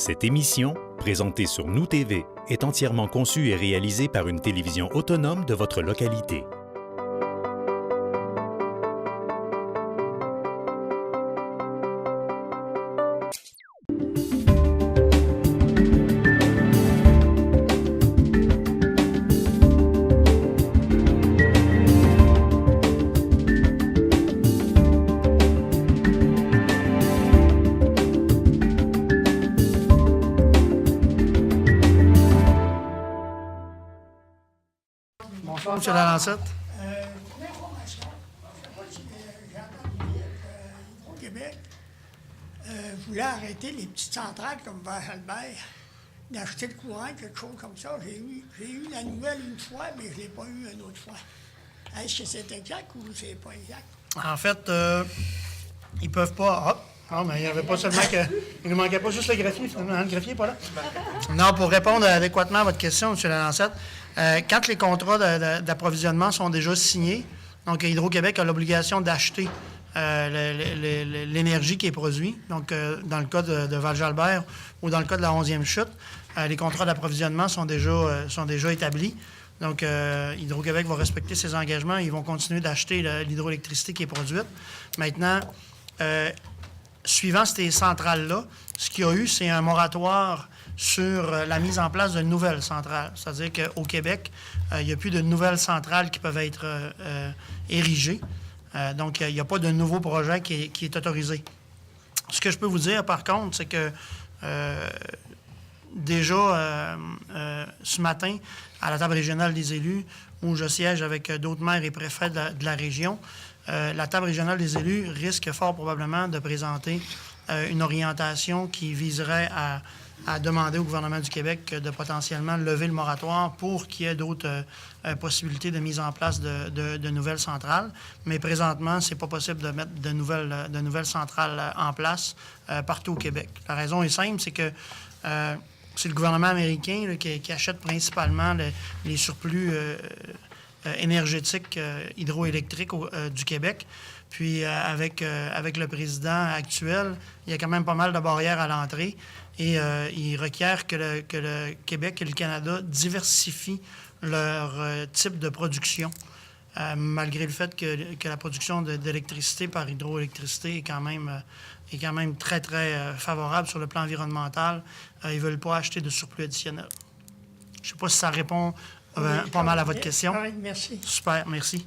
Cette émission, présentée sur Nous TV, est entièrement conçue et réalisée par une télévision autonome de votre localité. Bonsoir, M. Lalancette. L'information, j'ai entendu dire que Hydro-Québec voulait arrêter les petites centrales comme Val-Albert, d'acheter le courant, quelque chose comme ça. J'ai eu la nouvelle une fois, mais je ne l'ai pas eu une autre fois. Est-ce que c'est exact ou c'est pas exact? En fait, ils peuvent pas... Ah, mais il n'y avait pas seulement que... Il ne manquait pas juste le greffier, finalement. Le greffier n'est pas là. Non, pour répondre adéquatement à votre question, M. Lalancette, quand les contrats d'approvisionnement sont déjà signés, donc Hydro-Québec a l'obligation d'acheter l'énergie qui est produite. Donc, dans le cas de Val-Jalbert ou dans le cas de la 11e chute, les contrats d'approvisionnement sont déjà établis. Donc, Hydro-Québec va respecter ses engagements. Ils vont continuer d'acheter l'hydroélectricité qui est produite. Maintenant, suivant ces centrales-là, ce qu'il y a eu, c'est un moratoire sur la mise en place de nouvelles centrales. C'est-à-dire qu'au Québec, il n'y a plus de nouvelles centrales qui peuvent être érigées. Donc, il n'y a pas de nouveau projet qui est autorisé. Ce que je peux vous dire, par contre, c'est que déjà, ce matin, à la table régionale des élus, où je siège avec d'autres maires et préfets de la région, la table régionale des élus risque fort probablement de présenter une orientation qui viserait à demander au gouvernement du Québec de potentiellement lever le moratoire pour qu'il y ait d'autres possibilités de mise en place de nouvelles centrales. Mais présentement, ce n'est pas possible de mettre de nouvelles centrales en place partout au Québec. La raison est simple, c'est que c'est le gouvernement américain là, qui achète principalement les surplus énergétiques hydroélectriques du Québec. Puis avec le président actuel, il y a quand même pas mal de barrières à l'entrée et il requiert que le Québec et le Canada diversifient leur type de production, malgré le fait que la production d'électricité par hydroélectricité est quand même très, très favorable sur le plan environnemental. Ils ne veulent pas acheter de surplus additionnel. Je ne sais pas si ça répond pas mal à votre question. Oui, merci. Super, merci.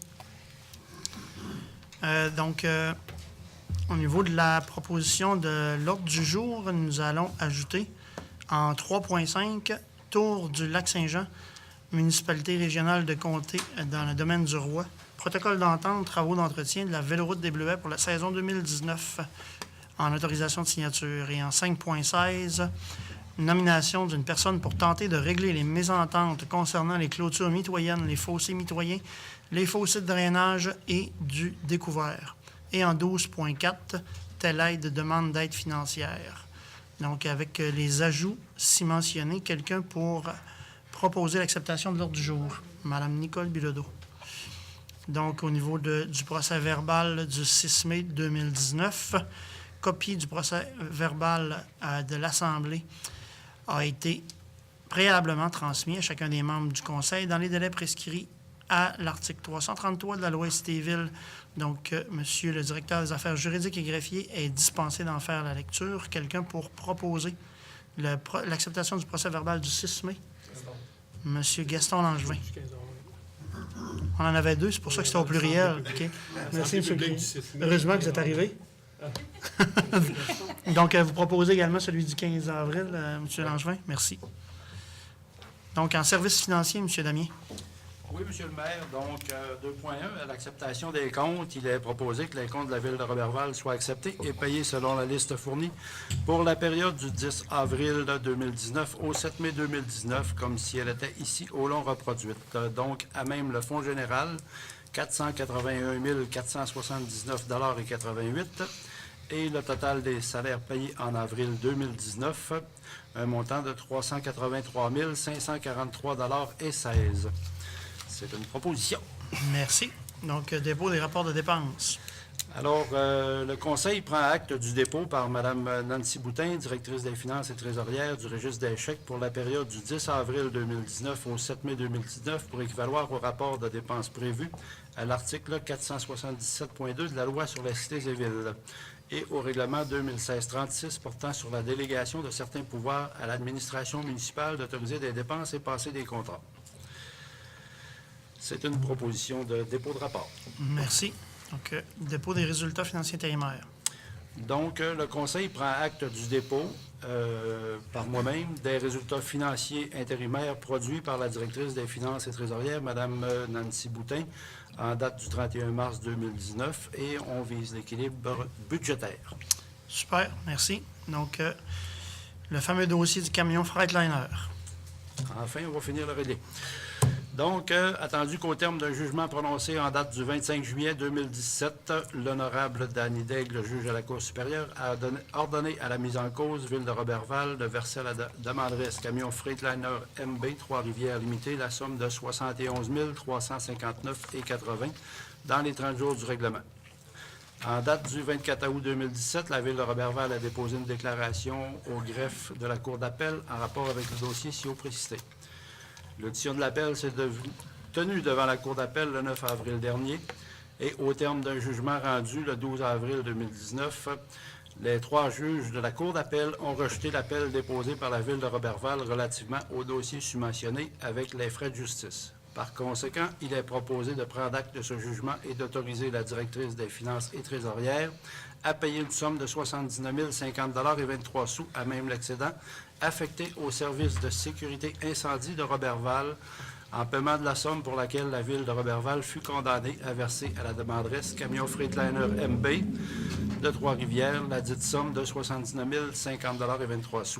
Donc, au niveau de la proposition de l'ordre du jour, nous allons ajouter en 3.5, tour du Lac-Saint-Jean, municipalité régionale de comté dans le domaine du Roi, protocole d'entente, travaux d'entretien de la véloroute des Bleuets pour la saison 2019 en autorisation de signature. Et en 5.16, nomination d'une personne pour tenter de régler les mésententes concernant les clôtures mitoyennes, les fossés mitoyens, les fossés de drainage et du découvert. Et en 12.4, telle aide demande d'aide financière. Donc, avec les ajouts si mentionnés, quelqu'un pour proposer l'acceptation de l'ordre du jour. Madame Nicole Bilodeau. Donc, au niveau du procès verbal du 6 mai 2019, copie du procès verbal de l'Assemblée a été préalablement transmis à chacun des membres du Conseil dans les délais prescrits à l'article 333 de la loi Cité-Ville. Donc, Monsieur le directeur des affaires juridiques et greffiers est dispensé d'en faire la lecture. Quelqu'un pour proposer l'acceptation du procès verbal du 6 mai? Monsieur Gaston Langevin. On en avait deux, c'est pour ça que c'était au pluriel. Okay. Merci, M. Heureusement que vous êtes arrivé. Donc, vous proposez également celui du 15 avril, M. Langevin. Merci. Donc, en service financier, M. Damien. Oui, M. le maire. Donc, 2.1, à l'acceptation des comptes, il est proposé que les comptes de la Ville de Roberval soient acceptés et payés selon la liste fournie pour la période du 10 avril 2019 au 7 mai 2019, comme si elle était ici au long reproduite. Donc, à même le Fonds général, 481 479,88 $, et le total des salaires payés en avril 2019, un montant de 383 543,16 $. C'est une proposition. Merci. Donc, dépôt des rapports de dépenses. Alors, le Conseil prend acte du dépôt par Mme Nancy Boutin, directrice des finances et trésorière du registre des chèques pour la période du 10 avril 2019 au 7 mai 2019 pour équivaloir au rapport de dépenses prévu à l'article 477.2 de la Loi sur les cités et villes et au règlement 2016-36 portant sur la délégation de certains pouvoirs à l'administration municipale d'autoriser des dépenses et passer des contrats. C'est une proposition de dépôt de rapport. Merci. Donc, dépôt des résultats financiers intérimaires. Donc, le Conseil prend acte du dépôt, par moi-même, des résultats financiers intérimaires produits par la directrice des finances et trésorières, Mme Nancy Boutin, en date du 31 mars 2019, et on vise l'équilibre budgétaire. Super, merci. Donc, le fameux dossier du camion Freightliner. Enfin, on va finir le régler. Donc, attendu qu'au terme d'un jugement prononcé en date du 25 juillet 2017, l'honorable Danny Daigle, juge à la Cour supérieure, a ordonné à la mise en cause, Ville de Roberval, de verser à la demanderesse camion Freightliner MB Trois-Rivières Limité la somme de 71 359,80 dans les 30 jours du règlement. En date du 24 août 2017, la Ville de Roberval a déposé une déclaration au greffe de la Cour d'appel en rapport avec le dossier ci-haut précité. L'audition de l'appel s'est tenue devant la Cour d'appel le 9 avril dernier et au terme d'un jugement rendu le 12 avril 2019, les 3 juges de la Cour d'appel ont rejeté l'appel déposé par la Ville de Roberval relativement au dossier subventionné avec les frais de justice. Par conséquent, il est proposé de prendre acte de ce jugement et d'autoriser la directrice des finances et trésorières à payer une somme de 79 050,23 $ à même l'excédent affecté au service de sécurité incendie de Roberval en paiement de la somme pour laquelle la Ville de Roberval fut condamnée à verser à la demanderesse camion Freightliner MB de Trois-Rivières la dite somme de 79 050,23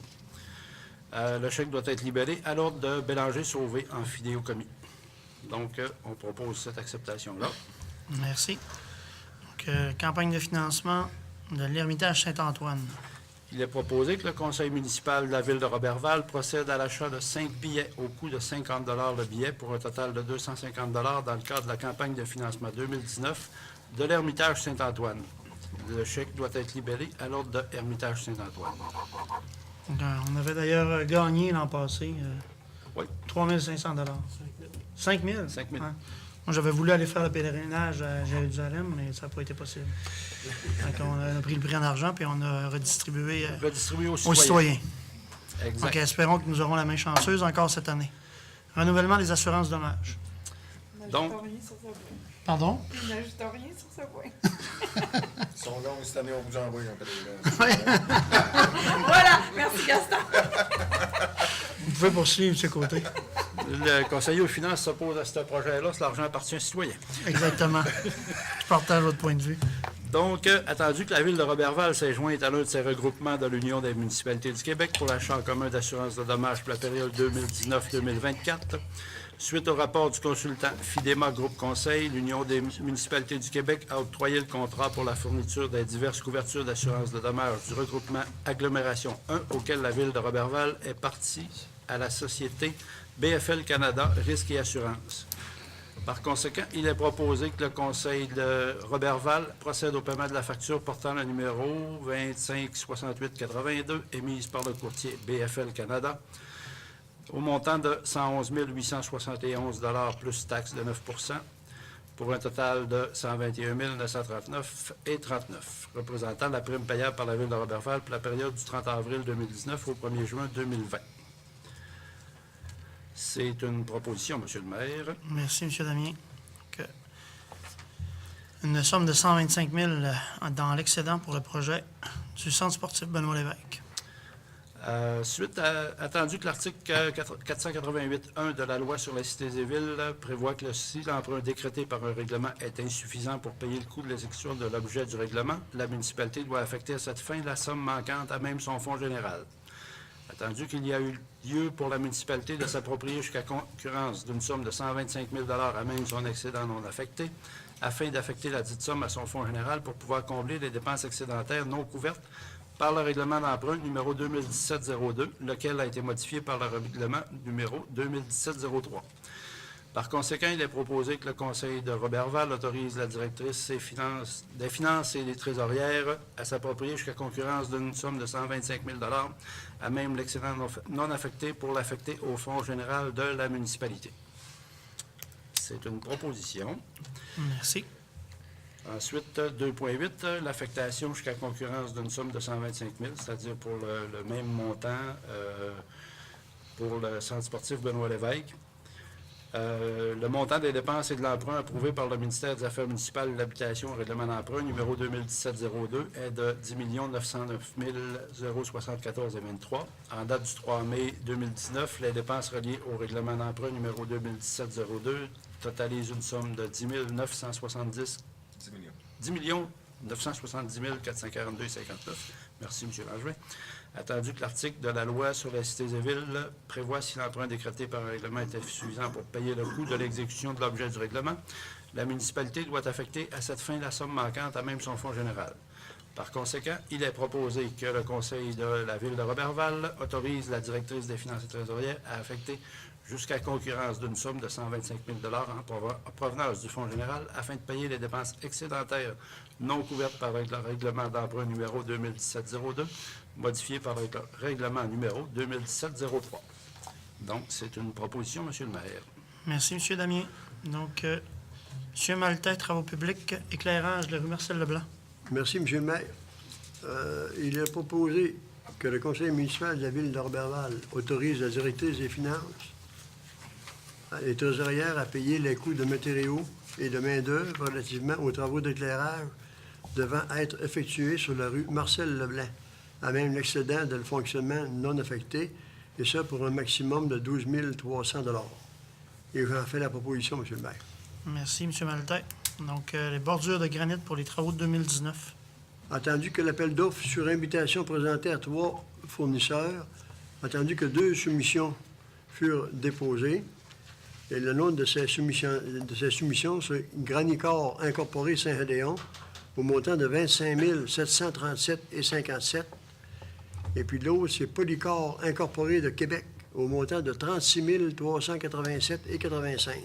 $. Le chèque doit être libellé à l'ordre de Bélanger Sauvé en fidéocommis. Donc, on propose cette acceptation-là. Merci. Donc, campagne de financement de l'Ermitage Saint-Antoine. Il est proposé que le conseil municipal de la Ville de Roberval procède à l'achat de 5 billets au coût de 50 $ le billet pour un total de 250 $ dans le cadre de la campagne de financement 2019 de l'Ermitage Saint-Antoine. Le chèque doit être libellé à l'ordre de Ermitage Saint-Antoine. Donc, on avait d'ailleurs gagné l'an passé Oui. 3 500 $. 5 000? 5 000. Ouais. Moi, j'avais voulu aller faire le pèlerinage à Jérusalem, mais ça n'a pas été possible. Donc, on a pris le prix en argent, puis on a redistribué Redistribué aux aux citoyens. Exact. Donc, espérons que nous aurons la main chanceuse encore cette année. Renouvellement des assurances dommages. Donc- Rien sur ce point. Pardon? Ils n'ajoutent rien sur ce point. Ils sont longs cette année, on vous envoie un peu Voilà, merci Gaston. Vous pouvez poursuivre de ce côté. Le conseiller aux finances s'oppose à ce projet-là. L'argent appartient aux citoyens. Exactement. Je partage votre point de vue. Donc, attendu que la Ville de Roberval s'est jointe à l'un de ces regroupements de l'Union des municipalités du Québec pour l'achat en commun d'assurance de dommages pour la période 2019-2024, suite au rapport du consultant Fidema Groupe Conseil, l'Union des municipalités du Québec a octroyé le contrat pour la fourniture des diverses couvertures d'assurance de dommages du regroupement Agglomération 1 auquel la Ville de Roberval est partie à la société BFL Canada Risques et Assurances. Par conséquent, il est proposé que le Conseil de Roberval procède au paiement de la facture portant le numéro 256882 émise par le courtier BFL Canada au montant de 111 871 $ plus taxe de 9 % pour un total de 121 939,39 $, représentant la prime payable par la Ville de Roberval pour la période du 30 avril 2019 au 1er juin 2020. C'est une proposition, M. le maire. Merci, M. Damien. Donc, une somme de 125 000 dans l'excédent pour le projet du Centre sportif Benoît Lévesque. Attendu que l'article 488.1 de la Loi sur les cités et villes prévoit que si l'emprunt décrété par un règlement est insuffisant pour payer le coût de l'exécution de l'objet du règlement, la municipalité doit affecter à cette fin la somme manquante à même son fonds général. Attendu qu'il y a eu lieu pour la municipalité de s'approprier jusqu'à concurrence d'une somme de 125 000 $ à même son excédent non affecté, afin d'affecter la dite somme à son fonds général pour pouvoir combler les dépenses excédentaires non couvertes par le règlement d'emprunt numéro 2017-02, lequel a été modifié par le règlement numéro 2017-03. Par conséquent, il est proposé que le Conseil de Roberval autorise la directrice des finances et des trésorières à s'approprier jusqu'à concurrence d'une somme de 125 000 à même l'excédent non affecté pour l'affecter au Fonds général de la municipalité. C'est une proposition. Merci. Ensuite, 2.8, l'affectation jusqu'à concurrence d'une somme de 125 000, c'est-à-dire pour le même montant pour le centre sportif Benoît Lévesque. Le montant des dépenses et de l'emprunt approuvé par le ministère des Affaires municipales et de l'Habitation au règlement d'emprunt numéro 2017-02 est de 10 909 074,23. En date du 3 mai 2019, les dépenses reliées au règlement d'emprunt numéro 2017-02 totalisent une somme de 10 970 970 442,59. Merci, M. Langevin. Attendu que l'article de la loi sur les cités et villes prévoit si l'emprunt décrété par un règlement était suffisant pour payer le coût de l'exécution de l'objet du règlement, la municipalité doit affecter à cette fin la somme manquante à même son fonds général. Par conséquent, il est proposé que le Conseil de la Ville de Roberval autorise la directrice des finances et trésorières à affecter jusqu'à concurrence d'une somme de 125 000 en provenance du Fonds général afin de payer les dépenses excédentaires non couvertes par le règlement d'emprunt numéro 2017-02, modifié par le règlement numéro 2017-03. Donc, c'est une proposition, M. le maire. Merci, M. Damien. Donc, M. Maltais, Travaux publics, éclairage, de la rue Marcel-Leblanc. Merci, M. le maire. Il est proposé que le conseil municipal de la ville de Roberval autorise la directrice des finances et trésorières à payer les coûts de matériaux et de main-d'œuvre relativement aux travaux d'éclairage devant être effectués sur la rue Marcel-Leblanc, à même l'excédent de le fonctionnement non affecté, et ça pour un maximum de 12 300 $. Et j'en fais la proposition, M. le maire. Merci, M. Maltais. Donc, les bordures de granit pour les travaux de 2019. Attendu que l'appel d'offres sur invitation présenté à 3 fournisseurs, attendu que 2 soumissions furent déposées, et le nom de ces soumissions, c'est Granicor Incorporé Saint-Gédéon, au montant de 25 737,57. Et puis l'autre, c'est Polycor Incorporé de Québec, au montant de 36 387,85.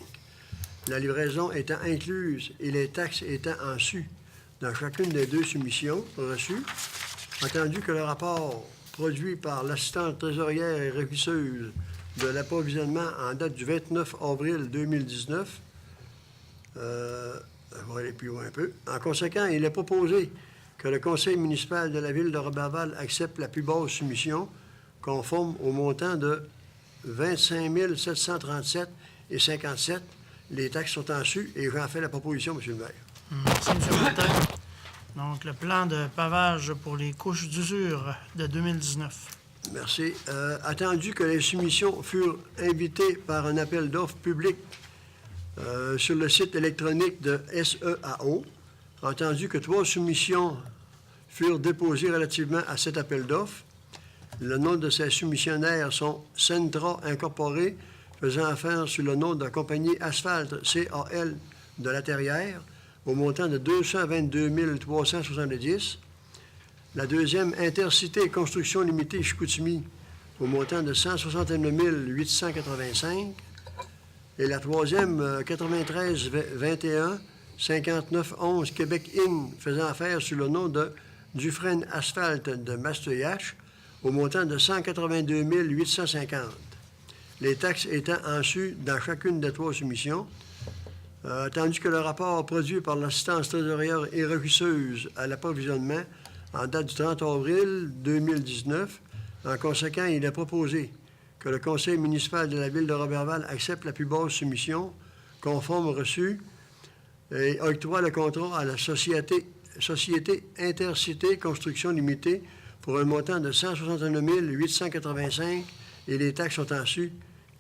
La livraison étant incluse et les taxes étant en su dans chacune des 2 soumissions reçues, attendu que le rapport produit par l'assistante trésorière et révisseuse de l'approvisionnement en date du 29 avril 2019, on va aller plus loin un peu. En conséquent, il est proposé que le conseil municipal de la ville de Roberval accepte la plus basse soumission conforme au montant de 25 737,57. Les taxes sont en su et j'en fais la proposition, M. le maire. Merci, M. Maltais. Donc, le plan de pavage pour les couches d'usure de 2019. Merci. Attendu que les soumissions furent invitées par un appel d'offres public sur le site électronique de SEAO, entendu que 3 soumissions furent déposées relativement à cet appel d'offres. Le nom de ces soumissionnaires sont Centra Incorporé, faisant affaire sous le nom de la compagnie Asphalte CAL de la Terrière, au montant de 222 370. La deuxième, Intercité Construction Limitée Chicoutimi, au montant de 161 885. Et la troisième, 93 21 59 11 Québec Inn, faisant affaire sous le nom de Dufresne Asphalte de Masteuillache, au montant de 182 850. Les taxes étant en su dans chacune des 3 soumissions, tandis que le rapport produit par l'assistance trésorière et révisseuse à l'approvisionnement en date du 30 avril 2019, en conséquent, il est proposé que le conseil municipal de la ville de Roberval accepte la plus basse soumission conforme reçue et octroie le contrat à la Société Intercité Construction Limitée pour un montant de 161 885 et les taxes sont en su.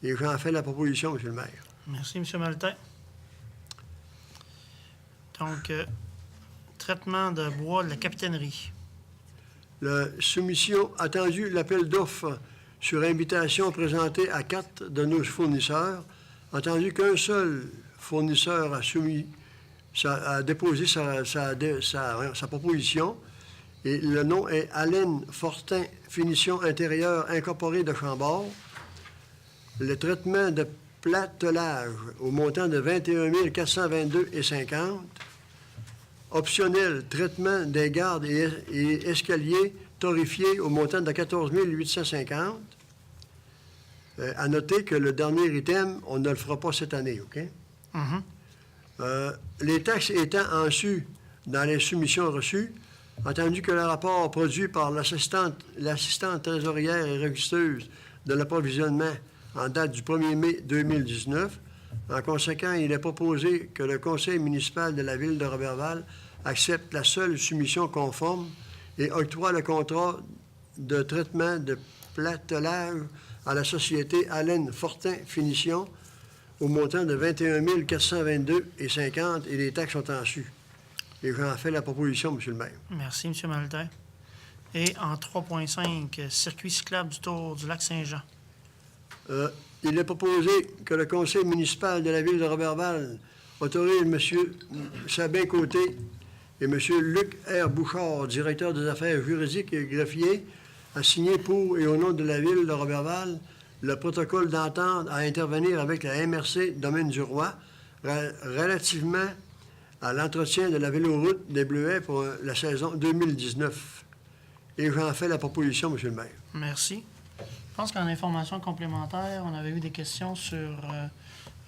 Et j'en fais la proposition, M. le maire. Merci, M. Maltais. Donc, traitement de bois de la capitainerie. La soumission attendu l'appel d'offres sur invitation présenté à 4 de nos fournisseurs, entendu qu'un seul fournisseur a déposé sa proposition, et le nom est Alain Fortin Finition Intérieure Incorporée de Chambord. Le traitement de platelage au montant de 21 422,50. Optionnel, traitement des gardes et escaliers torréfiés au montant de 14 850. À noter que le dernier item, on ne le fera pas cette année, OK? Les taxes étant en su dans les soumissions reçues, entendu que le rapport produit par l'assistante trésorière et registeuse de l'approvisionnement en date du 1er mai 2019, en conséquent, il est proposé que le conseil municipal de la ville de Roberval accepte la seule soumission conforme et octroie le contrat de traitement de platelage à la société Allen Fortin Finition au montant de 21 422,50 et les taxes sont en su. Et j'en fais la proposition, M. le maire. Merci, M. Maltais. Et en 3.5, circuit cyclable du Tour du Lac-Saint-Jean. Il est proposé que le conseil municipal de la ville de Roberval autorise M. Sabin Côté et M. Luc R. Bouchard, directeur des affaires juridiques et greffier, à signer pour et au nom de la ville de Roberval le protocole d'entente à intervenir avec la MRC Domaine du Roi relativement à l'entretien de la véloroute des Bleuets pour la saison 2019. Et j'en fais la proposition, M. le maire. Merci. Je pense qu'en information complémentaire, on avait eu des questions sur...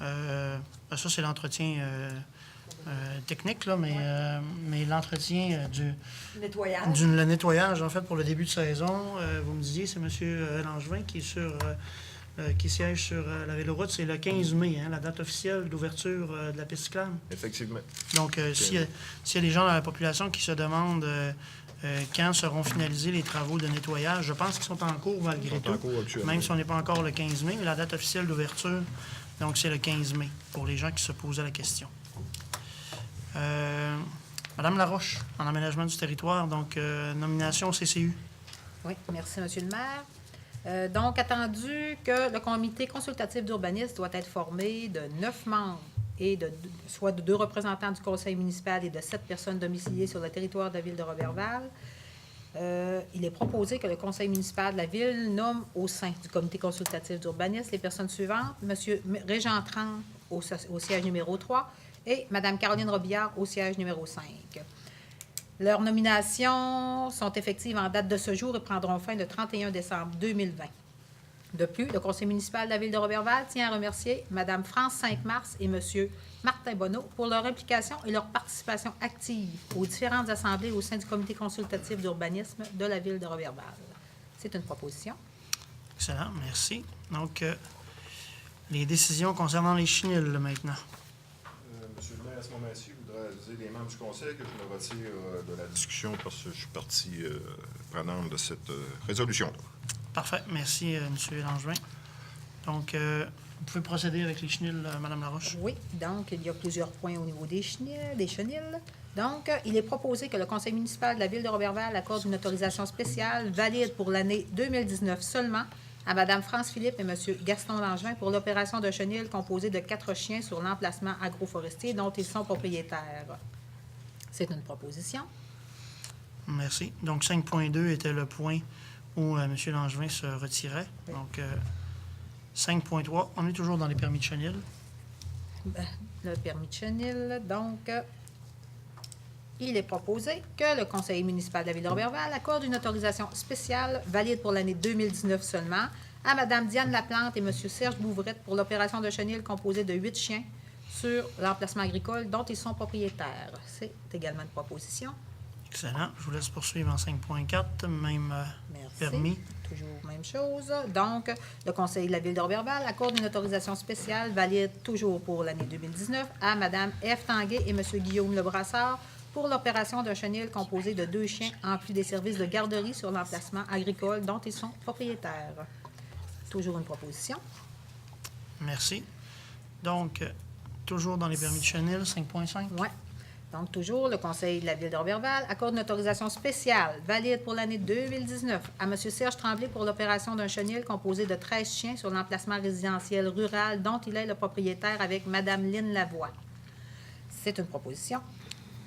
ça, c'est l'entretien technique, là, mais l'entretien Nettoyage. le nettoyage, en fait, pour le début de saison. Vous me disiez, c'est M. Langevin qui siège sur la véloroute. C'est le 15 mai, la date officielle d'ouverture de la piste cyclable. Effectivement. Donc, s'il y a des gens dans la population qui se demandent quand seront finalisés les travaux de nettoyage, je pense qu'ils sont en cours malgré Ils sont en tout, cours actuellement. même si on n'est pas encore le 15 mai, mais la date officielle d'ouverture, donc c'est le 15 mai, pour les gens qui se posaient la question. Madame Laroche, en aménagement du territoire, donc nomination au CCU. Oui, merci, M. le maire. Donc, attendu que le comité consultatif d'urbanisme doit être formé de 9 membres et soit de 2 représentants du conseil municipal et de 7 personnes domiciliées sur le territoire de la ville de Roberval, il est proposé que le conseil municipal de la ville nomme au sein du comité consultatif d'urbanisme les personnes suivantes: M. Régent Trempe au siège numéro 3 et Mme Caroline Robillard au siège numéro 5. Leurs nominations sont effectives en date de ce jour et prendront fin le 31 décembre 2020. De plus, le conseil municipal de la ville de Roberval tient à remercier Mme France Sainte-Mars et M. Martin Bonneau pour leur implication et leur participation active aux différentes assemblées au sein du comité consultatif d'urbanisme de la ville de Roberval. C'est une proposition. Excellent, merci. Donc, les décisions concernant les chenilles, maintenant. Monsieur le maire, à ce moment-ci, je voudrais dire les membres du conseil que je me retire de la discussion parce que je suis partie prenante de cette résolution. Parfait. Merci, M. Langevin. Donc, vous pouvez procéder avec les chenilles, Mme Laroche. Oui, donc il y a plusieurs points au niveau des chenilles. Donc, il est proposé que le conseil municipal de la ville de Roberval accorde une autorisation spéciale valide pour l'année 2019 seulement à Mme France Philippe et M. Gaston Langevin pour l'opération de chenilles composée de 4 chiens sur l'emplacement agroforestier dont ils sont propriétaires. C'est une proposition. Merci. Donc, 5.2 était le point où M. Langevin se retirait. Oui. Donc, 5.3, on est toujours dans les permis de chenilles. Le permis de chenilles, donc, il est proposé que le conseil municipal de la ville de Roberval accorde une autorisation spéciale valide pour l'année 2019 seulement à Mme Diane Laplante et M. Serge Bouvrette pour l'opération de chenilles composée de 8 chiens sur l'emplacement agricole dont ils sont propriétaires. C'est également une proposition. Excellent. Je vous laisse poursuivre en 5.4, même Merci. permis. Toujours même chose. Donc, le conseil de la ville de Roberval accorde une autorisation spéciale valide toujours pour l'année 2019 à Mme F. Tanguay et M. Guillaume Lebrassard pour l'opération d'un chenil composé de 2 chiens en plus des services de garderie sur l'emplacement agricole dont ils sont propriétaires. Toujours une proposition. Merci. Donc, toujours dans les permis de chenilles, 5.5. Oui. Donc, toujours, le conseil de la ville de Roberval accorde une autorisation spéciale valide pour l'année 2019 à M. Serge Tremblay pour l'opération d'un chenil composé de 13 chiens sur l'emplacement résidentiel rural dont il est le propriétaire avec Mme Lynne Lavoie. C'est une proposition.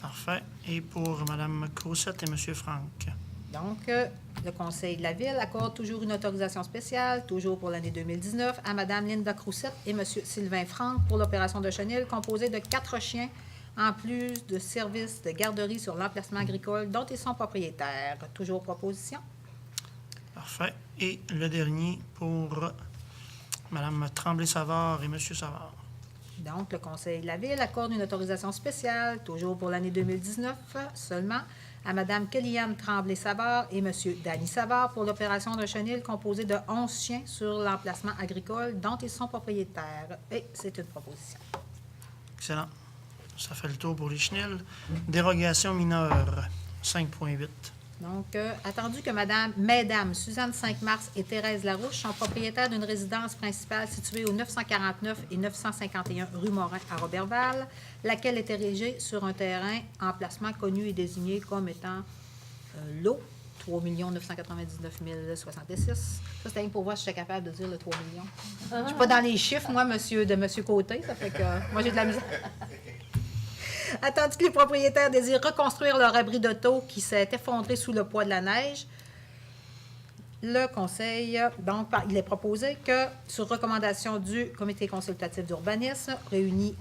Parfait. Et pour Mme Cossette et M. Franck. Donc, le Conseil de la Ville accorde toujours une autorisation spéciale, toujours pour l'année 2019, à Mme Linda Croussette et M. Sylvain Franck pour l'opération de chenil composée de 4 chiens, en plus de services de garderie sur l'emplacement agricole dont ils sont propriétaires. Toujours proposition. Parfait. Et le dernier pour Mme Tremblay-Savard et M. Savard. Donc, le Conseil de la Ville accorde une autorisation spéciale, toujours pour l'année 2019 seulement, à Mme Kellyanne Tremblay-Savard et M. Danny Savard pour l'opération de chenil composée de 11 chiens sur l'emplacement agricole dont ils sont propriétaires. Et c'est une proposition. Excellent. Ça fait le tour pour les chenils. Dérogation mineure, 5.8. Donc, attendu que Mesdames Suzanne 5-Mars et Thérèse Larouche sont propriétaires d'une résidence principale située au 949 et 951 rue Morin à Roberval, laquelle est érigée sur un terrain emplacement connu et désigné comme étant lot, 3 999 066. Ça, c'est rien pour voir si j'étais capable de dire le 3 millions. Je ne suis pas dans les chiffres, moi, de M. Côté, ça fait que moi, j'ai de la misère. Attendu que les propriétaires désirent reconstruire leur abri d'auto qui s'est effondré sous le poids de la neige, le Conseil, donc, il est proposé que, sur recommandation du Comité consultatif d'urbanisme, réuni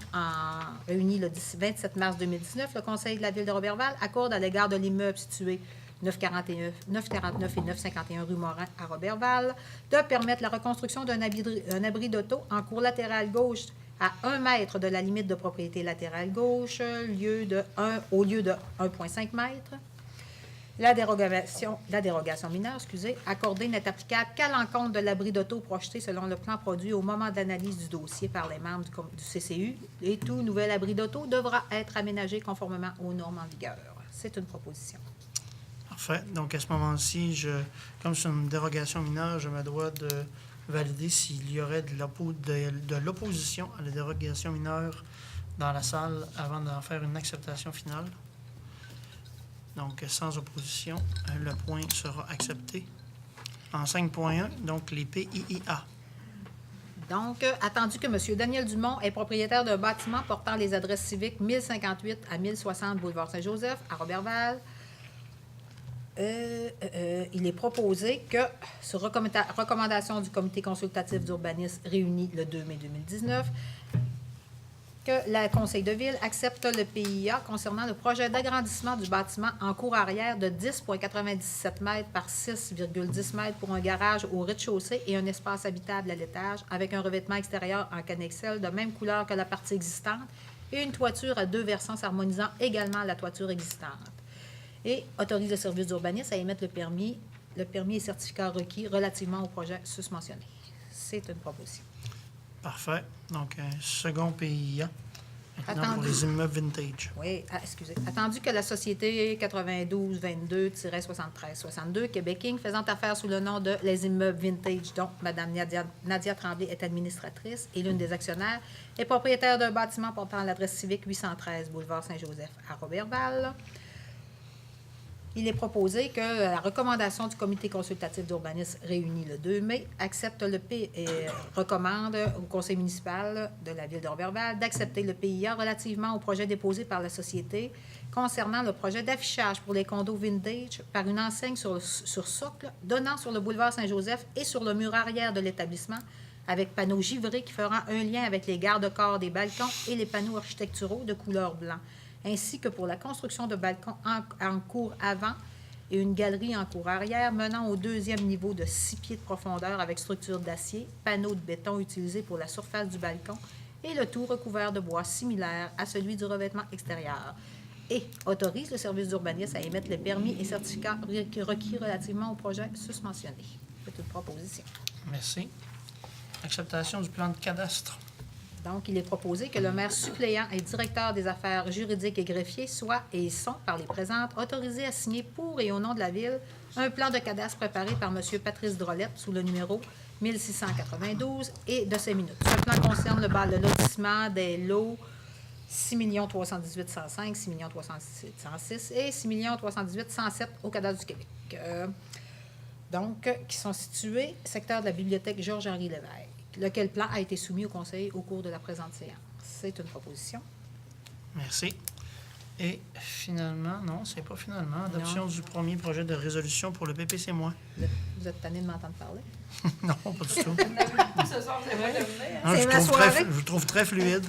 le 27 mars 2019, le Conseil de la Ville de Roberval accorde à l'égard de l'immeuble situé 949 et 951 rue Morin à Roberval de permettre la reconstruction d'un abri d'auto en cour latérale gauche à 1 mètre de la limite de propriété latérale gauche, au lieu de 1,5 mètre. La dérogation mineure, accordée n'est applicable qu'à l'encontre de l'abri d'auto projeté selon le plan produit au moment de l'analyse du dossier par les membres du CCU, et tout nouvel abri d'auto devra être aménagé conformément aux normes en vigueur. C'est une proposition. Parfait. Donc, à ce moment-ci, comme c'est une dérogation mineure, je me dois de valider s'il y aurait de l'opposition à la dérogation mineure dans la salle avant d'en faire une acceptation finale. Donc, sans opposition, le point sera accepté. En 5.1, donc les PIIA. Donc, attendu que M. Daniel Dumont est propriétaire d'un bâtiment portant les adresses civiques 1058 à 1060 boulevard Saint-Joseph à Roberval, il est proposé que, sur recommandation du Comité consultatif d'urbanisme réuni le 2 mai 2019, que le Conseil de Ville accepte le PIA concernant le projet d'agrandissement du bâtiment en cour arrière de 10,97 mètres par 6,10 mètres pour un garage au rez-de-chaussée et un espace habitable à l'étage avec un revêtement extérieur en cannexelle de même couleur que la partie existante et une toiture à 2 versants s'harmonisant également à la toiture existante. Et autorise le service d'urbanisme à émettre le permis et certificat requis relativement au projet susmentionné. C'est une proposition. Parfait. Donc, un second PIA. Maintenant, pour Attendu. les immeubles vintage. Oui, excusez. Attendu que la société 9222-7362 Québec Inc., faisant affaire sous le nom de Les Immeubles Vintage, dont Mme Nadia Tremblay est administratrice et l'une des actionnaires, est propriétaire d'un bâtiment portant l'adresse civique 813 boulevard Saint-Joseph à Roberval. Il est proposé que la recommandation du Comité consultatif d'urbanisme réuni le 2 mai accepte recommande au Conseil municipal de la Ville de Roberval d'accepter le PIA relativement au projet déposé par la société concernant le projet d'affichage pour les condos vintage par une enseigne sur socle donnant sur le boulevard Saint-Joseph et sur le mur arrière de l'établissement avec panneaux givrés qui feront un lien avec les garde-corps des balcons et les panneaux architecturaux de couleur blanc, ainsi que pour la construction de balcons en cour avant et une galerie en cour arrière menant au 2e niveau de 6 pieds de profondeur avec structure d'acier, panneaux de béton utilisés pour la surface du balcon et le tout recouvert de bois similaire à celui du revêtement extérieur. Et autorise le service d'urbanisme à émettre les permis et certificats requis relativement au projet susmentionné. C'est une proposition. Merci. Acceptation du plan de cadastre. Donc, il est proposé que le maire suppléant et directeur des affaires juridiques et greffiers soient et sont, par les présentes, autorisés à signer pour et au nom de la Ville un plan de cadastre préparé par M. Patrice Drolet sous le numéro 1692 et de 5 minutes. Ce plan concerne le lotissement des lots 6 318 105, 6 318 106 et 6 318 107 au cadastre du Québec. Qui sont situés secteur de la bibliothèque Georges-Henri Lévesque, lequel plan a été soumis au Conseil au cours de la présente séance. C'est une proposition. Merci. Et finalement, non, c'est pas finalement, adoption du premier projet de résolution pour le PPC-moi. Vous êtes tanné de m'entendre parler? Non, pas du tout. Ce soir, vous n'avez pas terminé, hein? Non, C'est ma soirée. je vous trouve très fluide.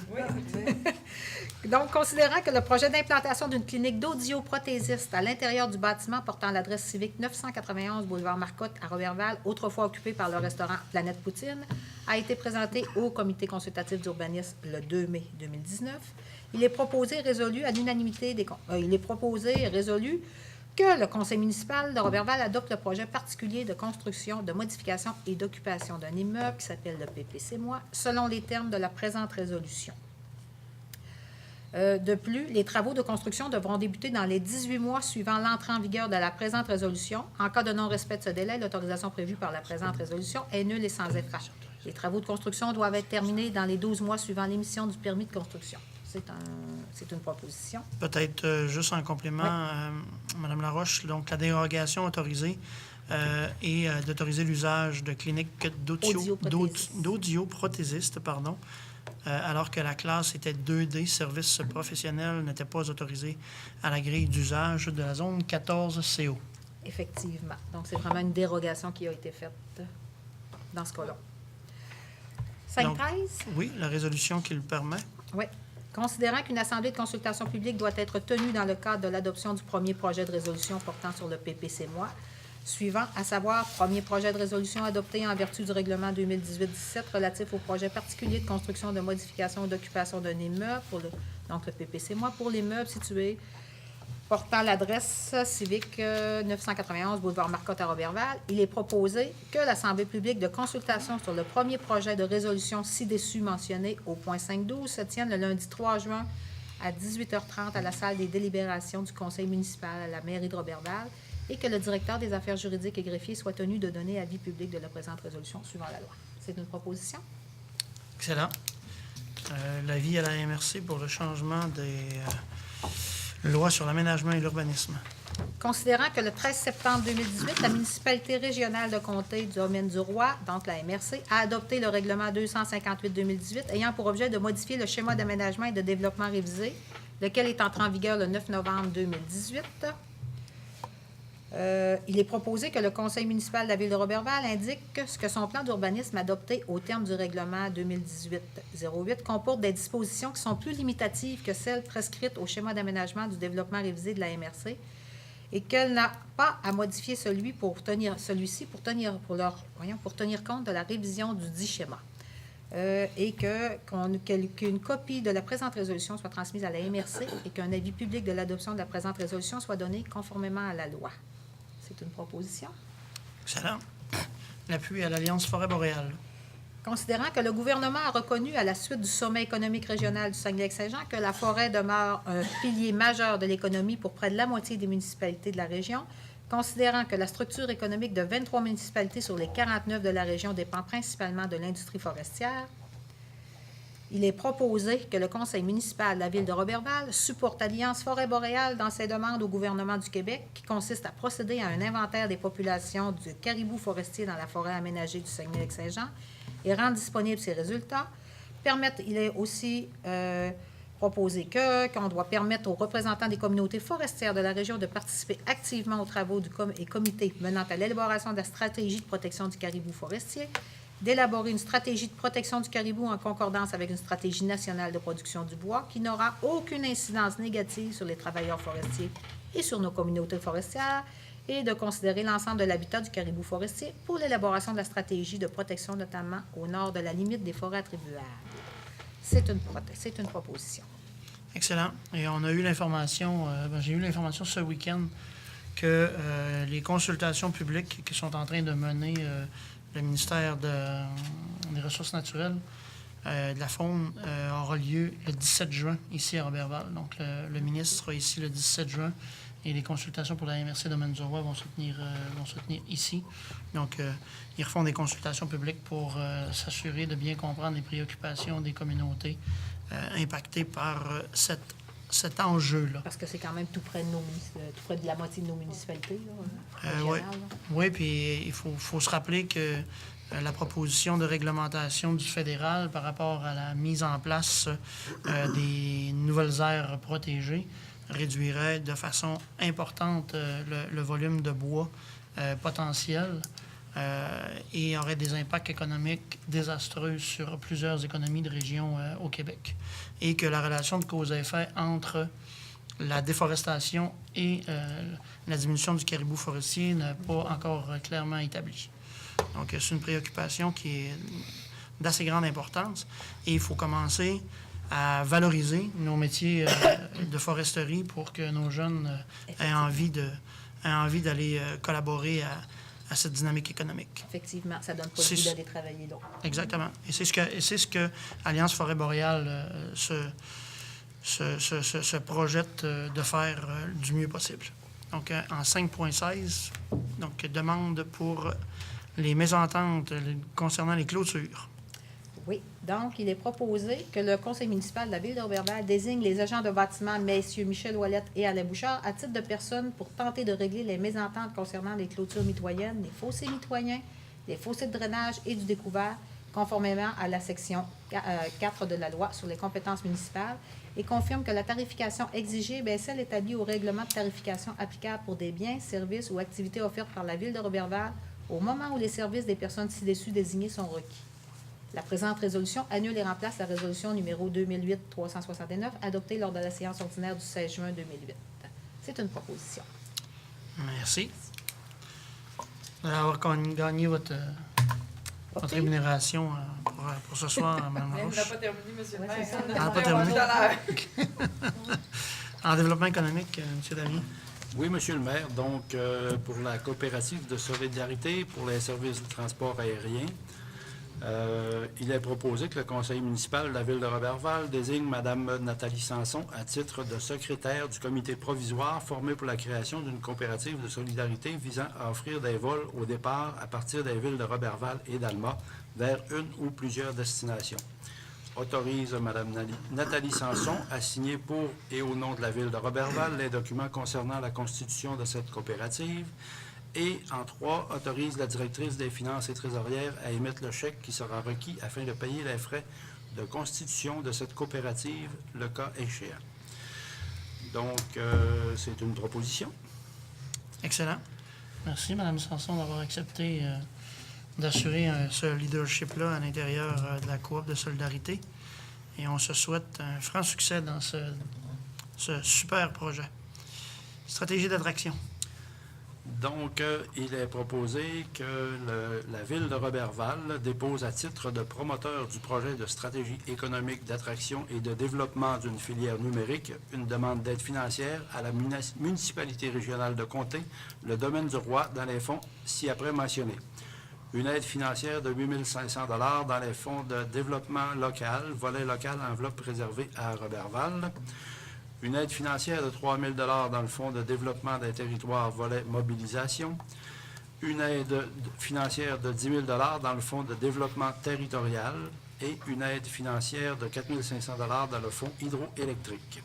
Donc, considérant que le projet d'implantation d'une clinique d'audioprothésiste à l'intérieur du bâtiment portant l'adresse civique 991 boulevard Marcotte à Roberval, autrefois occupé par le restaurant Planète Poutine, a été présenté au comité consultatif d'urbanisme le 2 mai 2019, il est proposé et résolu à l'unanimité que le conseil municipal de Roberval adopte le projet particulier de construction, de modification et d'occupation d'un immeuble qui s'appelle le PPC-moi, selon les termes de la présente résolution. De plus, les travaux de construction devront débuter dans les 18 mois suivant l'entrée en vigueur de la présente résolution. En cas de non-respect de ce délai, l'autorisation prévue par la présente résolution est nulle et sans effet. Les travaux de construction doivent être terminés dans les 12 mois suivant l'émission du permis de construction. C'est une proposition. Peut-être juste en complément, Mme Laroche, donc la dérogation autorisée est d'autoriser l'usage de cliniques d'audioprothésistes, alors que la classe était 2D, services professionnels, n'était pas autorisé à la grille d'usage de la zone 14 CO. Effectivement. Donc, c'est vraiment une dérogation qui a été faite dans ce cas-là. 5.13? Oui, la résolution qui le permet. Oui. Considérant qu'une assemblée de consultation publique doit être tenue dans le cadre de l'adoption du premier projet de résolution portant sur le PPC-moi, suivant, à savoir, premier projet de résolution adopté en vertu du règlement 2018-17 relatif au projet particulier de construction, de modification ou d'occupation d'un immeuble, donc le PPC-moi, pour l'immeuble situé portant l'adresse civique 991 boulevard Marcotte à Roberval, il est proposé que l'Assemblée publique de consultation sur le premier projet de résolution ci-dessus mentionné au point 5.12 se tienne le lundi 3 juin à 18h30 à la salle des délibérations du conseil municipal à la mairie de Roberval et que le directeur des affaires juridiques et greffier soit tenu de donner avis public de la présente résolution suivant la loi. C'est une proposition. Excellent. L'avis à la MRC pour le changement des lois sur l'aménagement et l'urbanisme. Considérant que le 13 septembre 2018, la municipalité régionale de comté du domaine du Roi, donc la MRC, a adopté le règlement 258-2018 ayant pour objet de modifier le schéma d'aménagement et de développement révisé, lequel est entré en vigueur le 9 novembre 2018. Il est proposé que le conseil municipal de la ville de Roberval indique que son plan d'urbanisme adopté au terme du règlement 2018-08 comporte des dispositions qui sont plus limitatives que celles prescrites au schéma d'aménagement du développement révisé de la MRC et qu'elle n'a pas à modifier celui-ci pour tenir compte de la révision du dit schéma. Et qu'une copie de la présente résolution soit transmise à la MRC et qu'un avis public de l'adoption de la présente résolution soit donné conformément à la loi. C'est une proposition. Excellent. L'appui à l'Alliance forêt boréale. Considérant que le gouvernement a reconnu à la suite du sommet économique régional du Saguenay-Lac-Saint-Jean que la forêt demeure un pilier majeur de l'économie pour près de la moitié des municipalités de la région, considérant que la structure économique de 23 municipalités sur les 49 de la région dépend principalement de l'industrie forestière, il est proposé que le conseil municipal de la ville de Roberval supporte Alliance forêt boréale dans ses demandes au gouvernement du Québec qui consiste à procéder à un inventaire des populations du caribou forestier dans la forêt aménagée du Saguenay-Lac-Saint-Jean et rendre disponibles ses résultats. Il est aussi proposé qu'on doit permettre aux représentants des communautés forestières de la région de participer activement aux travaux du comité menant à l'élaboration de la stratégie de protection du caribou forestier, d'élaborer une stratégie de protection du caribou en concordance avec une stratégie nationale de production du bois qui n'aura aucune incidence négative sur les travailleurs forestiers et sur nos communautés forestières et de considérer l'ensemble de l'habitat du caribou forestier pour l'élaboration de la stratégie de protection, notamment au nord de la limite des forêts attribuables. C'est une proposition. Excellent. Et on a eu l'information, j'ai eu l'information ce week-end que les consultations publiques qui sont en train de mener le ministère des Ressources naturelles, de la faune, aura lieu le 17 juin ici à Roberval. Donc, le ministre sera ici le 17 juin et les consultations pour la MRC Domaine du Roi vont se tenir ici. Donc, ils refont des consultations publiques pour s'assurer de bien comprendre les préoccupations des communautés impactées par cet enjeu-là. Parce que c'est quand même tout près de la moitié de nos municipalités. Oui, puis il faut se rappeler que la proposition de réglementation du fédéral par rapport à la mise en place des nouvelles aires protégées réduirait de façon importante le volume de bois potentiel et aurait des impacts économiques désastreux sur plusieurs économies de régions au Québec. Et que la relation de cause à effet entre la déforestation et la diminution du caribou forestier n'est pas encore clairement établie. Donc, c'est une préoccupation qui est d'assez grande importance et il faut commencer à valoriser nos métiers de foresterie pour que nos jeunes aient envie d'aller collaborer à cette dynamique économique. Effectivement, ça donne pas le goût d'aller travailler là. Exactement. Et c'est ce que Alliance Forêt Boréale se projette de faire du mieux possible. Donc, en 5.16, donc demande pour les mésententes concernant les clôtures. Oui. Donc, il est proposé que le conseil municipal de la Ville de Roberval désigne les agents de bâtiment, messieurs Michel Ouellette et Alain Bouchard, à titre de personnes pour tenter de régler les mésententes concernant les clôtures mitoyennes, les fossés mitoyens, les fossés de drainage et du découvert, conformément à la section 4 de la loi sur les compétences municipales, et confirme que la tarification exigée est celle établie au règlement de tarification applicable pour des biens, services ou activités offertes par la Ville de Roberval au moment où les services des personnes ci-dessus désignées sont requis. La présente résolution annule et remplace la résolution numéro 2008-369 adoptée lors de la séance ordinaire du 16 juin 2008. C'est une proposition. Merci. Vous allez avoir gagné votre rémunération pour ce soir, Mme Mais Larouche. on n'a pas terminé, M. le maire. c'est ça. On On n'a pas a terminé. tout à l'heure. En développement économique, M. Damien. Oui, Monsieur le maire. Donc, pour la coopérative de solidarité pour les services de transport aérien, il est proposé que le conseil municipal de la Ville de Roberval désigne Mme Nathalie Sanson à titre de secrétaire du comité provisoire formé pour la création d'une coopérative de solidarité visant à offrir des vols au départ à partir des villes de Roberval et d'Alma vers une ou plusieurs destinations. Autorise Mme Nathalie Sanson à signer pour et au nom de la Ville de Roberval les documents concernant la constitution de cette coopérative. Et, en 3, autorise la directrice des finances et trésorières à émettre le chèque qui sera requis afin de payer les frais de constitution de cette coopérative, le cas échéant. Donc, c'est une proposition. Excellent. Merci, Mme Sanson, d'avoir accepté d'assurer ce leadership-là à l'intérieur de la coop de solidarité. Et on se souhaite un franc succès dans ce super projet. Stratégie d'attraction. Donc, il est proposé que la Ville de Roberval dépose à titre de promoteur du projet de stratégie économique d'attraction et de développement d'une filière numérique une demande d'aide financière à la municipalité régionale de Comté, le domaine du Roi, dans les fonds ci-après mentionnés. Une aide financière de 8 500 $ dans les fonds de développement local, volet local, enveloppe réservée à Roberval. Une aide financière de 3 000 $ dans le Fonds de développement des territoires, volet mobilisation. Une aide financière de 10 000 $ dans le Fonds de développement territorial et une aide financière de 4 500 $ dans le Fonds hydroélectrique.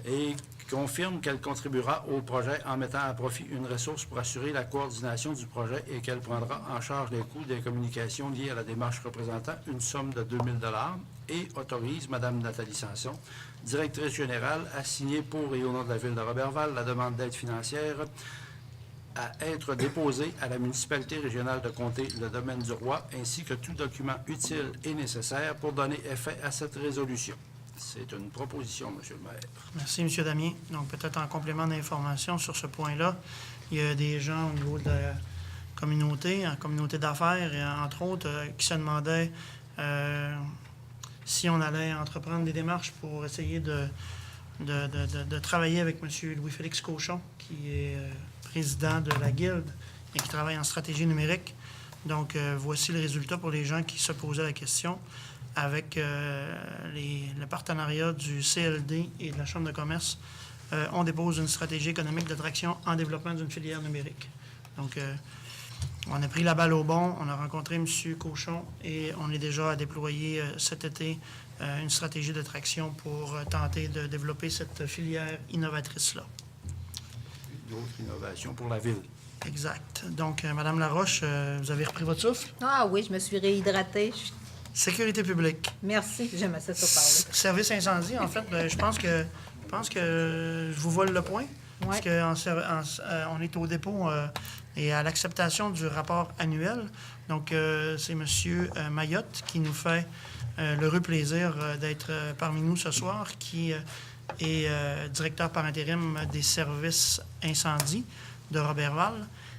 Et confirme qu'elle contribuera au projet en mettant à profit une ressource pour assurer la coordination du projet et qu'elle prendra en charge les coûts des communications liées à la démarche représentant une somme de 2 000 $ et autorise Mme Nathalie Sanson, directrice générale, à signer pour et au nom de la Ville de Roberval la demande d'aide financière à être déposée à la municipalité régionale de Comté, le domaine du Roi, ainsi que tout document utile et nécessaire pour donner effet à cette résolution. C'est une proposition, M. le maire. Merci, M. Damien. Donc, peut-être en complément d'information sur ce point-là, il y a des gens au niveau de la communauté, en communauté d'affaires, et entre autres, qui se demandaient si on allait entreprendre des démarches pour essayer de travailler avec M. Louis-Félix Cochon, qui est président de la Guilde et qui travaille en stratégie numérique. Donc, voici le résultat pour les gens qui se posaient la question avec le partenariat du CLD et de la Chambre de commerce. On dépose une stratégie économique d'attraction en développement d'une filière numérique. Donc, on a pris la balle au bon, on a rencontré M. Cochon et on est déjà à déployer cet été une stratégie d'attraction pour tenter de développer cette filière innovatrice-là. Une autre innovation pour la Ville. Exact. Donc, Mme Laroche, vous avez repris votre souffle? Ah oui, je me suis réhydratée. Sécurité publique. Merci, j'aimais ça parler. Service incendie, en fait, je pense que Je pense que je vous vole le point. Parce qu'on est au dépôt et à l'acceptation du rapport annuel. Donc, c'est M. Mayotte qui nous fait l'heureux plaisir d'être parmi nous ce soir, qui est directeur par intérim des services incendie de Roberval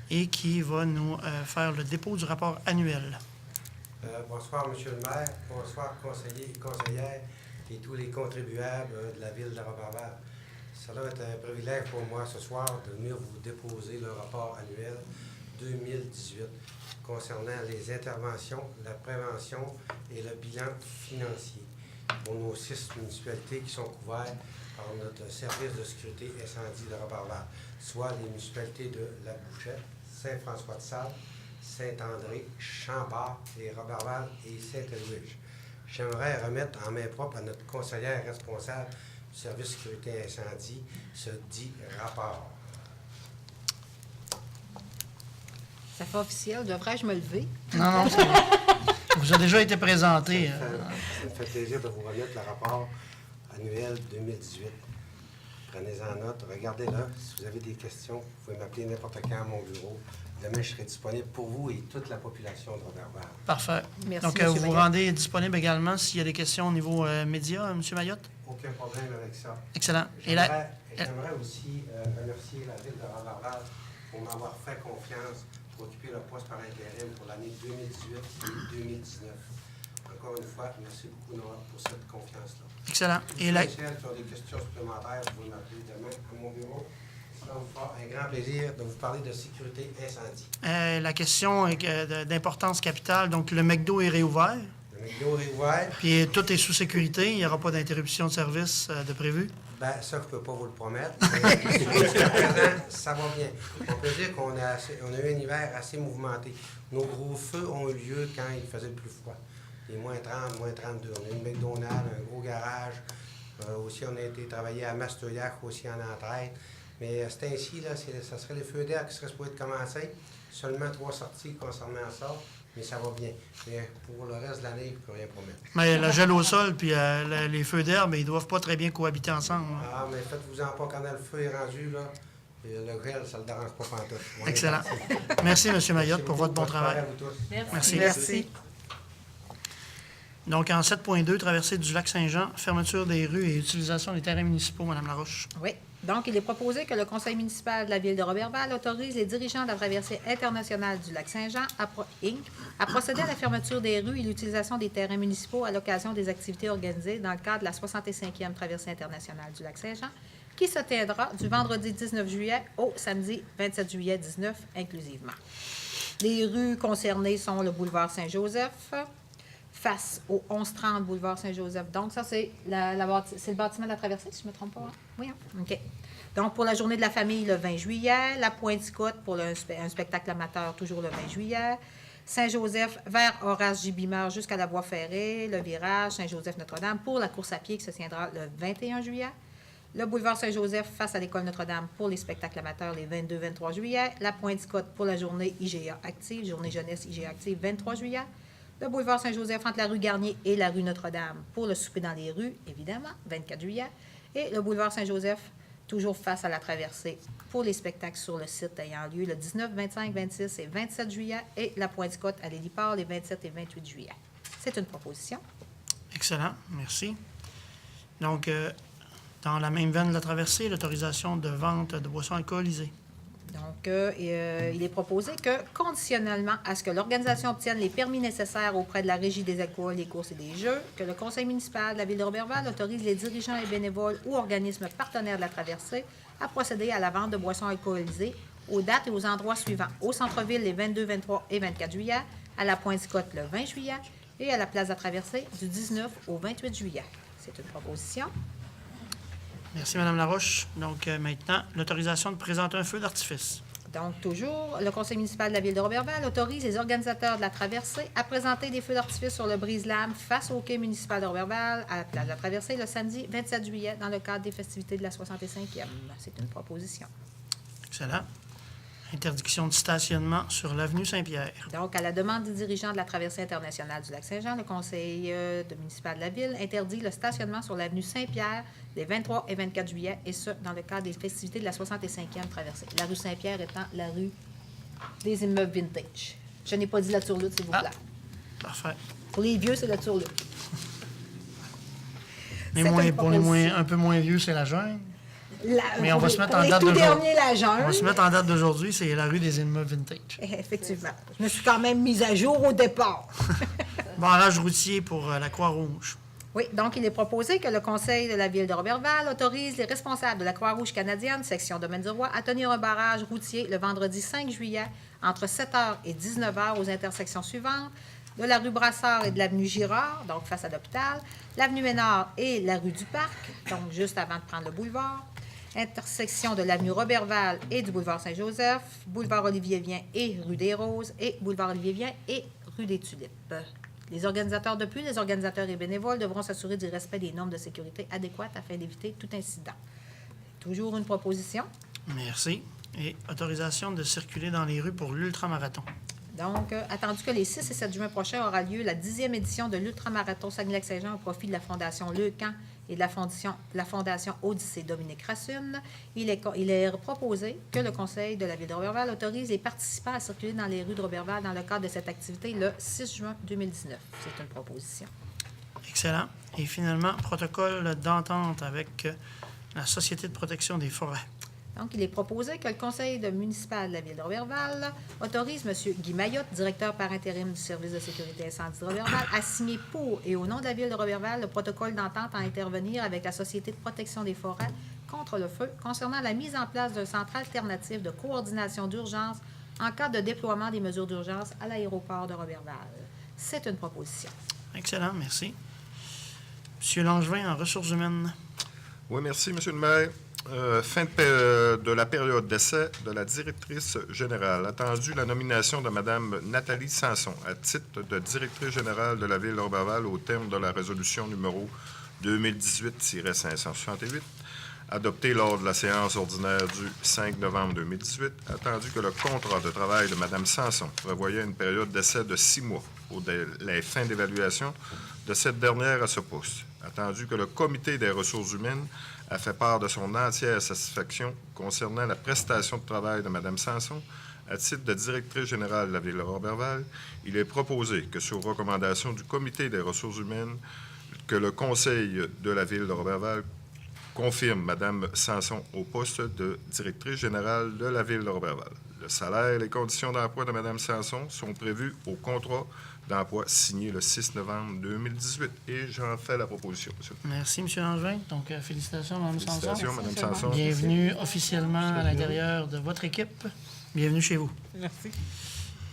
et qui va nous faire le dépôt du rapport annuel. Bonsoir, M. le maire. Bonsoir, conseillers et conseillères et tous les contribuables de la ville de Roberval. Cela est un privilège pour moi ce soir de venir vous déposer le rapport annuel 2018 concernant les interventions, la prévention et le bilan financier pour nos 6 municipalités qui sont couvertes par notre service de sécurité incendie de Roberval, soit les municipalités de La Bouchette, Saint-François-de-Sales, Saint-André, Chambord, et Roberval et Saint-Edwidge. J'aimerais remettre en main propre à notre conseillère responsable du service de sécurité incendie ce dit rapport. Ça fait officiel. Devrais-je me lever? Non, ça vous a déjà été présenté. Ça me fait plaisir de vous remettre le rapport annuel 2018. Prenez-en note, regardez-le. Si vous avez des questions, vous pouvez m'appeler n'importe quand à mon bureau. Demain, je serai disponible pour vous et toute la population de Roberval. Parfait. Merci, Donc, M. vous vous Mayotte. rendez disponible également s'il y a des questions au niveau média, M. Mayotte? Aucun problème avec ça. Excellent. Et là, J'aimerais aussi remercier la ville de Roberval pour m'avoir fait confiance pour occuper le poste par intérim pour l'année 2018 et 2019. Encore une fois, merci beaucoup, Noah, pour cette confiance-là. excellent. Et Et là, celles qui ont des questions supplémentaires, vous pouvez m'appeler demain à mon bureau. Ça va me faire un grand plaisir de vous parler de sécurité incendie. la question est d'importance capitale. Donc, le McDo est réouvert, Le McDo est ouvert. puis tout est sous sécurité. Il n'y aura pas d'interruption de service de prévu. Ben, ça, je ne peux pas vous le promettre. Mais jusqu'à présent, ça va bien. On peut dire qu'on a eu un hiver assez mouvementé. Nos gros feux ont eu lieu quand il faisait le plus froid. Les moins 30, moins 32. On a eu une McDonald's, un gros garage. Aussi, on a été travailler à Mastouillac, aussi en entraide. Mais c'est ainsi, là, ça serait les feux d'air qui seraient supposés commencer. Seulement 3 sorties concernant ça, mais ça va bien. Mais pour le reste de l'année, je ne peux rien promettre. Mais le gel au sol puis les feux d'herbe, ils ne doivent pas très bien cohabiter ensemble. Ah, mais faites-vous-en pas quand le feu est rendu, là. Et le gel, ça ne le dérange pas pantoute. Excellent. Merci, M. Mayotte, pour votre bon Bonne travail. soirée à vous tous. Merci. Merci. Donc, en 7.2, traversée du lac Saint-Jean, fermeture des rues et utilisation des terrains municipaux, Mme Laroche. Oui. Donc, il est proposé que le conseil municipal de la ville de Roberval autorise les dirigeants de la traversée internationale du lac Saint-Jean, Inc., à procéder à la fermeture des rues et l'utilisation des terrains municipaux à l'occasion des activités organisées dans le cadre de la 65e traversée internationale du lac Saint-Jean, qui se tiendra du vendredi 19 juillet au samedi 27 juillet 19 inclusivement. Les rues concernées sont le boulevard Saint-Joseph, face au 1130 boulevard Saint-Joseph. Donc, ça, c'est c'est le bâtiment de la traversée, si je ne me trompe pas. Hein? Oui, hein? OK. Donc, pour la journée de la famille, le 20 juillet. La Pointe-Côte pour un spectacle amateur, toujours le 20 juillet. Saint-Joseph vers Horace Gibimard jusqu'à la voie ferrée. Le virage Saint-Joseph-Notre-Dame pour la course à pied qui se tiendra le 21 juillet. Le boulevard Saint-Joseph face à l'école Notre-Dame pour les spectacles amateurs les 22-23 juillet. La Pointe-Côte pour la journée IGA active, journée jeunesse IGA active 23 juillet. Le boulevard Saint-Joseph entre la rue Garnier et la rue Notre-Dame pour le souper dans les rues, évidemment, 24 juillet. Et le boulevard Saint-Joseph, toujours face à la traversée, pour les spectacles sur le site ayant lieu le 19, 25, 26 et 27 juillet. Et la Pointe-Côte à l'héliport les 27 et 28 juillet. C'est une proposition. Excellent. Merci. Donc, dans la même veine de la traversée, l'autorisation de vente de boissons alcoolisées. Donc, il est proposé que, conditionnellement à ce que l'organisation obtienne les permis nécessaires auprès de la Régie des alcools, des courses et des jeux, que le conseil municipal de la ville de Roberval autorise les dirigeants et bénévoles ou organismes partenaires de la traversée à procéder à la vente de boissons alcoolisées aux dates et aux endroits suivants. Au centre-ville, les 22, 23 et 24 juillet, à la Pointe-Côte, le 20 juillet, et à la place de la traversée, du 19 au 28 juillet. C'est une proposition. Merci, Mme Laroche. Donc, maintenant, l'autorisation de présenter un feu d'artifice. Donc, toujours, le conseil municipal de la ville de Roberval autorise les organisateurs de la traversée à présenter des feux d'artifice sur le brise-lames face au quai municipal de Roberval à la place de la traversée le samedi 27 juillet dans le cadre des festivités de la 65e. C'est une proposition. Excellent. Interdiction de stationnement sur l'avenue Saint-Pierre. Donc, à la demande des dirigeants de la traversée internationale du Lac-Saint-Jean, le conseil municipal de la Ville interdit le stationnement sur l'avenue Saint-Pierre les 23 et 24 juillet, et ce, dans le cadre des festivités de la 65e traversée. La rue Saint-Pierre étant la rue des immeubles vintage. Je n'ai pas dit la Turlutte, s'il vous plaît. Parfait. Pour les vieux, c'est la Turlutte. Mais C'est pour les un peu moins vieux, c'est la Jungle. Mais on va se mettre en pour les date tout d'aujourd'hui. derniers, la On Jungle. va se mettre en date d'aujourd'hui, c'est la rue des immeubles vintage. Effectivement. Je me suis quand même mise à jour au départ. Barrage routier pour la Croix-Rouge. Oui, donc il est proposé que le Conseil de la Ville de Roberval autorise les responsables de la Croix-Rouge canadienne, section Domaine du Roi, à tenir un barrage routier le vendredi 5 juillet entre 7h et 19h aux intersections suivantes: de la rue Brassard et de l'avenue Girard, donc face à l'hôpital, l'avenue Ménard et la rue du Parc, donc juste avant de prendre le boulevard, intersection de l'avenue Roberval et du boulevard Saint-Joseph, boulevard Olivier-Vien et rue des Roses, et boulevard Olivier-Vien et rue des Tulipes. Les organisateurs et bénévoles devront s'assurer du respect des normes de sécurité adéquates afin d'éviter tout incident. Toujours une proposition. Merci. Et autorisation de circuler dans les rues pour l'ultramarathon. Donc, attendu que les 6 et 7 juin prochains aura lieu la 10e édition de l'Ultramarathon Saguenay-Lac-Saint-Jean au profit de la Fondation Leucan et de la Fondation Odyssée Dominique Rassune. Il est proposé que le Conseil de la Ville de Roberval autorise les participants à circuler dans les rues de Roberval dans le cadre de cette activité le 6 juin 2019. C'est une proposition. Excellent. Et finalement, protocole d'entente avec la Société de protection des forêts. Donc, il est proposé que le Conseil municipal de la Ville de Roberval autorise M. Guy Mayotte, directeur par intérim du service de sécurité incendie de Roberval, à signer pour et au nom de la Ville de Roberval le protocole d'entente à intervenir avec la Société de protection des forêts contre le feu concernant la mise en place d'un centre alternatif de coordination d'urgence en cas de déploiement des mesures d'urgence à l'aéroport de Roberval. C'est une proposition. Excellent, merci. Monsieur Langevin, en ressources humaines. Oui, merci, M. le maire. Fin de la période d'essai de la directrice générale. Attendu la nomination de Mme Nathalie Sanson à titre de directrice générale de la Ville de Roberval au terme de la résolution numéro 2018-568, adoptée lors de la séance ordinaire du 5 novembre 2018. Attendu que le contrat de travail de Mme Sanson prévoyait une période d'essai de 6 mois pour les fins d'évaluation de cette dernière à ce poste. Attendu que le Comité des ressources humaines a fait part de son entière satisfaction concernant la prestation de travail de Mme Sanson à titre de directrice générale de la Ville de Roberval, il est proposé que, sur recommandation du Comité des ressources humaines, que le Conseil de la Ville de Roberval confirme Mme Sanson au poste de directrice générale de la Ville de Roberval. Le salaire et les conditions d'emploi de Mme Sanson sont prévus au contrat d'emploi signé le 6 novembre 2018. Et j'en fais la proposition, monsieur. Merci, M. Langevin. Donc, félicitations, Mme Sanson. Félicitations, Mme Sanson. Bienvenue officiellement à l'intérieur de votre équipe. Bienvenue chez vous. Merci.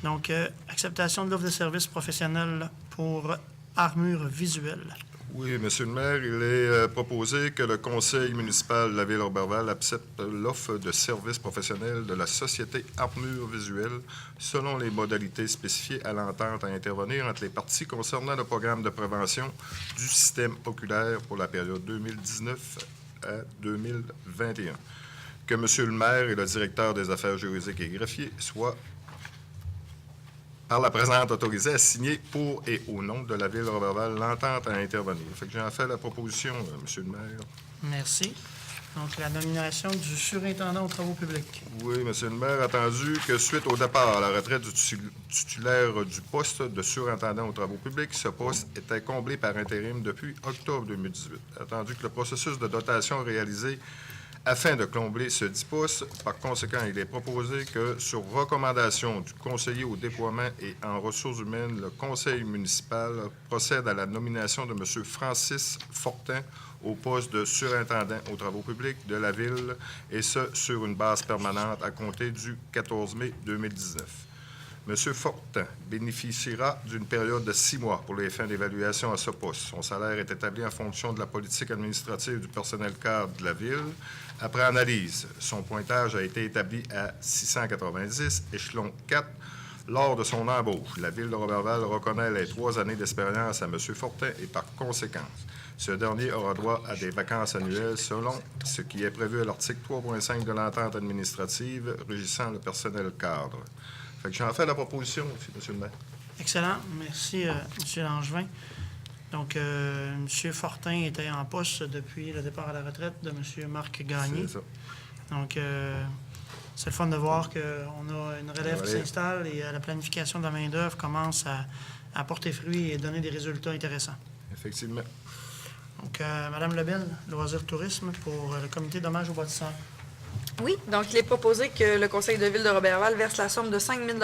Donc, acceptation de l'offre de service professionnel pour armure visuelle. Oui, Monsieur le maire, il est proposé que le Conseil municipal de la Ville de Roberval accepte l'offre de service professionnel de la Société Armure Visuelle selon les modalités spécifiées à l'entente à intervenir entre les parties concernant le programme de prévention du système oculaire pour la période 2019 à 2021. Que Monsieur le maire et le directeur des affaires juridiques et greffiers soient par la présente autorisée à signer pour et au nom de la Ville de Roberval l'entente à intervenir. Fait que j'en fais la proposition, Monsieur le maire. Merci. Donc, la nomination du surintendant aux travaux publics. Oui, Monsieur le maire, attendu que suite au départ à la retraite du titulaire du poste de surintendant aux travaux publics, ce poste était comblé par intérim depuis octobre 2018. Attendu que le processus de dotation réalisé afin de combler ce dit poste, par conséquent, il est proposé que, sur recommandation du conseiller au déploiement et en ressources humaines, le conseil municipal procède à la nomination de M. Francis Fortin au poste de surintendant aux travaux publics de la Ville, et ce, sur une base permanente à compter du 14 mai 2019. M. Fortin bénéficiera d'une période de 6 mois pour les fins d'évaluation à ce poste. Son salaire est établi en fonction de la politique administrative du personnel cadre de la Ville. Après analyse, son pointage a été établi à 690, échelon 4, Lors de son embauche, la Ville de Roberval reconnaît les 3 années d'expérience à M. Fortin et par conséquence, ce dernier aura droit à des vacances annuelles selon ce qui est prévu à l'article 3.5 de l'entente administrative régissant le personnel cadre. Fait que j'en fais la proposition aussi, M. le maire. Excellent. Merci, M. Langevin. Donc, M. Fortin était en poste depuis le départ à la retraite de M. Marc Gagné. C'est ça. Donc, c'est le fun de voir qu'on a une relève qui Ouais. s'installe et la planification de la main-d'œuvre commence à porter fruit et donner des résultats intéressants. Effectivement. Donc, Mme Lebel, Loisirs Tourisme, pour le comité d'hommage aux bâtisseurs. Oui, donc il est proposé que le conseil de ville de Roberval verse la somme de 5 000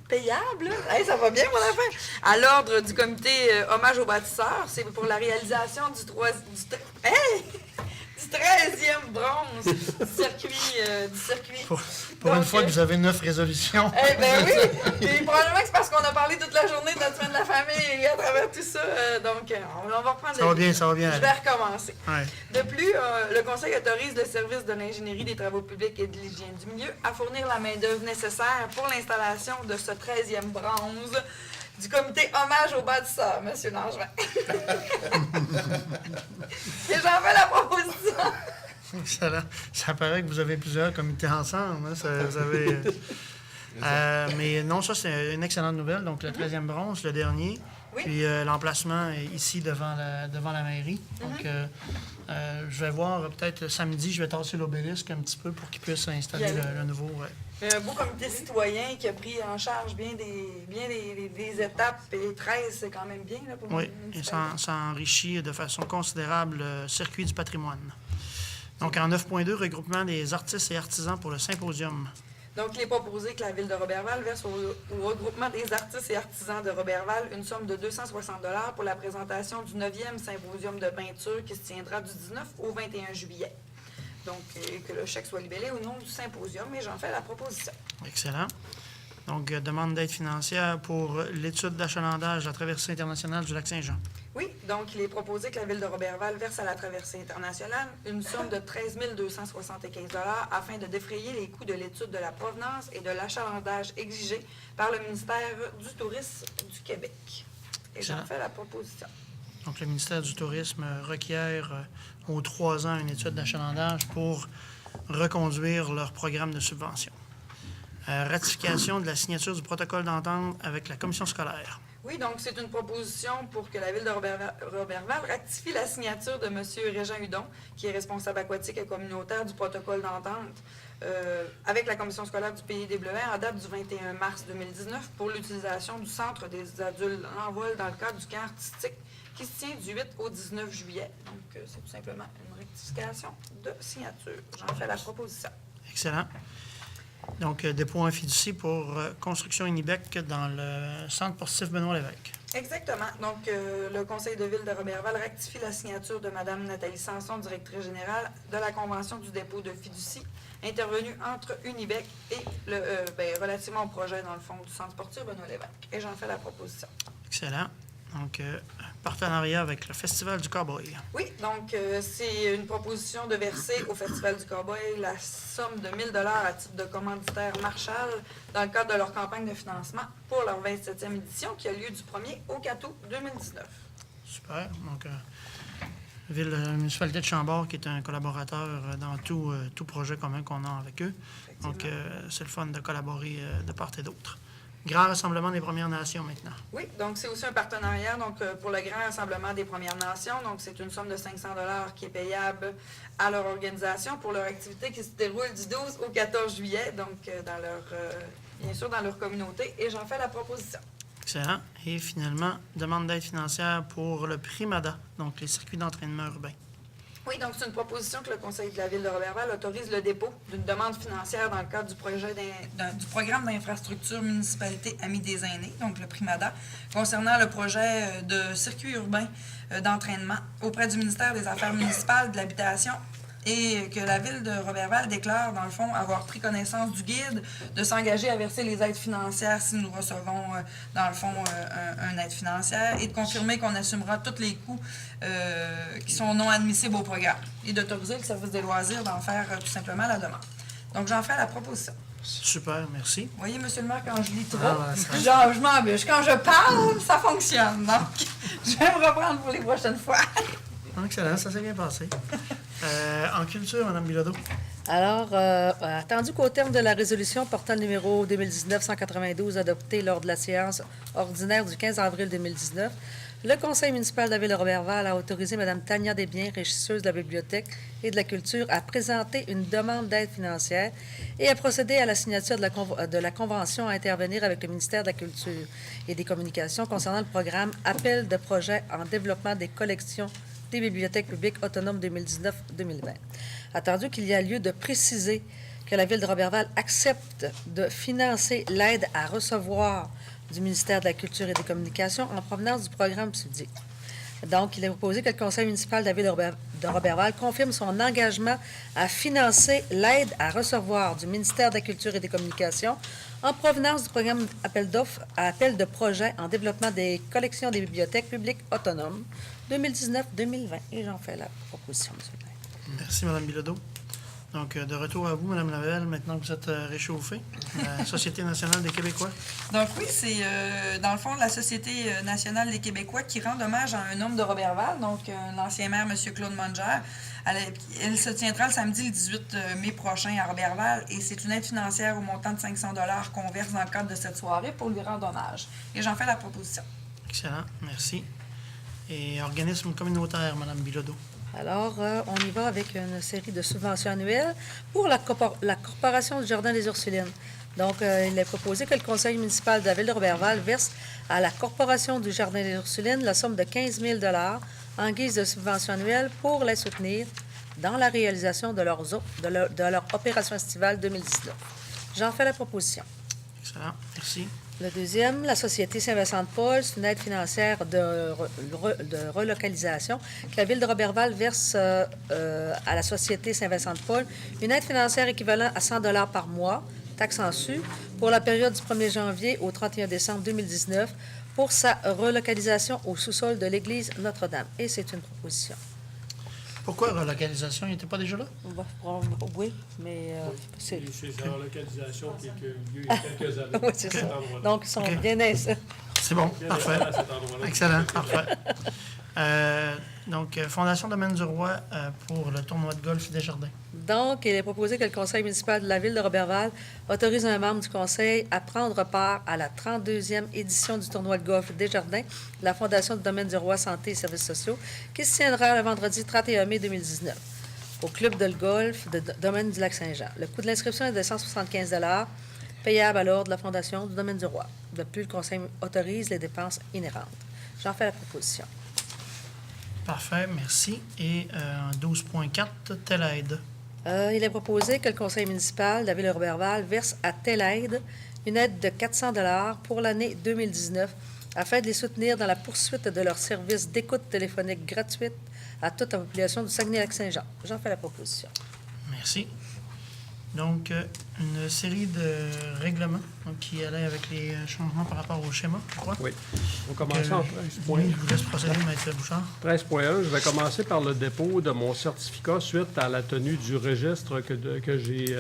payable, hey, ça va bien mon affaire, à l'ordre du comité hommage aux bâtisseurs. C'est pour la réalisation du 13e bronze du circuit. Pour une Donc, fois que vous avez 9 résolutions. Eh bien oui, puis probablement que c'est parce qu'on a parlé toute la journée de notre semaine de la famille et à travers tout ça, donc on va reprendre. Ça va bien, ça va bien. Je vais recommencer. Ouais. De plus, le Conseil autorise le service de l'ingénierie des travaux publics et de l'hygiène du milieu à fournir la main-d'œuvre nécessaire pour l'installation de ce 13e bronze du comité hommage aux bâtisseurs, M. Langevin. Et j'en fais la proposition. Excellent. Ça paraît que vous avez plusieurs comités ensemble. Hein? Vous avez, mais non, ça, c'est une excellente nouvelle. Donc, le 13e bronze, le dernier. Oui. Puis l'emplacement est ici devant la mairie. Donc, je vais voir peut-être samedi, je vais tasser l'obélisque un petit peu pour qu'ils puissent installer le nouveau. Ouais. Un beau comité citoyen qui a pris en charge bien des étapes. Et 13, c'est quand même bien là, pour Oui, une et municipalité. ça enrichit de façon considérable le circuit du patrimoine. Donc, en 9.2, regroupement des artistes et artisans pour le symposium. Donc, il est proposé que la Ville de Roberval verse au regroupement des artistes et artisans de Roberval une somme de 260 $ pour la présentation du 9e symposium de peinture qui se tiendra du 19 au 21 juillet. Donc, que le chèque soit libellé au nom du symposium, et j'en fais la proposition. Excellent. Donc, demande d'aide financière pour l'étude d'achalandage à la traversée internationale du Lac-Saint-Jean. Oui, donc il est proposé que la Ville de Roberval verse à la traversée internationale une somme de 13 275 $ afin de défrayer les coûts de l'étude de la provenance et de l'achalandage exigés par le ministère du Tourisme du Québec. Et j'en Excellent. fais la proposition. Donc, le ministère du Tourisme requiert aux 3 ans une étude d'achalandage pour reconduire leur programme de subvention. Ratification de la signature du protocole d'entente avec la commission scolaire. Oui, donc c'est une proposition pour que la Ville de Roberval ratifie la signature de M. Régent Hudon, qui est responsable aquatique et communautaire du protocole d'entente avec la commission scolaire du Pays des Bleuets en date du 21 mars 2019 pour l'utilisation du Centre des adultes en vol dans le cadre du camp artistique qui se tient du 8 au 19 juillet. Donc, c'est tout simplement une rectification de signature. J'en fais la proposition. Excellent. Donc, dépôt en fiducie pour construction Unibec dans le centre sportif Benoît-Lévesque. Exactement. Donc, le Conseil de ville de Roberval rectifie la signature de Mme Nathalie Sanson, directrice générale de la Convention du dépôt de fiducie, intervenue entre Unibec et relativement au projet, dans le fond, du centre sportif Benoît-Lévesque. Et j'en fais la proposition. Excellent. Donc, partenariat avec le Festival du Cowboy. Oui, donc c'est une proposition de verser au Festival du Cowboy la somme de 1 000 $ à titre de commanditaire Marshall dans le cadre de leur campagne de financement pour leur 27e édition qui a lieu du 1er au 4 août 2019. Super. Donc, municipalité de Chambord qui est un collaborateur dans tout projet commun qu'on a avec eux. Donc, c'est le fun de collaborer de part et d'autre. Grand Rassemblement des Premières Nations maintenant. Oui, donc c'est aussi un partenariat pour le Grand Rassemblement des Premières Nations. Donc, c'est une somme de 500 $ qui est payable à leur organisation pour leur activité qui se déroule du 12 au 14 juillet, donc bien sûr dans leur communauté. Et j'en fais la proposition. Excellent. Et finalement, demande d'aide financière pour le Primada, donc les circuits d'entraînement urbain. Oui, donc c'est une proposition que le Conseil de la Ville de Roberval autorise le dépôt d'une demande financière dans le cadre du programme d'infrastructure municipalité Amis des aînés, donc le Primada, concernant le projet de circuit urbain d'entraînement auprès du ministère des Affaires municipales, de l'Habitation, et que la Ville de Roberval déclare, dans le fond, avoir pris connaissance du guide, de s'engager à verser les aides financières si nous recevons, dans le fond, une aide financière, et de confirmer qu'on assumera tous les coûts qui sont non admissibles au programme, et d'autoriser le service des loisirs d'en faire tout simplement la demande. Donc, j'en fais la proposition. Super, merci. Vous voyez, monsieur le maire, quand je lis trop, Ah, ça- genre, je m'embûche. Quand je parle, ça fonctionne. Donc, je vais me reprendre pour les prochaines fois. Excellent, ça s'est bien passé. En culture, Mme Bilodeau. Alors, attendu qu'au terme de la résolution portant le numéro 2019-192 adoptée lors de la séance ordinaire du 15 avril 2019, le Conseil municipal de la Ville de Roberval a autorisé Mme Tania Desbiens, régisseuse de la Bibliothèque et de la Culture, à présenter une demande d'aide financière et à procéder à la signature de la convention à intervenir avec le ministère de la Culture et des Communications concernant le programme Appel de projet en développement des collections des bibliothèques publiques autonomes 2019-2020. Attendu qu'il y a lieu de préciser que la Ville de Roberval accepte de financer l'aide à recevoir du ministère de la Culture et des Communications en provenance du programme subsidié. Donc, il est proposé que le Conseil municipal de la Ville de Roberval confirme son engagement à financer l'aide à recevoir du ministère de la Culture et des Communications en provenance du programme Appel d'offres à appel de projet en développement des collections des bibliothèques publiques autonomes 2019-2020. Et j'en fais la proposition, M. le maire. Merci, Mme Bilodeau. Donc, de retour à vous, Mme Lavelle, maintenant que vous êtes réchauffée. La Société nationale des Québécois. Donc oui, c'est dans le fond la Société nationale des Québécois qui rend hommage à un homme de Roberval, donc l'ancien maire, M. Claude Monger. Elle se tiendra le samedi le 18 mai prochain à Roberval et c'est une aide financière au montant de 500 $ qu'on verse dans le cadre de cette soirée pour lui rendre hommage. Et j'en fais la proposition. Excellent, merci. Et organisme communautaire, Mme Bilodeau. Alors, on y va avec une série de subventions annuelles pour la Corporation du Jardin des Ursulines. Donc, il est proposé que le Conseil municipal de la Ville de Roberval verse à la Corporation du Jardin des Ursulines la somme de 15 000 $ en guise de subvention annuelle pour les soutenir dans la réalisation de leur opération estivale 2019. J'en fais la proposition. Excellent, merci. Le deuxième, la Société Saint-Vincent-de-Paul, c'est une aide financière de relocalisation que la Ville de Roberval verse à la Société Saint-Vincent-de-Paul, une aide financière équivalente à 100 $ par mois, taxe en su, pour la période du 1er janvier au 31 décembre 2019 pour sa relocalisation au sous-sol de l'église Notre-Dame. Et c'est une proposition. Pourquoi relocalisation? Il n'était pas déjà là? Oui, mais c'est... C'est la relocalisation qui a eu lieu il y a quelques années. Oui, c'est ça. Donc, ils sont bien aisés. C'est bon, Bien parfait. à cet endroit-là. Excellent, parfait. Donc, Fondation Domaine du Roi pour le tournoi de golf Desjardins. Donc, il est proposé que le Conseil municipal de la Ville de Roberval autorise un membre du Conseil à prendre part à la 32e édition du tournoi de golf Desjardins de la Fondation du Domaine du Roi Santé et Services sociaux, qui se tiendra le vendredi 31 mai 2019 au club de golf de Domaine du Lac-Saint-Jean. Le coût de l'inscription est de 175 $, payable à l'ordre de la Fondation du Domaine du Roi. De plus, le Conseil autorise les dépenses inhérentes. J'en fais la proposition. Parfait, merci. Et en 12.4, telle aide. Il est proposé que le Conseil municipal de la Ville de Roberval verse à telle aide une aide de 400 $ pour l'année 2019 afin de les soutenir dans la poursuite de leur service d'écoute téléphonique gratuite à toute la population du Saguenay-Lac-Saint-Jean. J'en fais la proposition. Merci. Donc, une série de règlements qui allaient avec les changements par rapport au schéma, je crois. Oui. On va commencer en 13 points. Je vous laisse procéder, Maître Bouchard. 13.1, je vais commencer par le dépôt de mon certificat suite à la tenue du registre que j'ai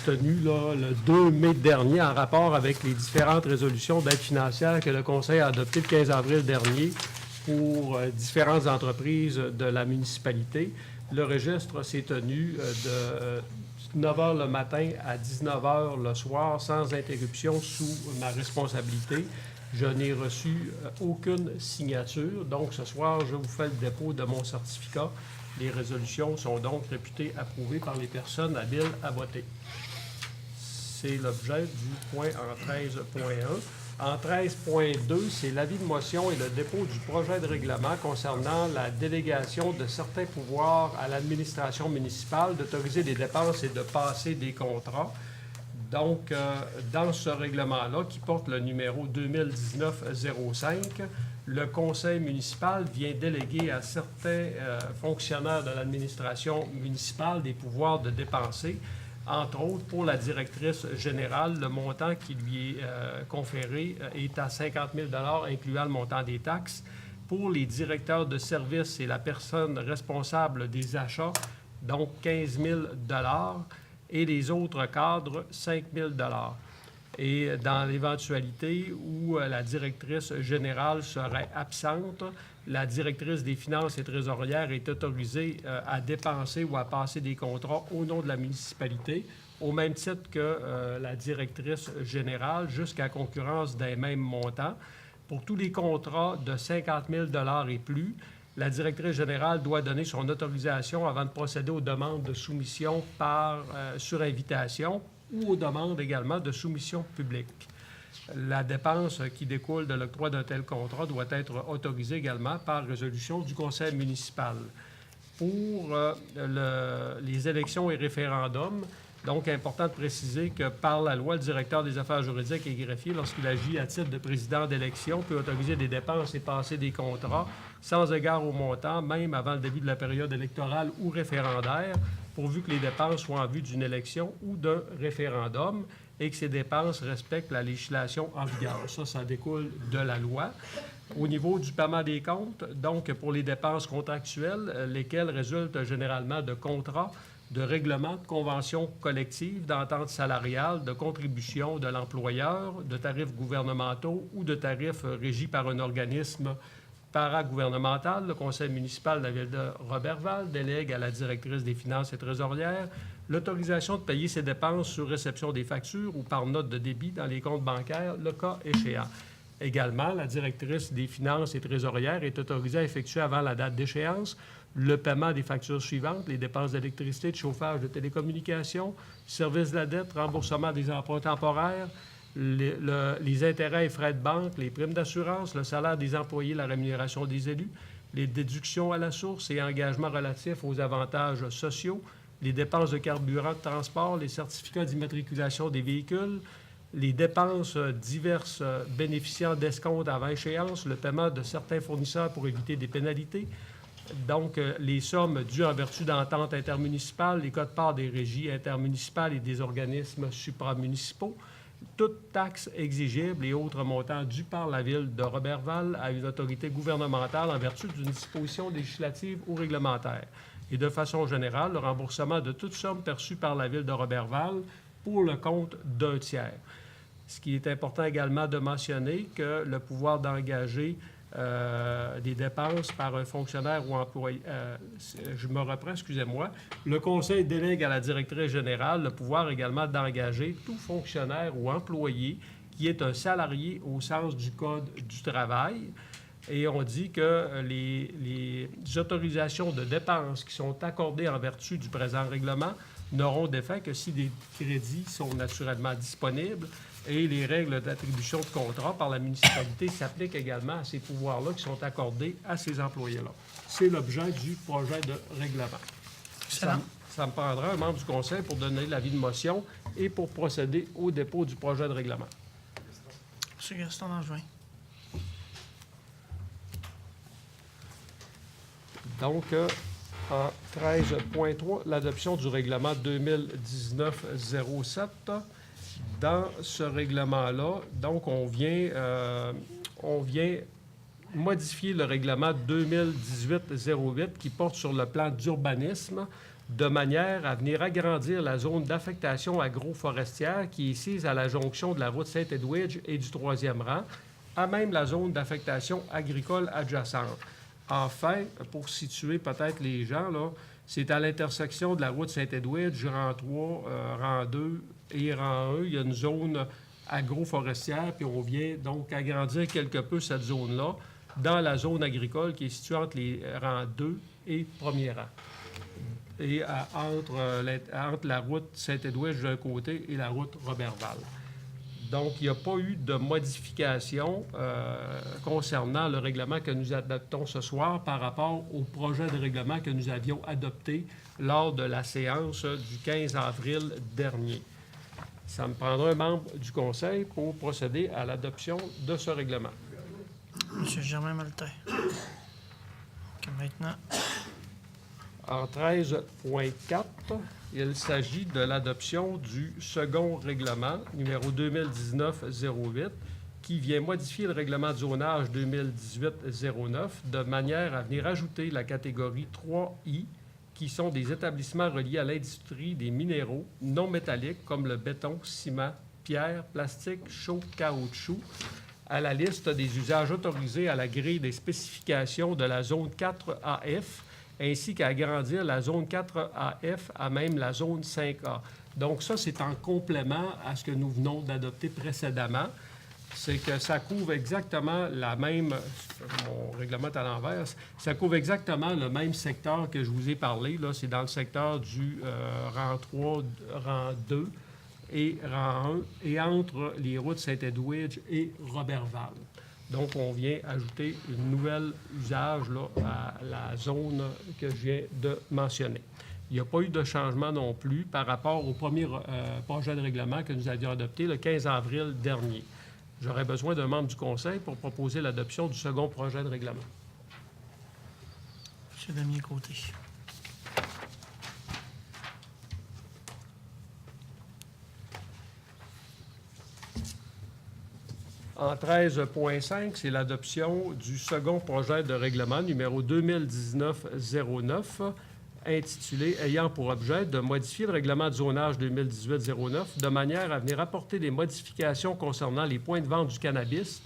tenu là, le 2 mai dernier en rapport avec les différentes résolutions d'aide financière que le Conseil a adoptées le 15 avril dernier pour différentes entreprises de la municipalité. Le registre s'est tenu de 9 h le matin à 19 h le soir, sans interruption, sous ma responsabilité. Je n'ai reçu aucune signature. Donc, ce soir, je vous fais le dépôt de mon certificat. Les résolutions sont donc réputées approuvées par les personnes habiles à voter. C'est l'objet du point en 13.1. En 13.2, c'est l'avis de motion et le dépôt du projet de règlement concernant la délégation de certains pouvoirs à l'administration municipale d'autoriser des dépenses et de passer des contrats. Donc, dans ce règlement-là, qui porte le numéro 2019-05, le conseil municipal vient déléguer à certains fonctionnaires de l'administration municipale des pouvoirs de dépenser. Entre autres, pour la directrice générale, le montant qui lui est conféré est à 50 000 $ incluant le montant des taxes. Pour les directeurs de services et la personne responsable des achats, donc 15 000 $. et les autres cadres, 5 000 Et dans l'éventualité où la directrice générale serait absente, la directrice des finances et trésorières est autorisée à dépenser ou à passer des contrats au nom de la municipalité, au même titre que la directrice générale, jusqu'à concurrence d'un même montant. Pour tous les contrats de 50 000 et plus, la directrice générale doit donner son autorisation avant de procéder aux demandes de soumission sur invitation ou aux demandes également de soumission publique. La dépense qui découle de l'octroi d'un tel contrat doit être autorisée également par résolution du conseil municipal. Pour les élections et référendums, donc, important de préciser que par la loi, le directeur des affaires juridiques et greffier, lorsqu'il agit à titre de président d'élection, peut autoriser des dépenses et passer des contrats sans égard au montant, même avant le début de la période électorale ou référendaire, pourvu que les dépenses soient en vue d'une élection ou d'un référendum et que ces dépenses respectent la législation en vigueur. Ça découle de la loi. Au niveau du paiement des comptes, donc pour les dépenses contractuelles, lesquelles résultent généralement de contrats, de règlements, de conventions collectives, d'ententes salariales, de contributions de l'employeur, de tarifs gouvernementaux ou de tarifs régis par un organisme paragouvernemental. Le conseil municipal de la ville de Roberval délègue à la directrice des finances et trésorières l'autorisation de payer ces dépenses sur réception des factures ou par note de débit dans les comptes bancaires, le cas échéant. Également, la directrice des finances et trésorières est autorisée à effectuer avant la date d'échéance le paiement des factures suivantes, les dépenses d'électricité, de chauffage, de télécommunications, services de la dette, remboursement des emprunts temporaires, les intérêts et frais de banque, les primes d'assurance, le salaire des employés, la rémunération des élus, les déductions à la source et engagements relatifs aux avantages sociaux, les dépenses de carburant de transport, les certificats d'immatriculation des véhicules, les dépenses diverses bénéficiant d'escomptes avant échéance, le paiement de certains fournisseurs pour éviter des pénalités, donc les sommes dues en vertu d'ententes intermunicipales, les quotes-parts des régies intermunicipales et des organismes supramunicipaux, toutes taxes exigibles et autres montants dus par la ville de Roberval à une autorité gouvernementale en vertu d'une disposition législative ou réglementaire. Et de façon générale, le remboursement de toute somme perçue par la ville de Roberval pour le compte d'un tiers. Ce qui est important également de mentionner que le pouvoir d'engager des dépenses par un fonctionnaire ou employé. Je me reprends, excusez-moi. Le conseil délègue à la directrice générale le pouvoir également d'engager tout fonctionnaire ou employé qui est un salarié au sens du Code du travail. Et on dit que les autorisations de dépenses qui sont accordées en vertu du présent règlement n'auront d'effet que si des crédits sont naturellement disponibles. Et les règles d'attribution de contrat par la municipalité s'appliquent également à ces pouvoirs-là qui sont accordés à ces employés-là. C'est l'objet du projet de règlement. Ça me prendra un membre du conseil pour donner l'avis de motion et pour procéder au dépôt du projet de règlement. M. Gaston Langevin. Donc, en 13.3, l'adoption du règlement 2019-07. Dans ce règlement-là, donc, on vient modifier le règlement 2018-08 qui porte sur le plan d'urbanisme de manière à venir agrandir la zone d'affectation agroforestière qui est sise à la jonction de la route Saint-Edwidge et du 3e rang, à même la zone d'affectation agricole adjacente. Enfin, pour situer peut-être les gens, là, c'est à l'intersection de la route Saint-Edwidge, rang 3, rang 2 et rang 1. Il y a une zone agroforestière, puis on vient donc agrandir quelque peu cette zone-là dans la zone agricole qui est située entre les rangs 2 et 1er rang. Et entre la route Saint-Edwidge d'un côté et la route Roberval. Donc, il n'y a pas eu de modification concernant le règlement que nous adoptons ce soir par rapport au projet de règlement que nous avions adopté lors de la séance du 15 avril dernier. Ça me prendra un membre du conseil pour procéder à l'adoption de ce règlement. M. Germain Maltais. OK, maintenant. En 13.4, il s'agit de l'adoption du second règlement, numéro 2019-08, qui vient modifier le règlement de zonage 2018-09 de manière à venir ajouter la catégorie 3I, qui sont des établissements reliés à l'industrie des minéraux non métalliques comme le béton, ciment, pierre, plastique, chaux, caoutchouc, à la liste des usages autorisés à la grille des spécifications de la zone 4AF, ainsi qu'à agrandir la zone 4AF à même la zone 5A. Donc ça, c'est en complément à ce que nous venons d'adopter précédemment. C'est que ça couvre exactement la même... Mon règlement est à l'envers. Ça couvre exactement le même secteur que je vous ai parlé. Là, c'est dans le secteur du rang 3, rang 2 et rang 1, et entre les routes Saint-Edwidge et Roberval. Donc, on vient ajouter une nouvelle usage là, à la zone que je viens de mentionner. Il n'y a pas eu de changement non plus par rapport au premier projet de règlement que nous avions adopté le 15 avril dernier. J'aurais besoin d'un membre du Conseil pour proposer l'adoption du second projet de règlement. M. Damien Côté. En 13.5, c'est l'adoption du second projet de règlement numéro 2019-09, intitulé « Ayant pour objet de modifier le règlement de zonage 2018-09 de manière à venir apporter des modifications concernant les points de vente du cannabis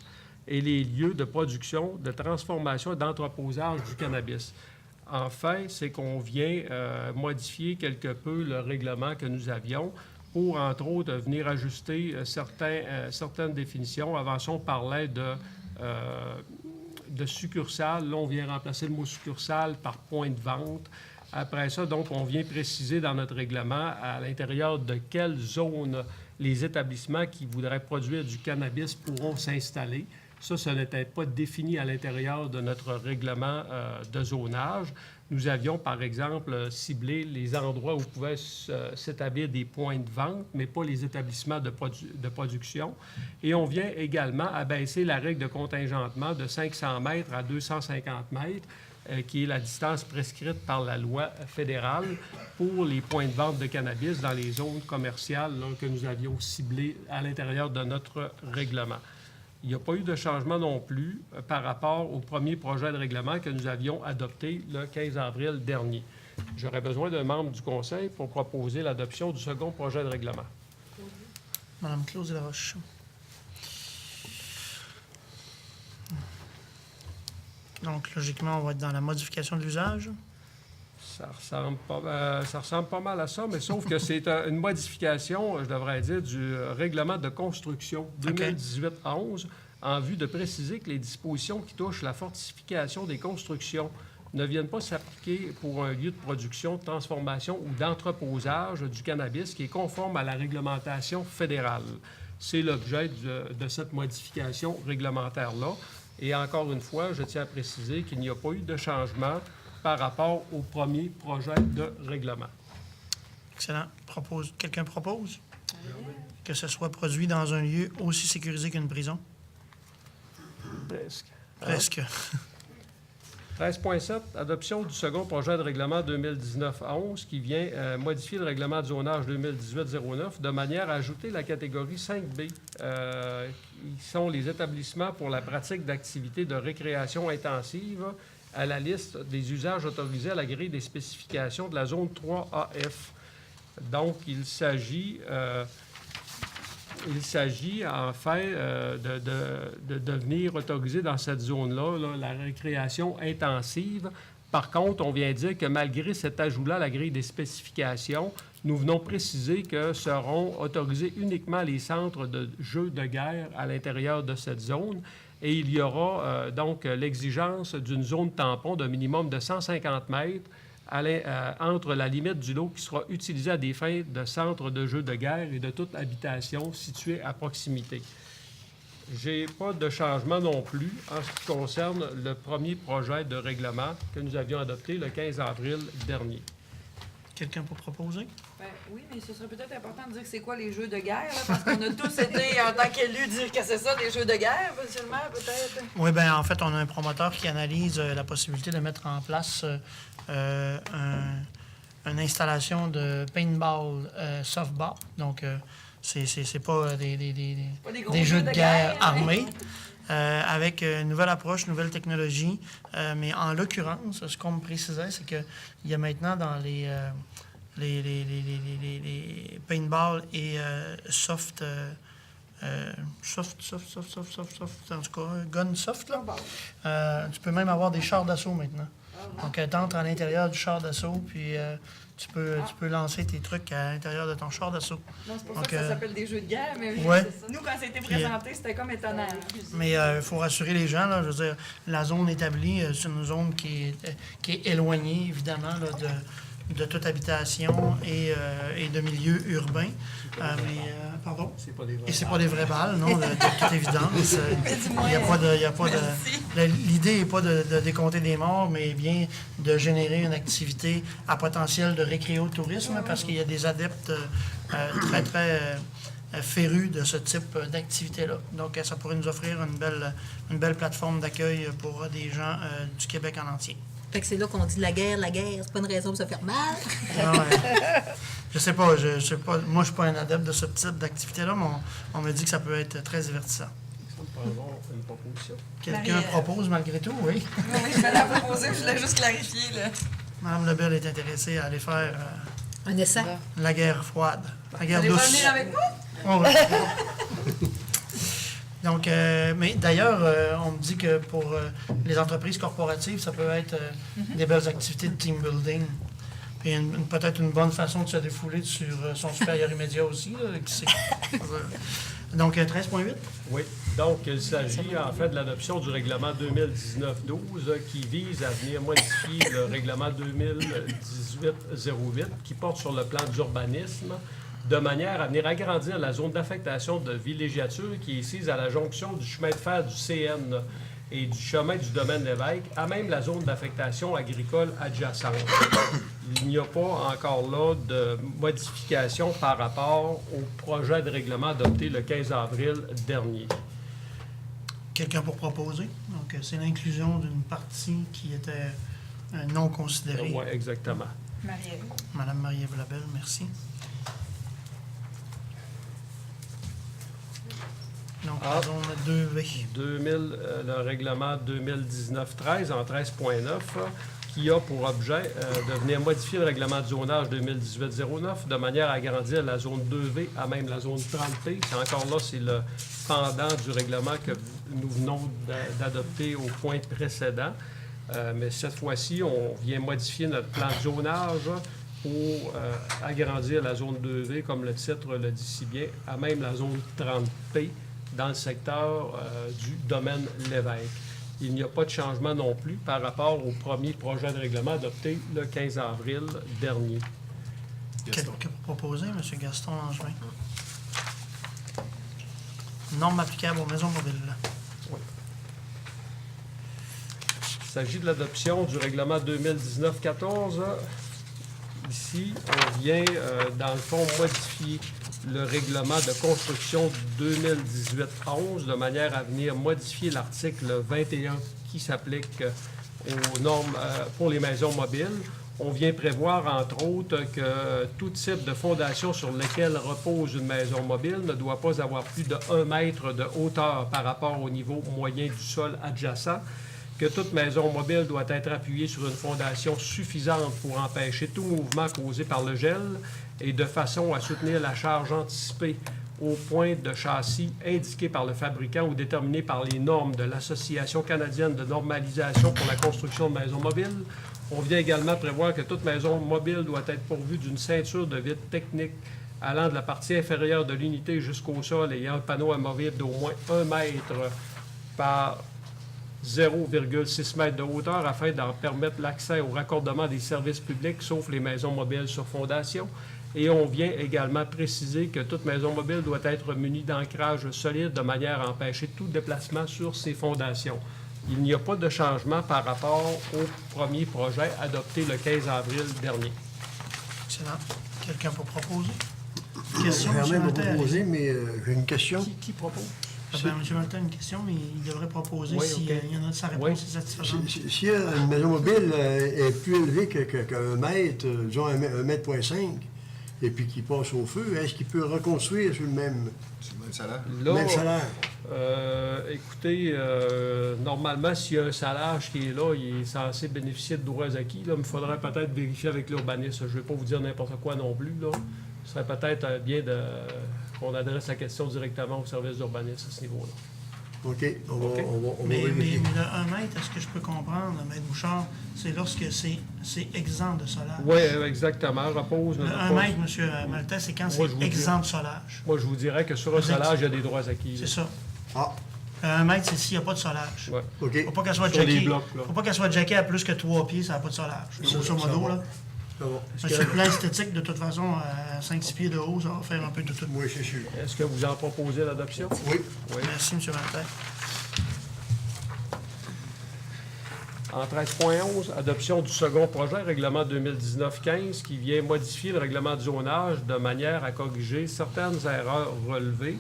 et les lieux de production, de transformation et d'entreposage du cannabis. » En fait, c'est qu'on vient modifier quelque peu le règlement que nous avions pour, entre autres, venir ajuster certaines définitions. Avant ça, on parlait de succursale. Là, on vient remplacer le mot succursale par point de vente. Après ça, donc, on vient préciser dans notre règlement à l'intérieur de quelle zone les établissements qui voudraient produire du cannabis pourront s'installer. Ça n'était pas défini à l'intérieur de notre règlement de zonage. Nous avions, par exemple, ciblé les endroits où pouvaient s'établir des points de vente, mais pas les établissements de production. Et on vient également abaisser la règle de contingentement de 500 mètres à 250 mètres, qui est la distance prescrite par la loi fédérale pour les points de vente de cannabis dans les zones commerciales là, que nous avions ciblées à l'intérieur de notre règlement. Il n'y a pas eu de changement non plus par rapport au premier projet de règlement que nous avions adopté le 15 avril dernier. J'aurais besoin d'un membre du Conseil pour proposer l'adoption du second projet de règlement. Mme Claude Laroche. Donc, logiquement, on va être dans la modification de l'usage. Ça ressemble pas mal à ça, mais sauf que c'est une modification, je devrais dire, du règlement de construction 2018-11 en vue de préciser que les dispositions qui touchent la fortification des constructions ne viennent pas s'appliquer pour un lieu de production, de transformation ou d'entreposage du cannabis qui est conforme à la réglementation fédérale. C'est l'objet de cette modification réglementaire-là. Et encore une fois, je tiens à préciser qu'il n'y a pas eu de changement par rapport au premier projet de règlement. Excellent. Quelqu'un propose que ce soit produit dans un lieu aussi sécurisé qu'une prison? Presque. Presque. 13.7, adoption du second projet de règlement 2019-11 qui vient modifier le règlement de zonage 2018-09 de manière à ajouter la catégorie 5B, qui sont les établissements pour la pratique d'activités de récréation intensive à la liste des usages autorisés à la grille des spécifications de la zone 3AF. Donc, il s'agit en fait de venir autoriser dans cette zone-là là, la récréation intensive. Par contre, on vient dire que malgré cet ajout-là à la grille des spécifications, nous venons préciser que seront autorisés uniquement les centres de jeux de guerre à l'intérieur de cette zone. Et il y aura donc l'exigence d'une zone tampon d'un minimum de 150 mètres entre la limite du lot qui sera utilisée à des fins de centre de jeux de guerre et de toute habitation située à proximité. Je n'ai pas de changement non plus en ce qui concerne le premier projet de règlement que nous avions adopté le 15 avril dernier. Quelqu'un pour proposer? Ben, oui, mais ce serait peut-être important de dire que c'est quoi les jeux de guerre, là, parce qu'on a tous été, en tant qu'élus, dire que c'est ça, des jeux de guerre, monsieur le maire, peut-être. Oui, bien, en fait, on a un promoteur qui analyse la possibilité de mettre en place une installation de paintball softball. Donc, c'est pas des jeux de guerre armés. avec une nouvelle approche, nouvelle technologie. Mais en l'occurrence, ce qu'on me précisait, c'est qu'il y a maintenant dans les paintball et soft, en tout cas, gun soft, là. Tu peux même avoir des chars d'assaut maintenant. Donc, tu entres à l'intérieur du char d'assaut, puis tu peux lancer tes trucs à l'intérieur de ton char d'assaut. Non, c'est pour ça que ça s'appelle des jeux de guerre, mais ouais. Nous, quand ça a été présenté, c'était comme étonnant. Mais il faut rassurer les gens, là, je veux dire, la zone établie, c'est une zone qui est éloignée, évidemment, là, de toute habitation et de milieu urbain. Pardon? Et c'est pas des vraies balles, non, de toute évidence. L'idée n'est pas de décompter des morts, mais bien de générer une activité à potentiel de récréotourisme, parce qu'il y a des adeptes très, très férus de ce type d'activité-là. Donc, ça pourrait nous offrir une belle plateforme d'accueil pour des gens du Québec en entier. Fait que c'est là qu'on dit la guerre, c'est pas une raison pour se faire mal. Je sais pas, moi je suis pas un adepte de ce type d'activité-là, mais on me dit que ça peut être très divertissant. Ça me paraît avoir une proposition. Quelqu'un propose malgré tout, oui? Oui, je vais la proposer, je voulais juste clarifier. Là. Mme Lebel est intéressée à aller faire un essai. La guerre froide, la guerre douce. Vous allez venir avec moi? Oh, oui. Donc, mais d'ailleurs, on me dit que pour les entreprises corporatives, ça peut être des belles activités de team building. Puis peut-être une bonne façon de se défouler sur son supérieur immédiat aussi, là, qui sait. Donc, 13.8? Oui. Donc, il s'agit en fait de l'adoption du règlement 2019-12 qui vise à venir modifier le règlement 2018-08 qui porte sur le plan d'urbanisme de manière à venir agrandir la zone d'affectation de villégiature qui est sise à la jonction du chemin de fer du CN et du chemin du domaine Lévesque, à même la zone d'affectation agricole adjacente. Il n'y a pas encore là de modification par rapport au projet de règlement adopté le 15 avril dernier. Quelqu'un pour proposer? Donc, c'est l'inclusion d'une partie qui était non considérée. Oui, exactement. Marie-Ève. Madame Marie-Ève Labelle, merci. Donc, la zone 2V. Le règlement 2019-13 en 13.9 qui a pour objet de venir modifier le règlement de zonage 2018-09 de manière à agrandir la zone 2V à même la zone 30P. C'est encore là, c'est le pendant du règlement que nous venons d'adopter au point précédent. Mais cette fois-ci, on vient modifier notre plan de zonage pour agrandir la zone 2V, comme le titre le dit si bien, à même la zone 30P dans le secteur du domaine Lévesque. Il n'y a pas de changement non plus par rapport au premier projet de règlement adopté le 15 avril dernier. Qu'est-ce que vous proposez, M. Gaston Langevin? Normes applicables aux maisons mobiles. Oui. Il s'agit de l'adoption du règlement 2019-14. Ici, on vient, dans le fond, modifier le règlement de construction 2018-11 de manière à venir modifier l'article 21 qui s'applique aux normes pour les maisons mobiles. On vient prévoir, entre autres, que tout type de fondation sur lequel repose une maison mobile ne doit pas avoir plus de 1 mètre de hauteur par rapport au niveau moyen du sol adjacent, que toute maison mobile doit être appuyée sur une fondation suffisante pour empêcher tout mouvement causé par le gel et de façon à soutenir la charge anticipée au point de châssis indiqué par le fabricant ou déterminé par les normes de l'Association canadienne de normalisation pour la construction de maisons mobiles. On vient également prévoir que toute maison mobile doit être pourvue d'une ceinture de vide technique allant de la partie inférieure de l'unité jusqu'au sol ayant un panneau amovible d'au moins 1 mètre par 0,6 mètres de hauteur afin d'en permettre l'accès au raccordement des services publics, sauf les maisons mobiles sur fondation. Et on vient également préciser que toute maison mobile doit être munie d'ancrage solide de manière à empêcher tout déplacement sur ses fondations. Il n'y a pas de changement par rapport au premier projet adopté le 15 avril dernier. Excellent. Quelqu'un pour proposer? Question, J'aimerais M. même Martin. proposer, mais j'ai une question. Qui propose? M. Martin a une question, mais il devrait proposer s'il y en a sa réponse est satisfaisante. Si une maison mobile est plus élevée qu'un mètre, disons 1,5 mètre, et puis qu'il passe au feu, est-ce qu'il peut reconstruire sur le même salaire? Là, même salaire? Écoutez, normalement, s'il y a un salaire qui est là, il est censé bénéficier de droits acquis. Là, mais il faudrait peut-être vérifier avec l'urbaniste. Je ne vais pas vous dire n'importe quoi non plus. Là. Ce serait peut-être bien qu'on adresse la question directement au service d'urbanisme à ce niveau-là. OK. On va Mais vérifier. le 1 mètre, est-ce que je peux comprendre, Maître Bouchard, c'est lorsque c'est exempt de solage? Oui, exactement. Repose. Le 1 mètre, M. Maltais, c'est quand Moi, c'est je vous exempt de solage. Moi, je vous dirais que sur un solage, il y a des droits acquis. C'est ça. Ah, Le 1 mètre, c'est s'il n'y a pas de solage. Ouais. OK. Faut pas qu'elle soit Sur les jackée. blocs, là. Faut pas qu'elle soit jackée à plus que 3 pieds, ça n'a pas de solage. Grosso modo, là. Ça va. Sur le plan esthétique, de toute façon, à 5-6 pieds de haut, ça va faire un peu de tout. Oui, c'est sûr. Est-ce que vous en proposez l'adoption? Oui. Oui. Merci, M. Maltais. En 13.11, adoption du second projet, règlement 2019-15, qui vient modifier le règlement de zonage de manière à corriger certaines erreurs relevées.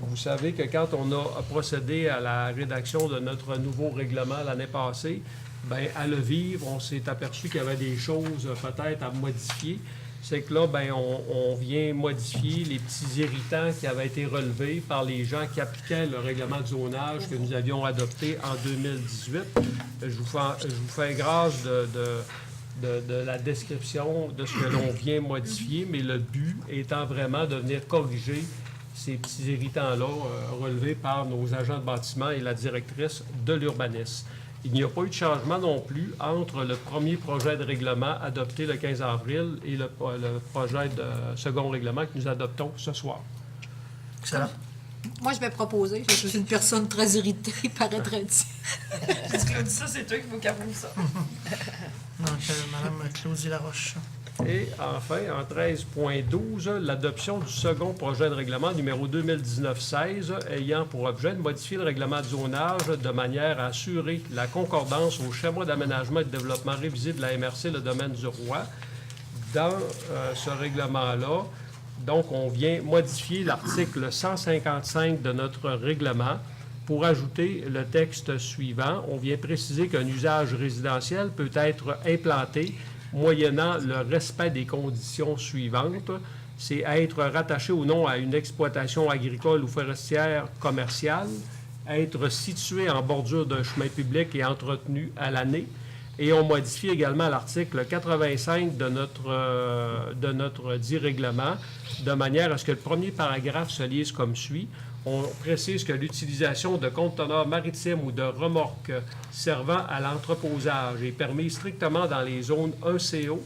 Vous savez que quand on a procédé à la rédaction de notre nouveau règlement l'année passée, bien, à le vivre, on s'est aperçu qu'il y avait des choses peut-être à modifier. C'est que là, bien, on vient modifier les petits irritants qui avaient été relevés par les gens qui appliquaient le règlement de zonage que nous avions adopté en 2018. Je vous fais grâce de la description de ce que l'on vient modifier, mais le but étant vraiment de venir corriger ces petits irritants-là relevés par nos agents de bâtiment et la directrice de l'urbanisme. Il n'y a pas eu de changement non plus entre le premier projet de règlement adopté le 15 avril et le projet de second règlement que nous adoptons ce soir. Excellent. Moi, je vais proposer. Je suis une personne très irritée, paraîtrait-il. J'ai dit, Claudie, ça, c'est toi qui faut qu'elle approuve ça. Donc, Mme Claudie Laroche. Et enfin, en 13.12, l'adoption du second projet de règlement numéro 2019-16 ayant pour objet de modifier le règlement de zonage de manière à assurer la concordance au schéma d'aménagement et de développement révisé de la MRC, le domaine du Roi. Dans ce règlement-là, donc, on vient modifier l'article 155 de notre règlement pour ajouter le texte suivant. On vient préciser qu'un usage résidentiel peut être implanté moyennant le respect des conditions suivantes. C'est être rattaché ou non à une exploitation agricole ou forestière commerciale, être situé en bordure d'un chemin public et entretenu à l'année. Et on modifie également l'article 85 de notre dit règlement, de manière à ce que le premier paragraphe se lise comme suit. On précise que l'utilisation de conteneurs maritimes ou de remorques servant à l'entreposage est permise strictement dans les zones 1CO,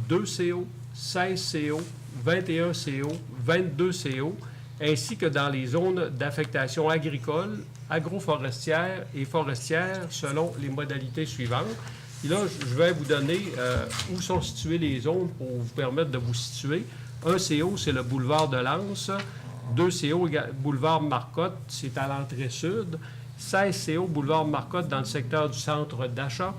2CO, 16CO, 21CO, 22CO, ainsi que dans les zones d'affectation agricole, agroforestière et forestière selon les modalités suivantes. Et là, je vais vous donner où sont situées les zones pour vous permettre de vous situer. 1CO, c'est le boulevard de Lens. 2CO, boulevard Marcotte, c'est à l'entrée sud. 16CO, boulevard Marcotte, dans le secteur du centre d'achat.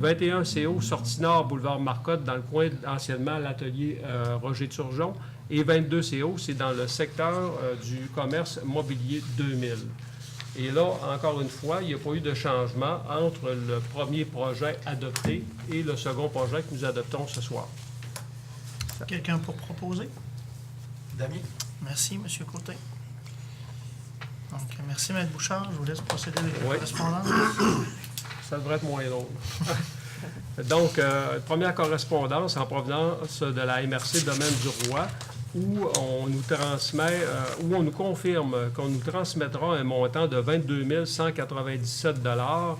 21CO, sortie nord, boulevard Marcotte, dans le coin anciennement l'atelier Roger Turgeon. Et 22CO, c'est dans le secteur du commerce mobilier 2000. Et là, encore une fois, il n'y a pas eu de changement entre le premier projet adopté et le second projet que nous adoptons ce soir. Quelqu'un pour proposer? Damien? Merci, M. Côté. Donc, merci, M. Bouchard. Je vous laisse procéder avec la Oui. correspondance. Ça devrait être moins long. Donc, première correspondance en provenance de la MRC Domaine du Roi, où on nous transmet, où on nous confirme qu'on nous transmettra un montant de 22 197 $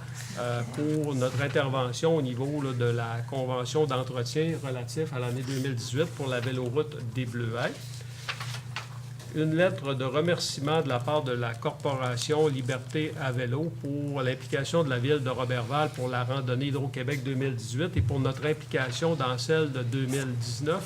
pour notre intervention au niveau là, de la convention d'entretien relatif à l'année 2018 pour la véloroute des Bleuets. Une lettre de remerciement de la part de la Corporation Liberté à vélo pour l'implication de la Ville de Roberval pour la randonnée Hydro-Québec 2018 et pour notre implication dans celle de 2019.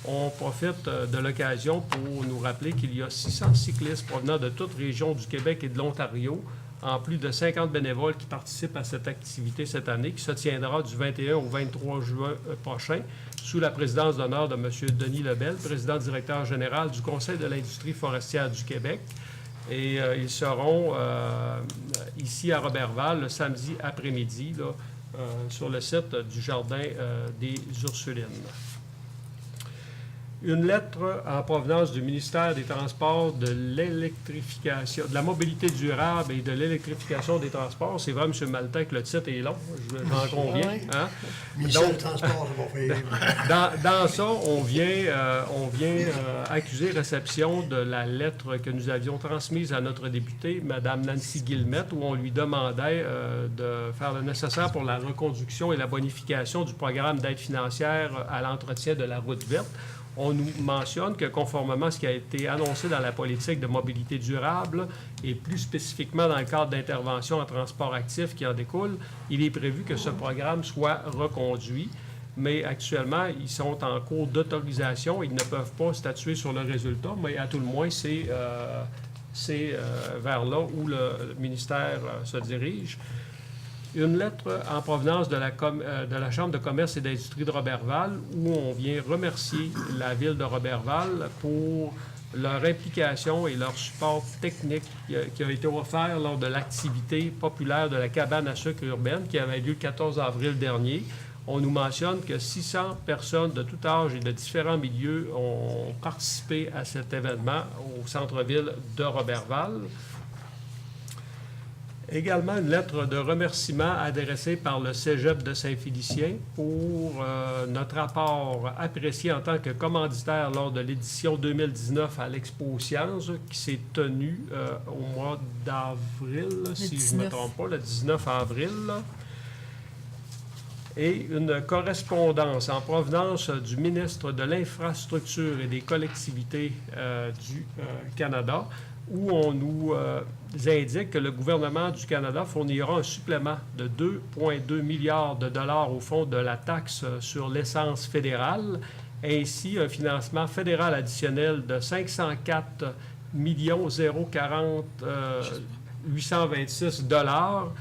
On profite de l'occasion pour nous rappeler qu'il y a 600 cyclistes provenant de toute région du Québec et de l'Ontario, en plus de 50 bénévoles qui participent à cette activité cette année, qui se tiendra du 21 au 23 juin prochain, sous la présidence d'honneur de M. Denis Lebel, président-directeur général du Conseil de l'industrie forestière du Québec. Et ils seront ici à Roberval le samedi après-midi, sur le site du Jardin des Ursulines. Une lettre en provenance du ministère des Transports de l'électrification, de la mobilité durable et de l'électrification des transports. C'est vrai, M. Maltais, que le titre est long, j'en conviens. Oui. Hein? Ministère du Transport, ça va faire. Dans ça, on vient accuser réception de la lettre que nous avions transmise à notre députée, Mme Nancy Guillemette, où on lui demandait de faire le nécessaire pour la reconduction et la bonification du programme d'aide financière à l'entretien de la route verte. On nous mentionne que conformément à ce qui a été annoncé dans la politique de mobilité durable et plus spécifiquement dans le cadre d'intervention en transport actif qui en découle, il est prévu que ce programme soit reconduit. Mais actuellement, ils sont en cours d'autorisation. Ils ne peuvent pas statuer sur le résultat, mais à tout le moins, c'est vers là où le ministère se dirige. Une lettre en provenance de la Chambre de commerce et d'industrie de Roberval, où on vient remercier la Ville de Roberval pour leur implication et leur support technique qui a été offert lors de l'activité populaire de la cabane à sucre urbaine qui avait lieu le 14 avril dernier. On nous mentionne que 600 personnes de tout âge et de différents milieux ont participé à cet événement au centre-ville de Roberval. Également, une lettre de remerciement adressée par le Cégep de Saint-Félicien pour notre apport apprécié en tant que commanditaire lors de l'édition 2019 à l'Expo Sciences qui s'est tenue au mois d'avril, si je ne me trompe pas, le 19 avril. Et une correspondance en provenance du ministre de l'Infrastructure et des collectivités du Canada, où on nous indique que le gouvernement du Canada fournira un supplément de 2,2 milliards de dollars au fonds de la taxe sur l'essence fédérale, ainsi un financement fédéral additionnel de 504 040 826 dollars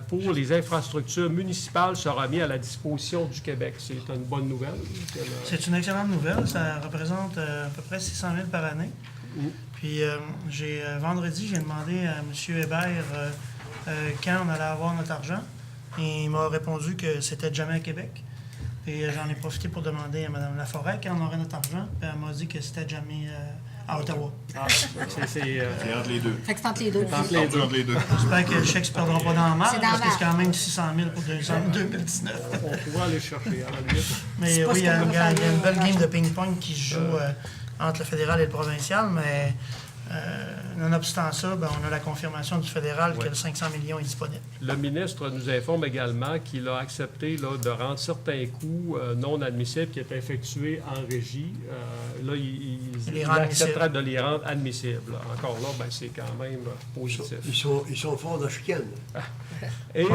pour les infrastructures municipales sera mis à la disposition du Québec. C'est une bonne nouvelle. C'est une excellente nouvelle. Ça représente à peu près 600 000 par année. Puis vendredi, j'ai demandé à M. Hébert quand on allait avoir notre argent. Et il m'a répondu que c'était jamais à Québec. Et j'en ai profité pour demander à Mme Laforêt quand on aurait notre argent. Puis elle m'a dit que c'était jamais à Ottawa. C'est entre les deux. Fait que c'est entre les deux. Entre les deux. J'espère que le chèque ne se perdra pas dans le mal, C'est dans parce que le c'est quand même 600 000 pour 2019. On pourra aller chercher. Mais C'est pas oui, ce il y a qu'on va faire, une belle là. game de ping-pong qui se joue entre le fédéral et le provincial, mais nonobstant ça, ben, on a la confirmation du fédéral que le 500 millions est disponible. Le ministre nous informe également qu'il a accepté là, de rendre certains coûts non admissibles qui étaient effectués en régie. Là, il accepterait de les rendre admissibles. Encore là, ben, c'est quand même positif. Ils sont forts de chicane. Et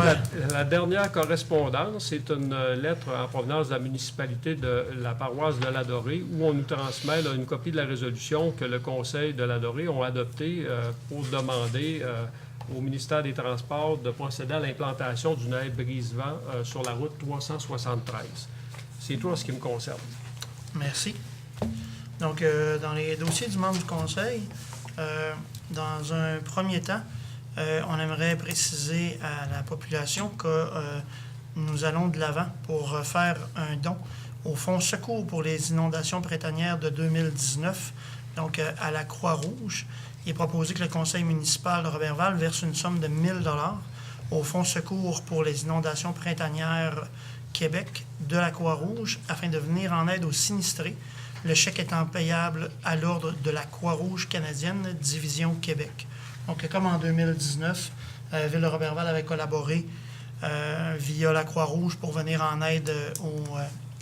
la dernière correspondance, c'est une lettre en provenance de la municipalité de la paroisse de l'Adoré, où on nous transmet là, une copie de la résolution que le Conseil de l'Adoré ont adoptée pour demander au ministère des Transports de procéder à l'implantation d'une aire brise-vent sur la route 373. C'est tout en ce qui me concerne. Merci. Donc, dans les dossiers du membre du Conseil, dans un premier temps, on aimerait préciser à la population que nous allons de l'avant pour faire un don au Fonds Secours pour les inondations printanières de 2019, donc à la Croix-Rouge. Il est proposé que le Conseil municipal de Roberval verse une somme de 1 000 $ au Fonds Secours pour les inondations printanières Québec de la Croix-Rouge afin de venir en aide aux sinistrés, le chèque étant payable à l'ordre de la Croix-Rouge canadienne, Division Québec. Donc, comme en 2019, Ville de Roberval avait collaboré via la Croix-Rouge pour venir en aide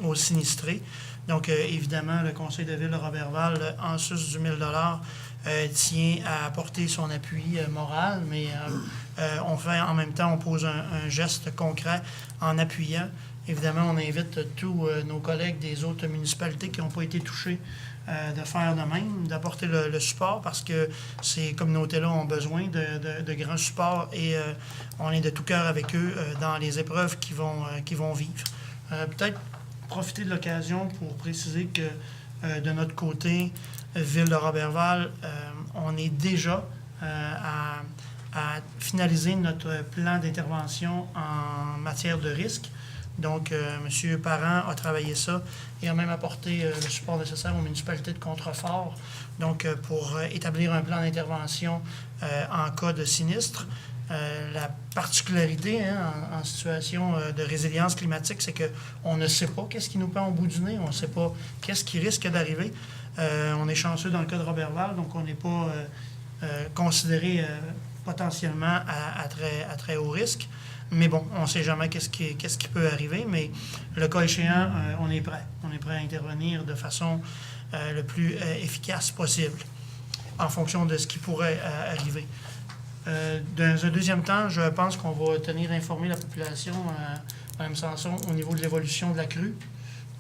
aux sinistrés. Donc, évidemment, le Conseil de Ville de Roberval, en sus du 1 000 $, tient à apporter son appui moral, mais on fait en même temps, on pose un geste concret en appuyant. Évidemment, on invite tous nos collègues des autres municipalités qui n'ont pas été touchées de faire de même, d'apporter le support parce que ces communautés-là ont besoin de grands supports et on est de tout cœur avec eux dans les épreuves qu'ils vont vivre. Peut-être profiter de l'occasion pour préciser que de notre côté, Ville de Roberval, on est déjà à finaliser notre plan d'intervention en matière de risque. Donc, M. Parent a travaillé ça et a même apporté le support nécessaire aux municipalités de Contrefort, donc pour établir un plan d'intervention en cas de sinistre. La particularité en situation de résilience climatique, c'est qu'on ne sait pas qu'est-ce qui nous pend au bout du nez, on ne sait pas qu'est-ce qui risque d'arriver. On est chanceux dans le cas de Roberval, donc on n'est pas considéré potentiellement à très haut risque. Mais bon, on ne sait jamais qu'est-ce qui peut arriver, mais le cas échéant, on est prêt. On est prêt à intervenir de façon le plus efficace possible en fonction de ce qui pourrait arriver. Dans un deuxième temps, je pense qu'on va tenir informer la population, Mme Sanson, au niveau de l'évolution de la crue.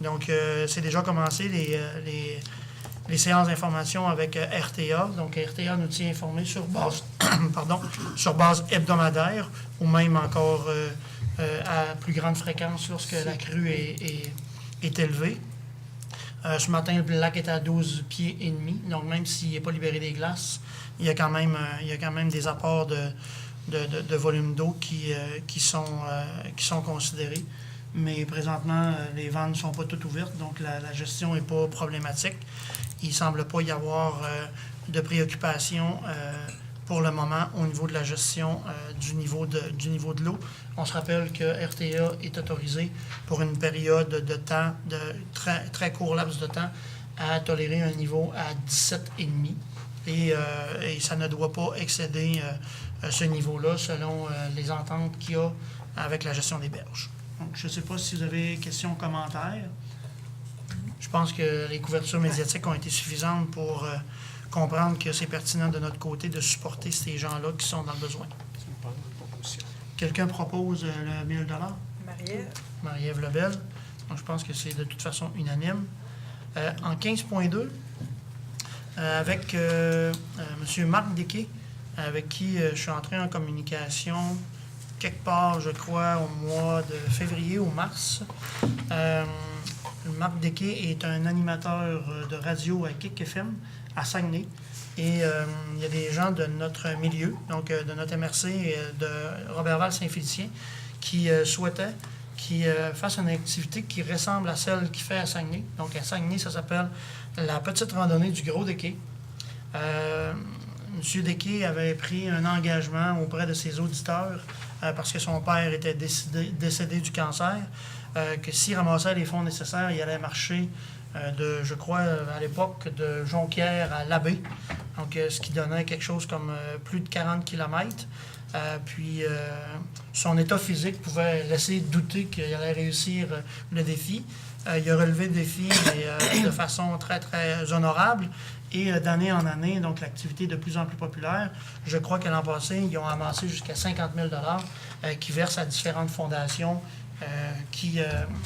Donc, c'est déjà commencé les séances d'information avec RTA. Donc, RTA nous tient informés sur base, sur base hebdomadaire ou même encore à plus grande fréquence lorsque la crue est élevée. Ce matin, le lac est à 12 pieds et demi. Donc, même s'il n'est pas libéré des glaces, il y a quand même des apports de volume d'eau qui sont considérés. Mais présentement, les vannes ne sont pas toutes ouvertes, donc la gestion n'est pas problématique. Il ne semble pas y avoir de préoccupation pour le moment au niveau de la gestion du niveau de l'eau. On se rappelle que RTA est autorisé pour une période de temps, de très, très court laps de temps, à tolérer un niveau à 17,5. Et ça ne doit pas excéder ce niveau-là selon les ententes qu'il y a avec la gestion des berges. Donc, je ne sais pas si vous avez des questions ou commentaires. Je pense que les couvertures médiatiques ont été suffisantes pour comprendre que c'est pertinent de notre côté de supporter ces gens-là qui sont dans le besoin. Quelqu'un propose le 1 000 $? Marie-Ève. Marie-Ève Lebel. Donc, je pense que c'est de toute façon unanime. En 15.2, avec M. Marc Desquet, avec qui je suis entré en communication quelque part, je crois, au mois de février ou mars. Marc Desquet est un animateur de radio à Kick FM à Saguenay. Et il y a des gens de notre milieu, donc de notre MRC et de Roberval-Saint-Félicien, qui souhaitaient qu'il fasse une activité qui ressemble à celle qu'il fait à Saguenay. Donc à Saguenay, ça s'appelle la petite randonnée du Gros Desquet. M. Desquet avait pris un engagement auprès de ses auditeurs parce que son père était décédé du cancer, que s'il ramassait les fonds nécessaires, il allait marcher je crois, à l'époque, de Jonquière à Labbé, donc ce qui donnait quelque chose comme plus de 40 km. Puis son état physique pouvait laisser douter qu'il allait réussir le défi. Il a relevé le défi mais, de façon très, très honorable. Et d'année en année, donc l'activité est de plus en plus populaire. Je crois que l'an passé, ils ont amassé jusqu'à 50 000 $ qui versent à différentes fondations qui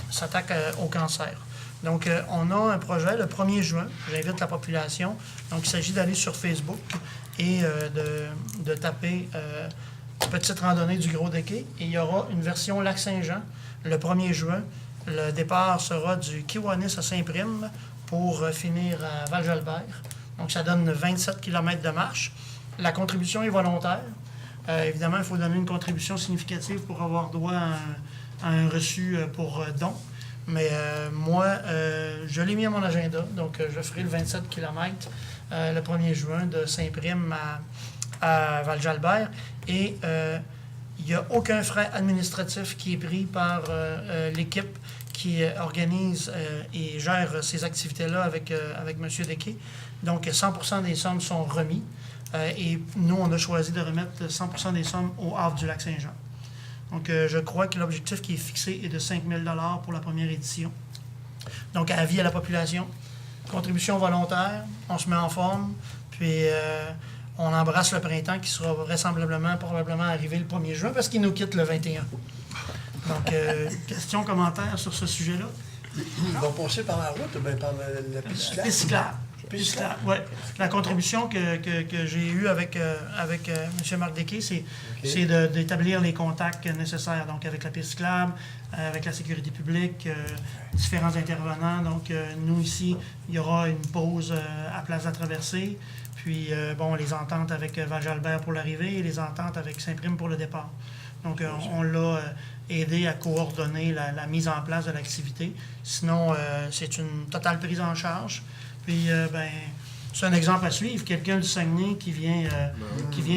s'attaquent au cancer. Donc, on a un projet le 1er juin. J'invite la population. Donc, il s'agit d'aller sur Facebook et de taper Petite randonnée du Gros Desquet. Et il y aura une version Lac-Saint-Jean le 1er juin. Le départ sera du Kiwanis à Saint-Prime pour finir à Val-Jalbert. Donc, ça donne 27 km de marche. La contribution est volontaire. Évidemment, il faut donner une contribution significative pour avoir droit à un reçu pour don. Mais moi, je l'ai mis à mon agenda. Donc, je ferai le 27 km le 1er juin de Saint-Prime à Val-Jalbert. Et il n'y a aucun frais administratif qui est pris par l'équipe qui organise et gère ces activités-là avec M. Desquet. Donc, 100% des sommes sont remis. Et nous, on a choisi de remettre 100% des sommes au Havre du Lac-Saint-Jean. Donc, je crois que l'objectif qui est fixé est de 5 000 $ pour la première édition. Donc, avis à la population. Contribution volontaire, on se met en forme, puis on embrasse le printemps qui sera probablement arrivé le 1er juin parce qu'il nous quitte le 21. Donc, questions, commentaires sur ce sujet-là? Ils vont passer par la route ou bien par la piste cyclable? Oui. La contribution que j'ai eue avec M. Marc Desquet, c'est d'établir les contacts nécessaires, donc avec la piste cyclable, avec la sécurité publique, différents intervenants. Donc, nous, ici, il y aura une pause à Place de la Traversée. Puis, les ententes avec Val-Jalbert pour l'arrivée et les ententes avec Saint-Prime pour le départ. Donc, on l'a aidé à coordonner la mise en place de l'activité. Sinon, c'est une totale prise en charge. Puis, c'est un exemple à suivre. Quelqu'un du Saguenay qui vient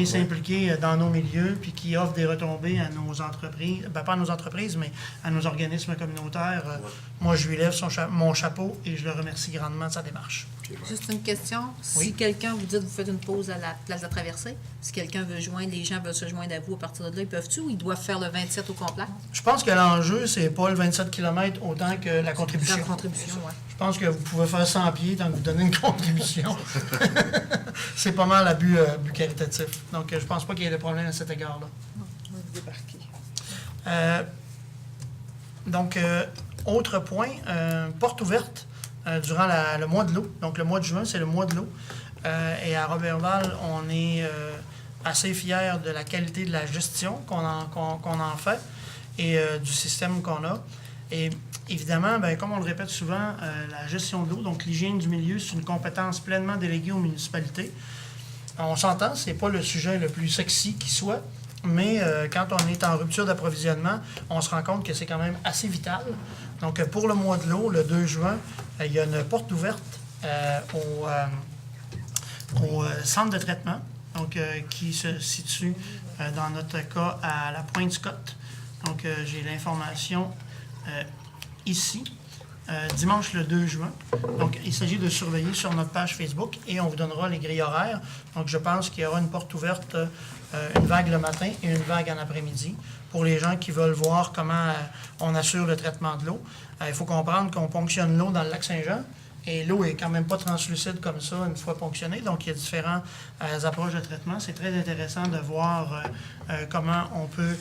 s'impliquer dans nos milieux puis qui offre des retombées à nos entreprises, pas à nos entreprises, mais à nos organismes communautaires. Moi, je lui lève mon chapeau et je le remercie grandement de sa démarche. Juste une question. Oui. Si quelqu'un vous dit que vous faites une pause à la place de la traversée, si quelqu'un veut joindre, les gens veulent se joindre à vous à partir de là, ils peuvent-tu ou ils doivent faire le 27 au complet? Je pense que l'enjeu, c'est pas le 27 km autant que la contribution. La contribution, oui. Je pense que vous pouvez faire 100 pieds tant que vous donnez une contribution. C'est pas mal à but caritatif. Donc, je pense pas qu'il y ait de problème à cet égard-là. On va débarquer. Autre point, porte ouverte durant le mois de l'eau. Donc, le mois de juin, c'est le mois de l'eau. Et à Roberval, on est assez fiers de la qualité de la gestion qu'on en fait et du système qu'on a. Et évidemment, comme on le répète souvent, la gestion de l'eau, donc l'hygiène du milieu, c'est une compétence pleinement déléguée aux municipalités. On s'entend, c'est pas le sujet le plus sexy qui soit, mais quand on est en rupture d'approvisionnement, on se rend compte que c'est quand même assez vital. Donc, pour le mois de l'eau, le 2 juin, il y a une porte ouverte au centre de traitement, donc qui se situe, dans notre cas, à la Pointe-Scott. Donc, j'ai l'information ici, dimanche le 2 juin. Donc, il s'agit de surveiller sur notre page Facebook et on vous donnera les grilles horaires. Donc, je pense qu'il y aura une porte ouverte, une vague le matin et une vague en après-midi pour les gens qui veulent voir comment on assure le traitement de l'eau. Il faut comprendre qu'on ponctionne l'eau dans le lac Saint-Jean et l'eau est quand même pas translucide comme ça une fois ponctionnée. Donc, il y a différentes approches de traitement. C'est très intéressant de voir comment on peut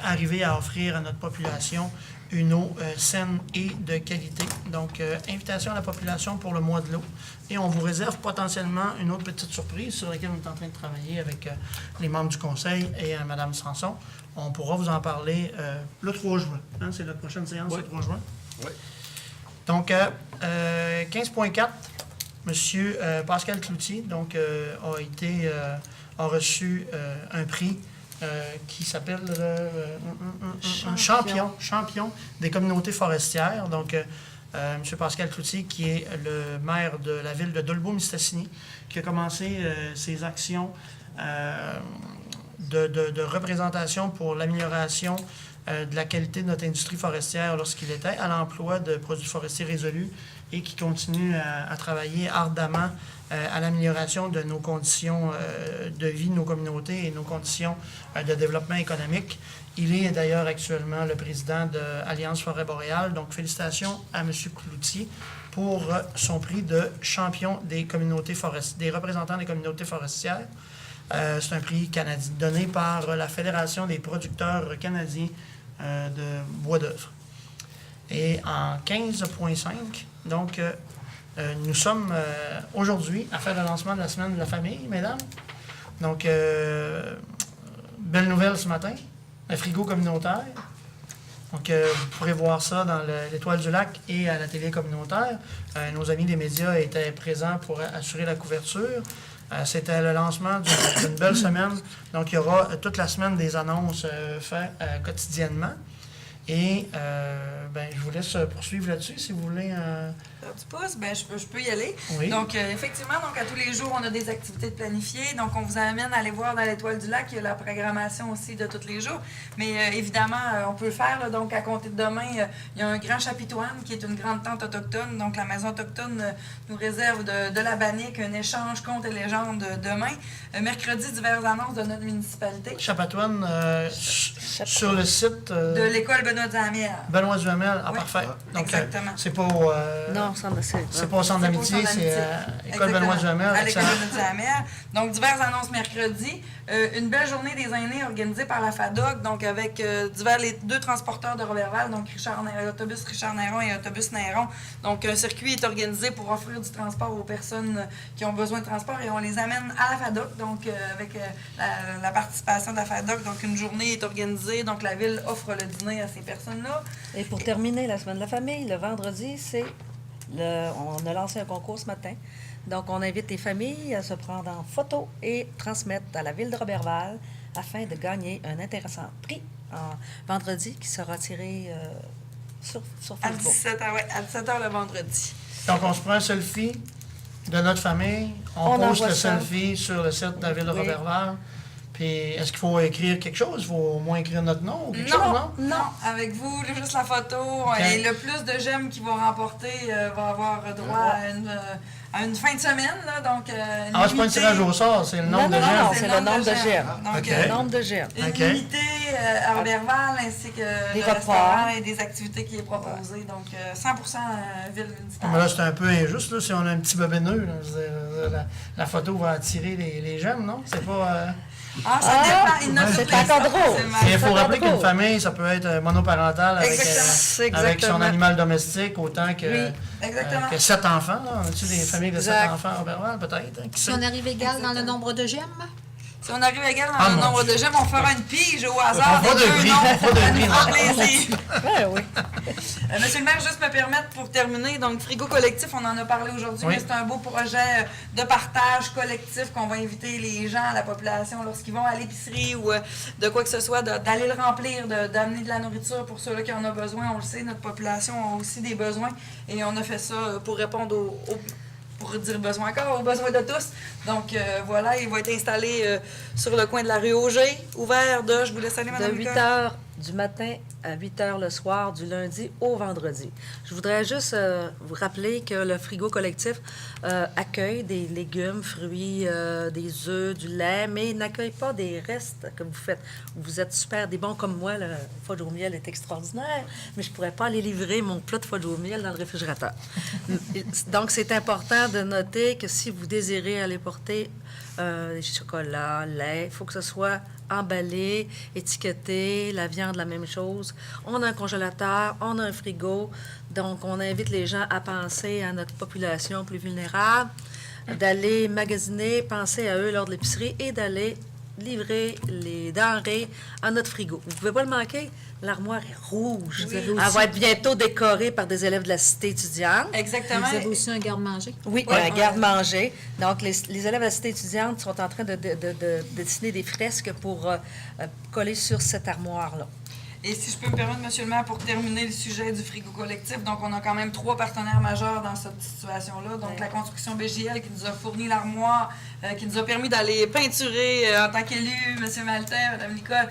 arriver à offrir à notre population une eau saine et de qualité. Donc, invitation à la population pour le mois de l'eau. Et on vous réserve potentiellement une autre petite surprise sur laquelle on est en train de travailler avec les membres du conseil et Mme Sanson. On pourra vous en parler le 3 juin. Hein, c'est la prochaine séance, le 3 juin. Oui. Donc, 15.4, M. Pascal Cloutier a reçu un prix qui s'appelle champion des communautés forestières. Donc, M. Pascal Cloutier, qui est le maire de la ville de Dolbeau-Mistassini, qui a commencé ses actions de représentation pour l'amélioration de la qualité de notre industrie forestière lorsqu'il était à l'emploi de produits forestiers résolus et qui continue à travailler ardemment à l'amélioration de nos conditions de vie de nos communautés et nos conditions de développement économique. Il est d'ailleurs actuellement le président de Alliance Forêt Boréale. Donc, félicitations à M. Cloutier pour son prix de champion des communautés des représentants des communautés forestières. C'est un prix canadien donné par la Fédération des producteurs canadiens de bois d'œuvre. Et en 15.5, donc, nous sommes aujourd'hui à faire le lancement de la Semaine de la famille, mesdames. Donc, belle nouvelle ce matin, le frigo communautaire. Donc, vous pourrez voir ça dans l'Étoile du Lac et à la télé communautaire. Nos amis des médias étaient présents pour assurer la couverture. C'était le lancement d'une belle semaine. Donc, il y aura toute la semaine des annonces faites quotidiennement. Et je vous laisse poursuivre là-dessus si vous voulez. Du pouce, je peux y aller. Oui. Donc, effectivement, à tous les jours, on a des activités de planifier. Donc, on vous amène à aller voir dans l'Étoile du Lac. Il y a la programmation aussi de tous les jours. Mais évidemment, on peut le faire. Là, donc, à compter de demain, il y a un grand chapiteauane qui est une grande tente autochtone. Donc, la maison autochtone nous réserve de la bannique un échange contes et légendes demain. Mercredi, diverses annonces de notre municipalité. Chapatoine, sur le site de l'école Benoît Duhamel. Benoît Duhamel, Oui, parfait. Donc, exactement. C'est pas Non, c'est pas au centre d'amitié, c'est École Benoît Duhamel. À l'école Benoît Duhamel. Donc, diverses annonces mercredi. Une belle journée des aînés organisée par la FADOC, donc avec les deux transporteurs de Roberval, donc l'autobus Richard Néron et l'autobus Néron. Donc, un circuit est organisé pour offrir du transport aux personnes qui ont besoin de transport et on les amène à la FADOC, donc avec la participation de la FADOC. Donc, une journée est organisée, donc la ville offre le dîner à ces personnes-là. Et pour terminer la Semaine de la famille, le vendredi, on a lancé un concours ce matin. Donc, on invite les familles à se prendre en photo et transmettre à la ville de Roberval afin de gagner un intéressant prix en vendredi qui sera tiré sur À Facebook. 17h, ouais, à 17h le vendredi. Donc, on se prend un selfie de notre famille, on On poste envoie le ça. selfie sur le site de la ville de Oui. Roberval. Puis, est-ce qu'il faut écrire quelque chose? Il faut au moins écrire notre nom ou quelque chose, non? Non, avec vous, là, juste la photo. Et le plus de j'aime qui va remporter va avoir droit à une fin de semaine. Là, donc, Ah, c'est pas un tirage au sort, c'est le nombre de Non, gens. c'est le nombre de gemmes. Donc, OK. Le nombre de gemmes. une OK. unité à Roberval ainsi que Des le repas. restaurant et des activités qui est proposé. Donc, 100% ville municipale. Mais là, c'est un peu injuste, là, si on a un petit bobineux. Là, je veux dire, la photo va attirer les jeunes, non? C'est pas... Ah, ça dépend. Il y en a c'est toutes les encore sortes, drôle. c'est Mais mal. il faut pas rappeler drôle. qu'une famille, ça peut être monoparental avec, Exactement. avec son Exactement. animal domestique, autant que, Oui, exactement. que 7 enfants. Là. On a-tu des familles de 7 Exact. enfants à Roberval, peut-être? Hein, qui Si sait? on arrive égal dans le nombre de gemmes, Si on arrive égal dans Ah, le mon nombre Dieu. de gemmes, on fera une pige au hasard On fera des de deux prix, noms. on fera de Ça prix, nous fera non? plaisir. Ouais, oui. Monsieur le maire, juste me permettre pour terminer, donc Frigo Collectif, on en a parlé aujourd'hui, Oui. mais c'est un beau projet de partage collectif qu'on va inviter les gens, la population, lorsqu'ils vont à l'épicerie ou de quoi que ce soit, d'aller le remplir, d'amener de la nourriture pour ceux-là qui en ont besoin. On le sait, notre population a aussi des besoins et on a fait ça pour répondre pour dire besoin encore, aux besoins de tous. Donc voilà, il va être installé sur le coin de la rue Auger, ouvert je vous laisse aller, De Madame 8 Nicole. h du matin à 8 h le soir, du lundi au vendredi. Je voudrais juste vous rappeler que le frigo collectif accueille des légumes, fruits, des œufs, du lait, mais il n'accueille pas des restes que vous faites. Vous êtes super des bons comme moi, le fudge au miel est extraordinaire, mais je ne pourrais pas aller livrer mon plat de fudge au miel dans le réfrigérateur. Donc, c'est important de noter que si vous désirez aller porter des chocolats, lait, il faut que ce soit emballé, étiqueté, la viande, la même chose. On a un congélateur, on a un frigo, donc on invite les gens à penser à notre population plus vulnérable, d'aller magasiner, penser à eux lors de l'épicerie et d'aller livrer les denrées à notre frigo. Vous ne pouvez pas le manquer, l'armoire est rouge. Oui. Elle va être bientôt décorée par des élèves de la cité étudiante. Exactement. vous avez aussi un garde-manger. Oui, Ouais. garde-manger. Donc, les élèves de la cité étudiante sont en train de dessiner des fresques pour coller sur cette armoire-là. Et si je peux me permettre, Monsieur le maire, pour terminer le sujet du frigo collectif, donc on a quand même 3 partenaires majeurs dans cette situation-là. Donc la construction BGL qui nous a fourni l'armoire, qui nous a permis d'aller peinturer en tant qu'élu, Monsieur Maltais, Madame Nicole,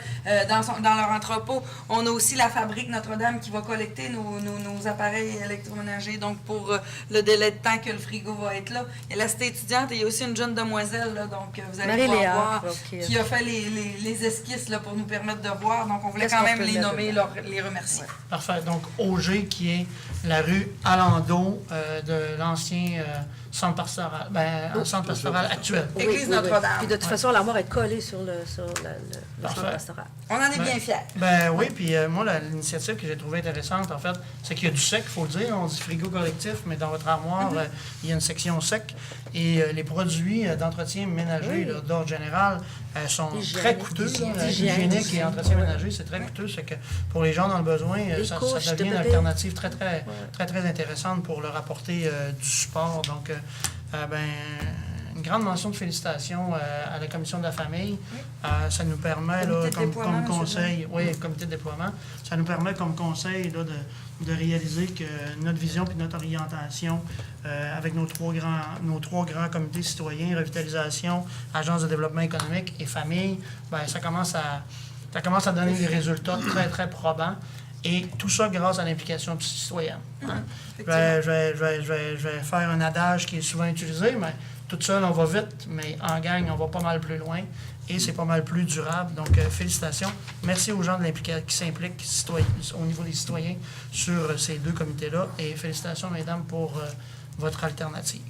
dans leur entrepôt. On a aussi la fabrique Notre-Dame qui va collecter nos appareils électroménagers, donc pour le délai de temps que le frigo va être là. Il y a la cité étudiante et il y a aussi une jeune demoiselle, là, donc vous allez pouvoir Marie-Léa, voir, ok. qui a fait les esquisses là, pour nous permettre de voir. Donc on voulait Qu'est-ce quand qu'on même peut les mettre nommer, dedans? les remercier. Parfait. Donc, Auger, qui est la rue Alando de l'ancien centre pastoral, centre pastoral actuel. Église Notre-Dame. Puis de toute façon, l'armoire est collée sur le centre Parfait. pastoral. On en est bien fiers. Ben oui, puis moi, l'initiative que j'ai trouvée intéressante, en fait, c'est qu'il y a du sec, il faut le dire. On dit frigo collectif, mais dans votre armoire, il y a une section sec. Et les produits d'entretien ménager, là, d'ordre général, sont très coûteux. Là. Hygiénique et entretien ménager, c'est très coûteux. C'est que pour les gens dans le besoin, ça couches de devient une bébé. alternative très intéressante pour leur apporter du support. Donc, une grande mention de félicitations à la commission de la famille. Ça nous permet, là, Comité de déploiement, comme monsieur conseil, oui, comité de déploiement, ça nous permet comme conseil là, de réaliser que notre vision et notre orientation avec nos trois grands comités citoyens, revitalisation, agence de développement économique et famille, ça commence à donner des résultats très, très probants. Et tout ça grâce à l'implication citoyenne. Hein. Je vais faire un adage qui est souvent utilisé, mais tout seul, on va vite, mais en gang, on va pas mal plus loin et c'est pas mal plus durable. Donc, félicitations. Merci aux gens de qui s'impliquent au niveau des citoyens sur ces deux comités-là et félicitations, mesdames, pour votre alternative.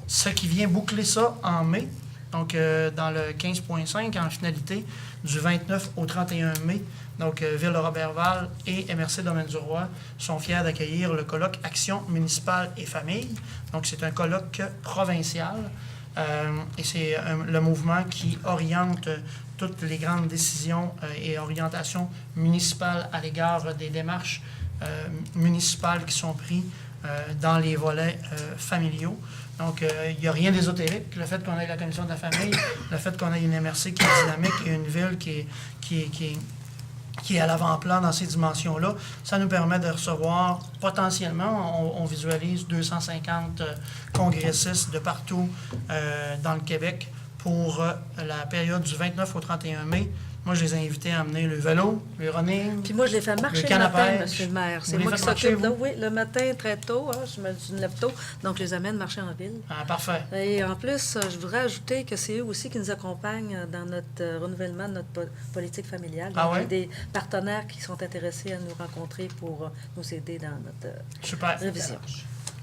Ce qui vient boucler ça en mai, donc dans le 15.5, en finalité, du 29 au 31 mai, donc Ville de Roberval et MRC Domaine du Roi sont fiers d'accueillir le colloque Action municipale et famille. Donc c'est un colloque provincial et c'est le mouvement qui oriente toutes les grandes décisions et orientations municipales à l'égard des démarches municipales qui sont prises dans les volets familiaux. Donc, il n'y a rien d'ésotérique. Le fait qu'on ait la commission de la famille, le fait qu'on ait une MRC qui est dynamique et une ville qui est à l'avant-plan dans ces dimensions-là, ça nous permet de recevoir potentiellement, on visualise 250 congressistes de partout dans le Québec pour la période du 29 au 31 mai. Moi, je les ai invités à amener le vélo, le running. Puis moi, je les fais marcher le matin, monsieur le maire. C'est moi qui s'occupe de... Oui, le matin, très tôt. Je me lève tôt, donc je les amène marcher en ville. Ah, parfait. Et en plus, je voudrais ajouter que c'est eux aussi qui nous accompagnent dans notre renouvellement de notre politique familiale. Donc, il y a des partenaires qui sont intéressés à nous rencontrer pour nous aider dans notre révision.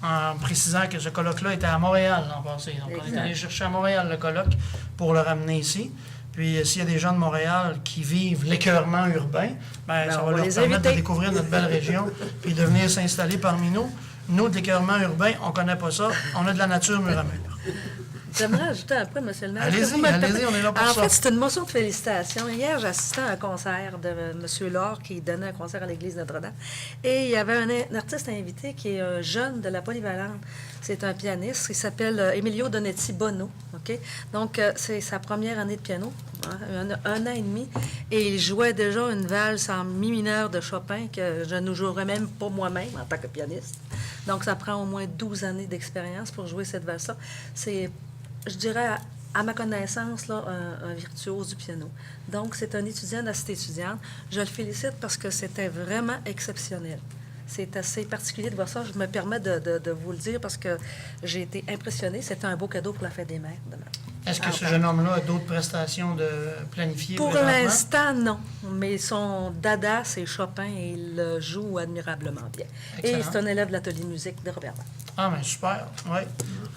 En précisant que ce colloque-là était à Montréal l'an passé. Donc, on est allé chercher à Montréal le colloque pour le ramener ici. Puis, s'il y a des gens de Montréal qui vivent l'écœurement urbain, ça va leur permettre de découvrir notre belle région puis de venir s'installer parmi nous. Nous, de l'écœurement urbain, on ne connaît pas ça. On a de la nature mur à mur. J'aimerais ajouter un peu, monsieur le maire. Allez-y, on est là pour ça. En fait, c'est une motion de félicitations. Hier, j'assistais à un concert de M. Laure qui donnait un concert à l'église Notre-Dame. Et il y avait un artiste invité qui est un jeune de la Polyvalente. C'est un pianiste. Il s'appelle Emilio Donetti Bono. Okay? Donc, c'est sa première année de piano, un an et demi. Et il jouait déjà une valse en mi mineur de Chopin que je ne jouerais même pas moi-même en tant que pianiste. Donc, ça prend au moins 12 années d'expérience pour jouer cette valse-là. C'est, je dirais, à ma connaissance, là, un virtuose du piano. Donc, c'est un étudiant de la cité étudiante. Je le félicite parce que c'était vraiment exceptionnel. C'est assez particulier de voir ça. Je me permets de vous le dire parce que j'ai été impressionnée. C'était un beau cadeau pour la fête des mères demain. Est-ce que ce jeune homme-là a d'autres prestations de planifiées? Pour l'instant, non. Mais son dada, c'est Chopin et il le joue admirablement bien. Excellent. Et c'est un élève de l'atelier de musique de Robert. Ah, bien, super. Oui.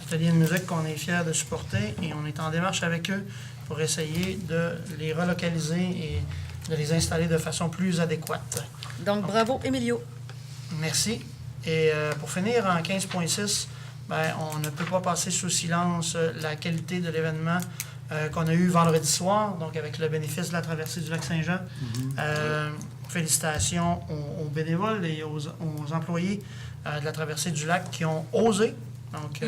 Atelier de musique qu'on est fiers de supporter et on est en démarche avec eux pour essayer de les relocaliser et de les installer de façon plus adéquate. Donc, bravo, Emilio. Merci. Et pour finir, en 15.6, on ne peut pas passer sous silence la qualité de l'événement qu'on a eu vendredi soir, donc avec le bénéfice de la traversée du lac Saint-Jean. Félicitations aux bénévoles et aux employés de la traversée du lac qui ont osé, donc,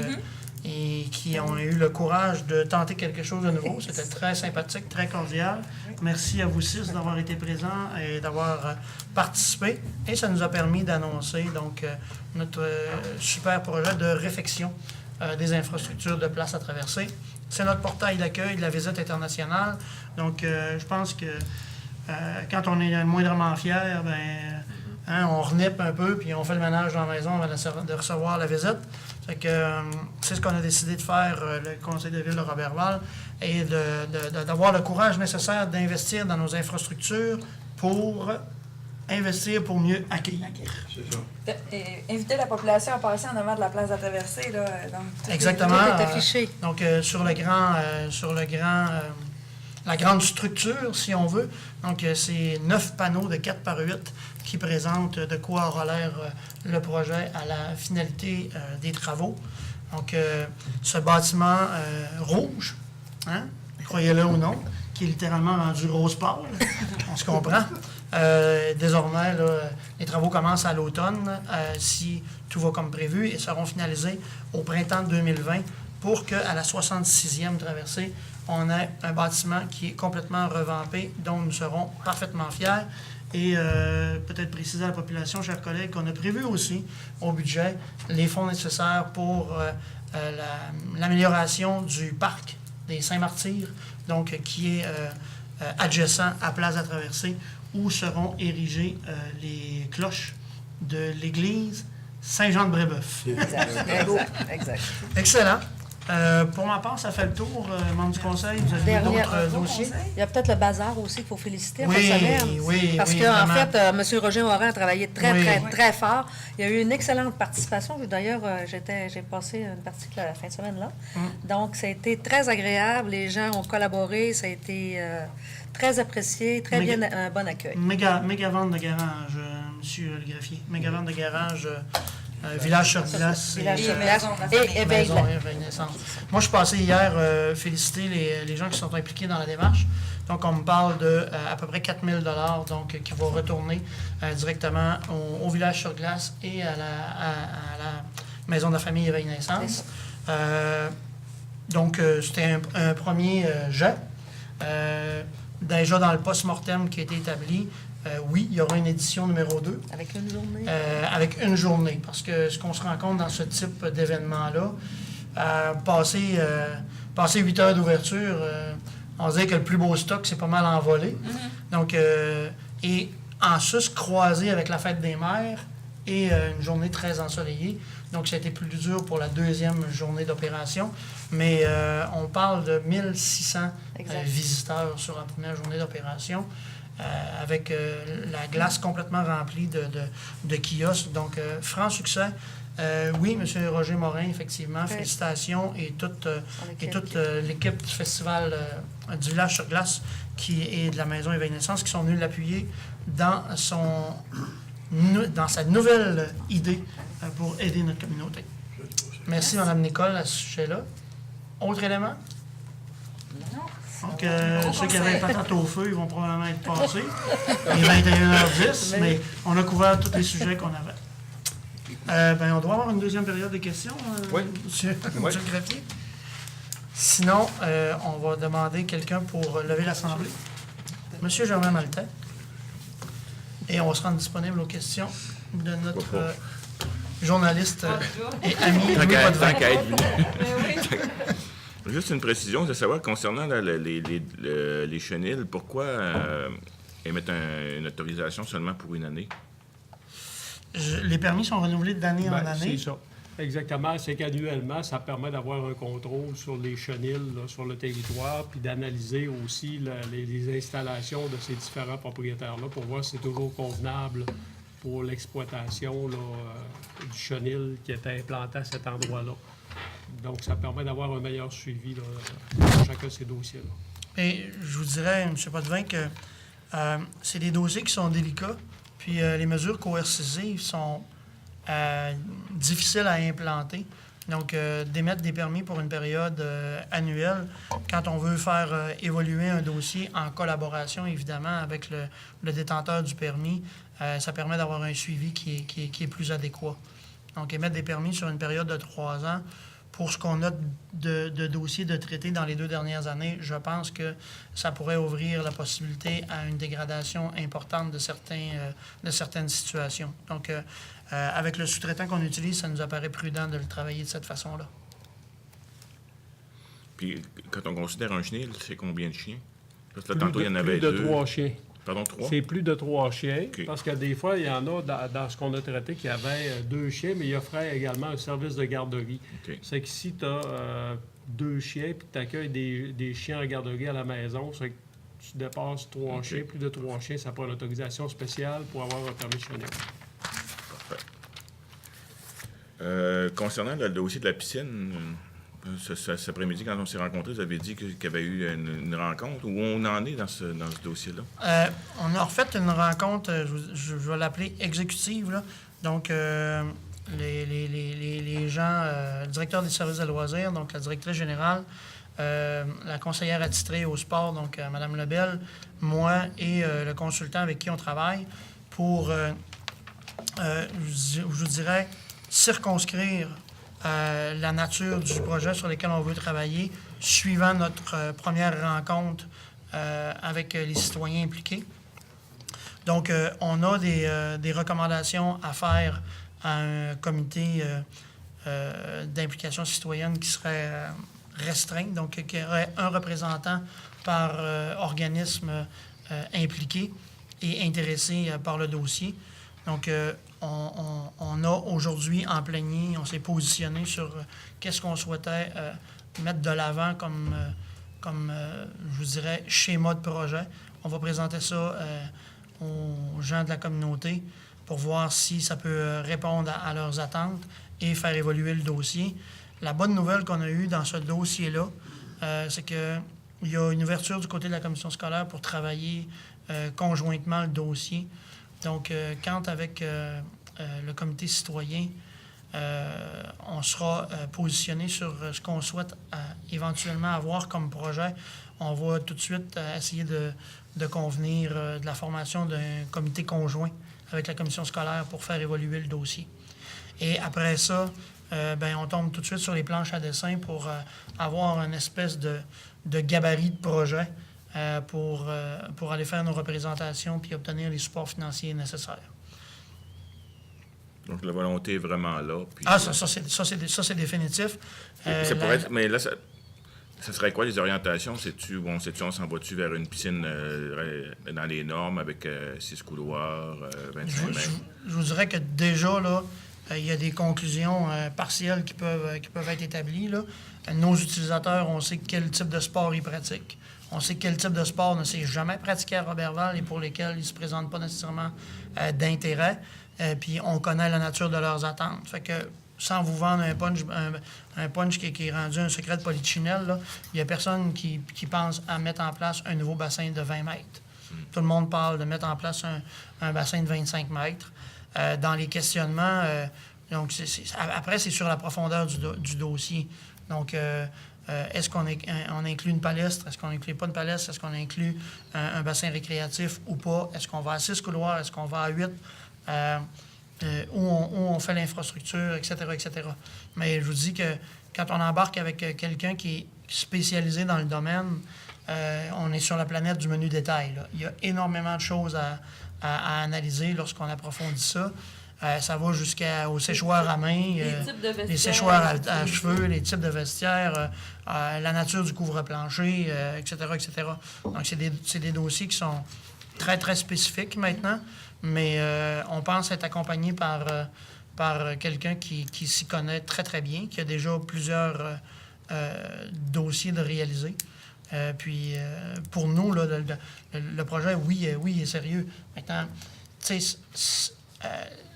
et qui ont eu le courage de tenter quelque chose de nouveau. C'était très sympathique, très cordial. Merci à vous six d'avoir été présents et d'avoir participé. Et ça nous a permis d'annoncer donc notre super projet de réfection des infrastructures de place à traverser. C'est notre portail d'accueil de la visite internationale. Donc, je pense que quand on est moindrement fier, on renipe un peu, puis on fait le ménage dans la maison avant de recevoir la visite. Fait que c'est ce qu'on a décidé de faire, le conseil de ville de Roberval, et d'avoir le courage nécessaire d'investir dans nos infrastructures pour investir pour mieux accueillir. C'est ça. Inviter la population à passer en avant de la place à traverser, là. Donc, exactement. Tout est affiché. Donc, la grande structure, si on veut. Donc, c'est 9 panneaux de 4 par 8 qui présentent de quoi aura l'air le projet à la finalité des travaux. Donc, ce bâtiment rouge, croyez-le ou non, qui est littéralement rendu rose pâle, on se comprend. Désormais, là, les travaux commencent à l'automne, si tout va comme prévu, et seront finalisés au printemps 2020 pour qu'à la 66e traversée, on ait un bâtiment qui est complètement revampé, dont nous serons parfaitement fiers. Et peut-être préciser à la population, chers collègues, qu'on a prévu aussi au budget les fonds nécessaires pour l'amélioration du parc des Saint-Martyrs, donc qui est adjacent à Place à Traverser, où seront érigées les cloches de l'église Saint-Jean-de-Brébeuf. Exact. Excellent. Pour ma part, ça fait le tour, membre du conseil. Vous avez d'autres dossiers? Il y a peut-être le bazar aussi qu'il faut féliciter. Oui, cette semaine. oui, parce oui, qu'en vraiment. fait, M. Roger Morin a travaillé très fort. Il y a eu une excellente participation. D'ailleurs, j'ai passé une partie de la fin de semaine là. Donc, ça a été très agréable. Les gens ont collaboré. Ça a été très apprécié, bien, un bon accueil. Méga vente de garage, monsieur le greffier. Méga vente de garage Village sur glace Village Et sur glace Maison de la et Famille. éveil. Maison Éveil Naissance. Moi, je suis passé hier féliciter les gens qui sont impliqués dans la démarche. Donc, on me parle de à peu près 4 000 donc, qui vont retourner directement au Village sur glace et à la Maison de la Famille Éveil Naissance. Donc, c'était un premier jet. Déjà dans le post-mortem qui a été établi, oui, il y aura une édition numéro 2. Avec une journée. Avec une journée. Parce que ce qu'on se rend compte dans ce type d'événement-là, passer 8 heures d'ouverture, on se dit que le plus beau stock, c'est pas mal envolé. Donc, et en sus, croisé avec la fête des mères et une journée très ensoleillée. Donc, ça a été plus dur pour la deuxième journée d'opération. Mais on parle de 1600 visiteurs sur la première journée d'opération. Avec la glace complètement remplie de kiosques. Donc, franc succès. Oui, M. Roger Morin, effectivement, félicitations et toute l'équipe du festival du Village sur glace et de la Maison Éveil Naissance qui sont venus l'appuyer dans sa nouvelle idée pour aider notre communauté. Merci, Mme Nicole, à ce sujet-là. Autre élément? Donc, ceux qui avaient patate au feu, ils vont probablement être passés. Il est 21h10, mais on a couvert tous les sujets qu'on avait. On doit avoir une deuxième période de questions, monsieur le greffier. Sinon, on va demander quelqu'un pour lever l'Assemblée. Monsieur Germain Maltais. Et on va se rendre disponible aux questions de notre journaliste et ami Louis Potvin. Juste une précision, de savoir concernant les chenilles, pourquoi émettre une autorisation seulement pour une année? Les permis sont renouvelés d'année en année. C'est ça. Exactement. C'est qu'annuellement, ça permet d'avoir un contrôle sur les chenilles là, sur le territoire, puis d'analyser aussi les installations de ces différents propriétaires-là pour voir si c'est toujours convenable pour l'exploitation du chenil qui était implanté à cet endroit-là. Donc, ça permet d'avoir un meilleur suivi dans chacun de ces dossiers-là. Et je vous dirais, M. Potvin, que c'est des dossiers qui sont délicats, puis les mesures coercitives sont difficiles à implanter. Donc, d'émettre des permis pour une période annuelle, quand on veut faire évoluer un dossier en collaboration, évidemment, avec le détenteur du permis, ça permet d'avoir un suivi qui est plus adéquat. Donc, émettre des permis sur une période de 3 ans, pour ce qu'on a de dossiers de traités dans les 2 dernières années, je pense que ça pourrait ouvrir la possibilité à une dégradation importante de certaines situations. Donc, avec le sous-traitant qu'on utilise, ça nous apparaît prudent de le travailler de cette façon-là. Puis, quand on considère un chenil, c'est combien de chiens? Parce que là, tantôt, il y en avait plus de 2. 3 chiens. Pardon, 3? C'est plus de 3 chiens, Okay. parce que des fois, il y en a dans ce qu'on a traité qui avait 2 chiens, mais il offrait également un service de garderie. Okay. C'est que si tu as 2 chiens puis tu accueilles des chiens en garderie à la maison, c'est que tu dépasses 3 Okay. chiens, plus de 3 chiens, ça prend une autorisation spéciale pour avoir un permis de chenil. Parfait. Concernant le dossier de la piscine, cet après-midi, quand on s'est rencontrés, vous avez dit qu'il y avait eu une rencontre. Où on en est dans ce dossier-là? On a refait une rencontre, je vais l'appeler exécutive, là. Donc, les gens, le directeur des services de loisirs, donc la directrice générale, la conseillère attitrée au sport, donc Mme Lebel, moi et le consultant avec qui on travaille pour, je vous dirais, circonscrire la nature du projet sur lequel on veut travailler, suivant notre première rencontre avec les citoyens impliqués. Donc, on a des recommandations à faire à un comité d'implication citoyenne qui serait restreint, donc qui aurait un représentant par organisme impliqué et intéressé par le dossier. Donc, on a aujourd'hui en plénier, on s'est positionné sur qu'est-ce qu'on souhaitait mettre de l'avant comme je vous dirais, schéma de projet. On va présenter ça aux gens de la communauté pour voir si ça peut répondre à leurs attentes et faire évoluer le dossier. La bonne nouvelle qu'on a eue dans ce dossier-là, c'est qu'il y a une ouverture du côté de la commission scolaire pour travailler conjointement le dossier. Donc, quand avec le comité citoyen, on sera positionné sur ce qu'on souhaite éventuellement avoir comme projet. On va tout de suite essayer de convenir de la formation d'un comité conjoint avec la commission scolaire pour faire évoluer le dossier. Et après ça, on tombe tout de suite sur les planches à dessin pour avoir une espèce de gabarit de projet pour aller faire nos représentations puis obtenir les supports financiers nécessaires. Donc, la volonté est vraiment là. Puis, c'est définitif. ça pourrait être, mais là, ça serait quoi les orientations? Sais-tu, on s'en va-tu vers une piscine dans les normes avec 6 couloirs, 25 mètres? Je vous dirais que déjà, là, il y a des conclusions partielles qui peuvent être établies, là. Nos utilisateurs, on sait quel type de sport ils pratiquent. On sait quel type de sport ne s'est jamais pratiqué à Roberval et pour lesquels ils ne se présentent pas nécessairement d'intérêt. Puis on connaît la nature de leurs attentes. Fait que sans vous vendre un punch qui est rendu un secret de polichinelle, là, il n'y a personne qui pense à mettre en place un nouveau bassin de 20 mètres. Tout le monde parle de mettre en place un bassin de 25 mètres. Dans les questionnements, donc après, c'est sur la profondeur du dossier. Donc, est-ce qu'on inclut une palestre? Est-ce qu'on n'inclut pas une palestre? Est-ce qu'on inclut un bassin récréatif ou pas? Est-ce qu'on va à 6 couloirs? Est-ce qu'on va à 8? Où on fait l'infrastructure, etc., etc. Mais je vous dis que quand on embarque avec quelqu'un qui est spécialisé dans le domaine, on est sur la planète du menu détail, là. Il y a énormément de choses à analyser lorsqu'on approfondit ça. Ça va jusqu'aux séchoirs à main, les séchoirs à cheveux, les types de vestiaires, la nature du couvre-plancher, etc., etc. Donc, c'est des dossiers qui sont très, très spécifiques maintenant, mais on pense être accompagné par quelqu'un qui s'y connaît très, très bien, qui a déjà plusieurs dossiers de réaliser. Puis, pour nous, là, le projet, oui, est sérieux. Maintenant, tu sais,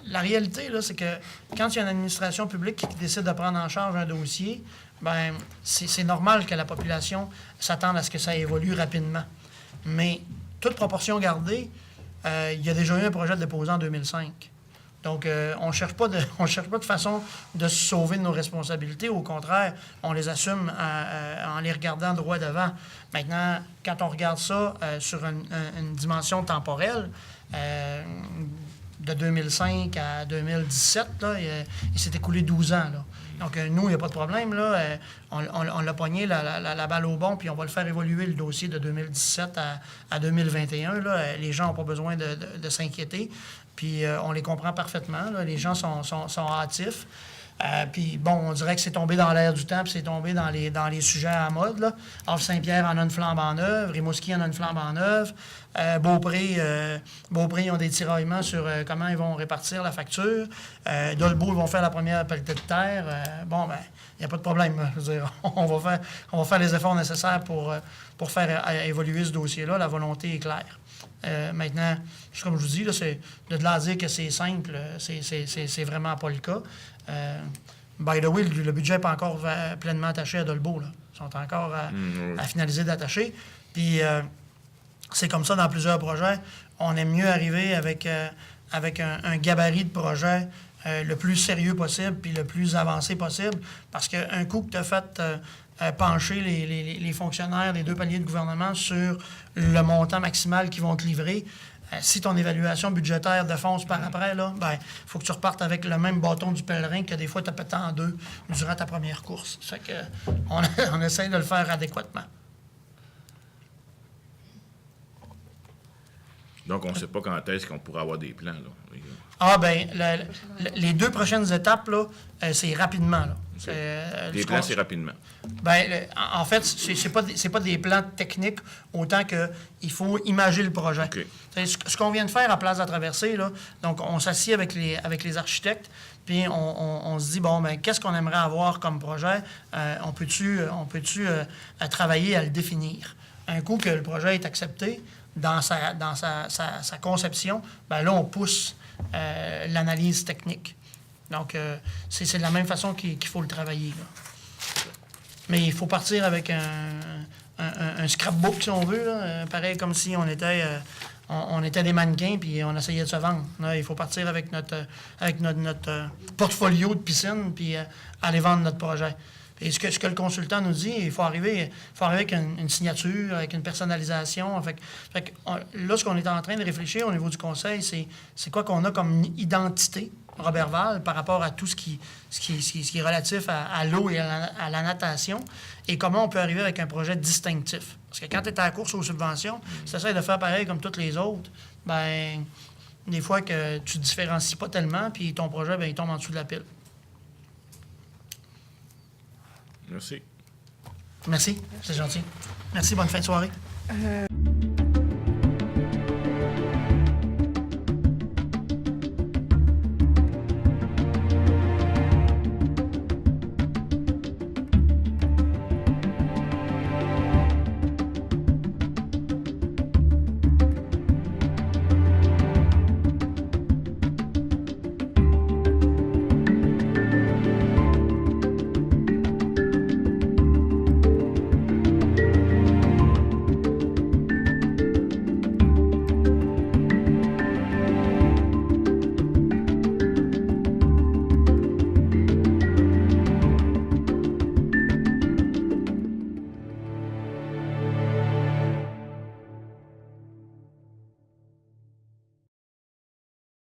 la réalité, là, c'est que quand il y a une administration publique qui décide de prendre en charge un dossier, ben c'est normal que la population s'attende à ce que ça évolue rapidement. Mais, toute proportion gardée, il y a déjà eu un projet déposé en 2005. Donc, on ne cherche pas de façon de se sauver de nos responsabilités. Au contraire, on les assume en les regardant droit devant. Maintenant, quand on regarde ça sur une dimension temporelle, de 2005 à 2017, là, il s'est écoulé 12 ans. Là. Donc, nous, il n'y a pas de problème. Là, on l'a pogné la balle au bon, puis on va le faire évoluer, le dossier de 2017 à 2021. Là. Les gens n'ont pas besoin de s'inquiéter. Puis on les comprend parfaitement. Là. Les gens sont hâtifs. Puis bon, on dirait que c'est tombé dans l'air du temps, puis c'est tombé dans les sujets à la mode. Là. Havre-Saint-Pierre en a une flambant neuve, Rimouski en a une flambant neuve. Beaupré, ils ont des tiraillements sur comment ils vont répartir la facture. Dolbeau, ils vont faire la première pelletée de terre. Il n'y a pas de problème. Je veux dire, on va faire les efforts nécessaires pour faire évoluer ce dossier-là. La volonté est claire. Maintenant, comme je vous dis, là, de là à dire que c'est simple, c'est vraiment pas le cas. By the way, le budget n'est pas encore pleinement attaché à Dolbeau. Là. Ils sont encore à finaliser d'attacher. Puis, c'est comme ça dans plusieurs projets. On aime mieux arriver avec un gabarit de projet le plus sérieux possible puis le plus avancé possible. Parce qu'un coup que tu as fait pencher les fonctionnaires des deux paliers de gouvernement sur le montant maximal qu'ils vont te livrer, si ton évaluation budgétaire défonce par après, il faut que tu repartes avec le même bâton du pèlerin que des fois tu as pété en deux durant ta première course. Ça fait que on essaie de le faire adéquatement. Donc, on ne sait pas quand est-ce qu'on pourra avoir des plans, là. Ah, bien, les 2 prochaines étapes, là, c'est rapidement, là. Les plans, c'est rapidement. Bien, en fait, c'est pas des plans techniques autant qu'il faut imager le projet. Okay. Ce qu'on vient de faire à Place de la Traversée, là, donc on s'assied avec les architectes, puis on se dit, bon, ben qu'est-ce qu'on aimerait avoir comme projet? On peut-tu travailler à le définir? Un coup que le projet est accepté, dans sa conception, ben là, on pousse l'analyse technique. Donc, c'est de la même façon qu'il faut le travailler. Là. Mais il faut partir avec un scrapbook, si on veut, là, pareil comme si on était on était des mannequins, puis on essayait de se vendre. Là, il faut partir avec notre portfolio de piscine, puis aller vendre notre projet. Et ce que le consultant nous dit, il faut arriver avec une signature, avec une personnalisation. Là, ce qu'on est en train de réfléchir au niveau du conseil, c'est quoi qu'on a comme identité Roberval par rapport à tout ce qui est relatif à l'eau et à la natation, et comment on peut arriver avec un projet distinctif. Parce que quand tu es à la course aux subventions, si tu essaies de faire pareil comme toutes les autres, ben des fois que tu ne différencies pas tellement, puis ton projet, ben il tombe en dessous de la pile. Merci. Merci, c'est gentil. Merci, bonne fin de soirée.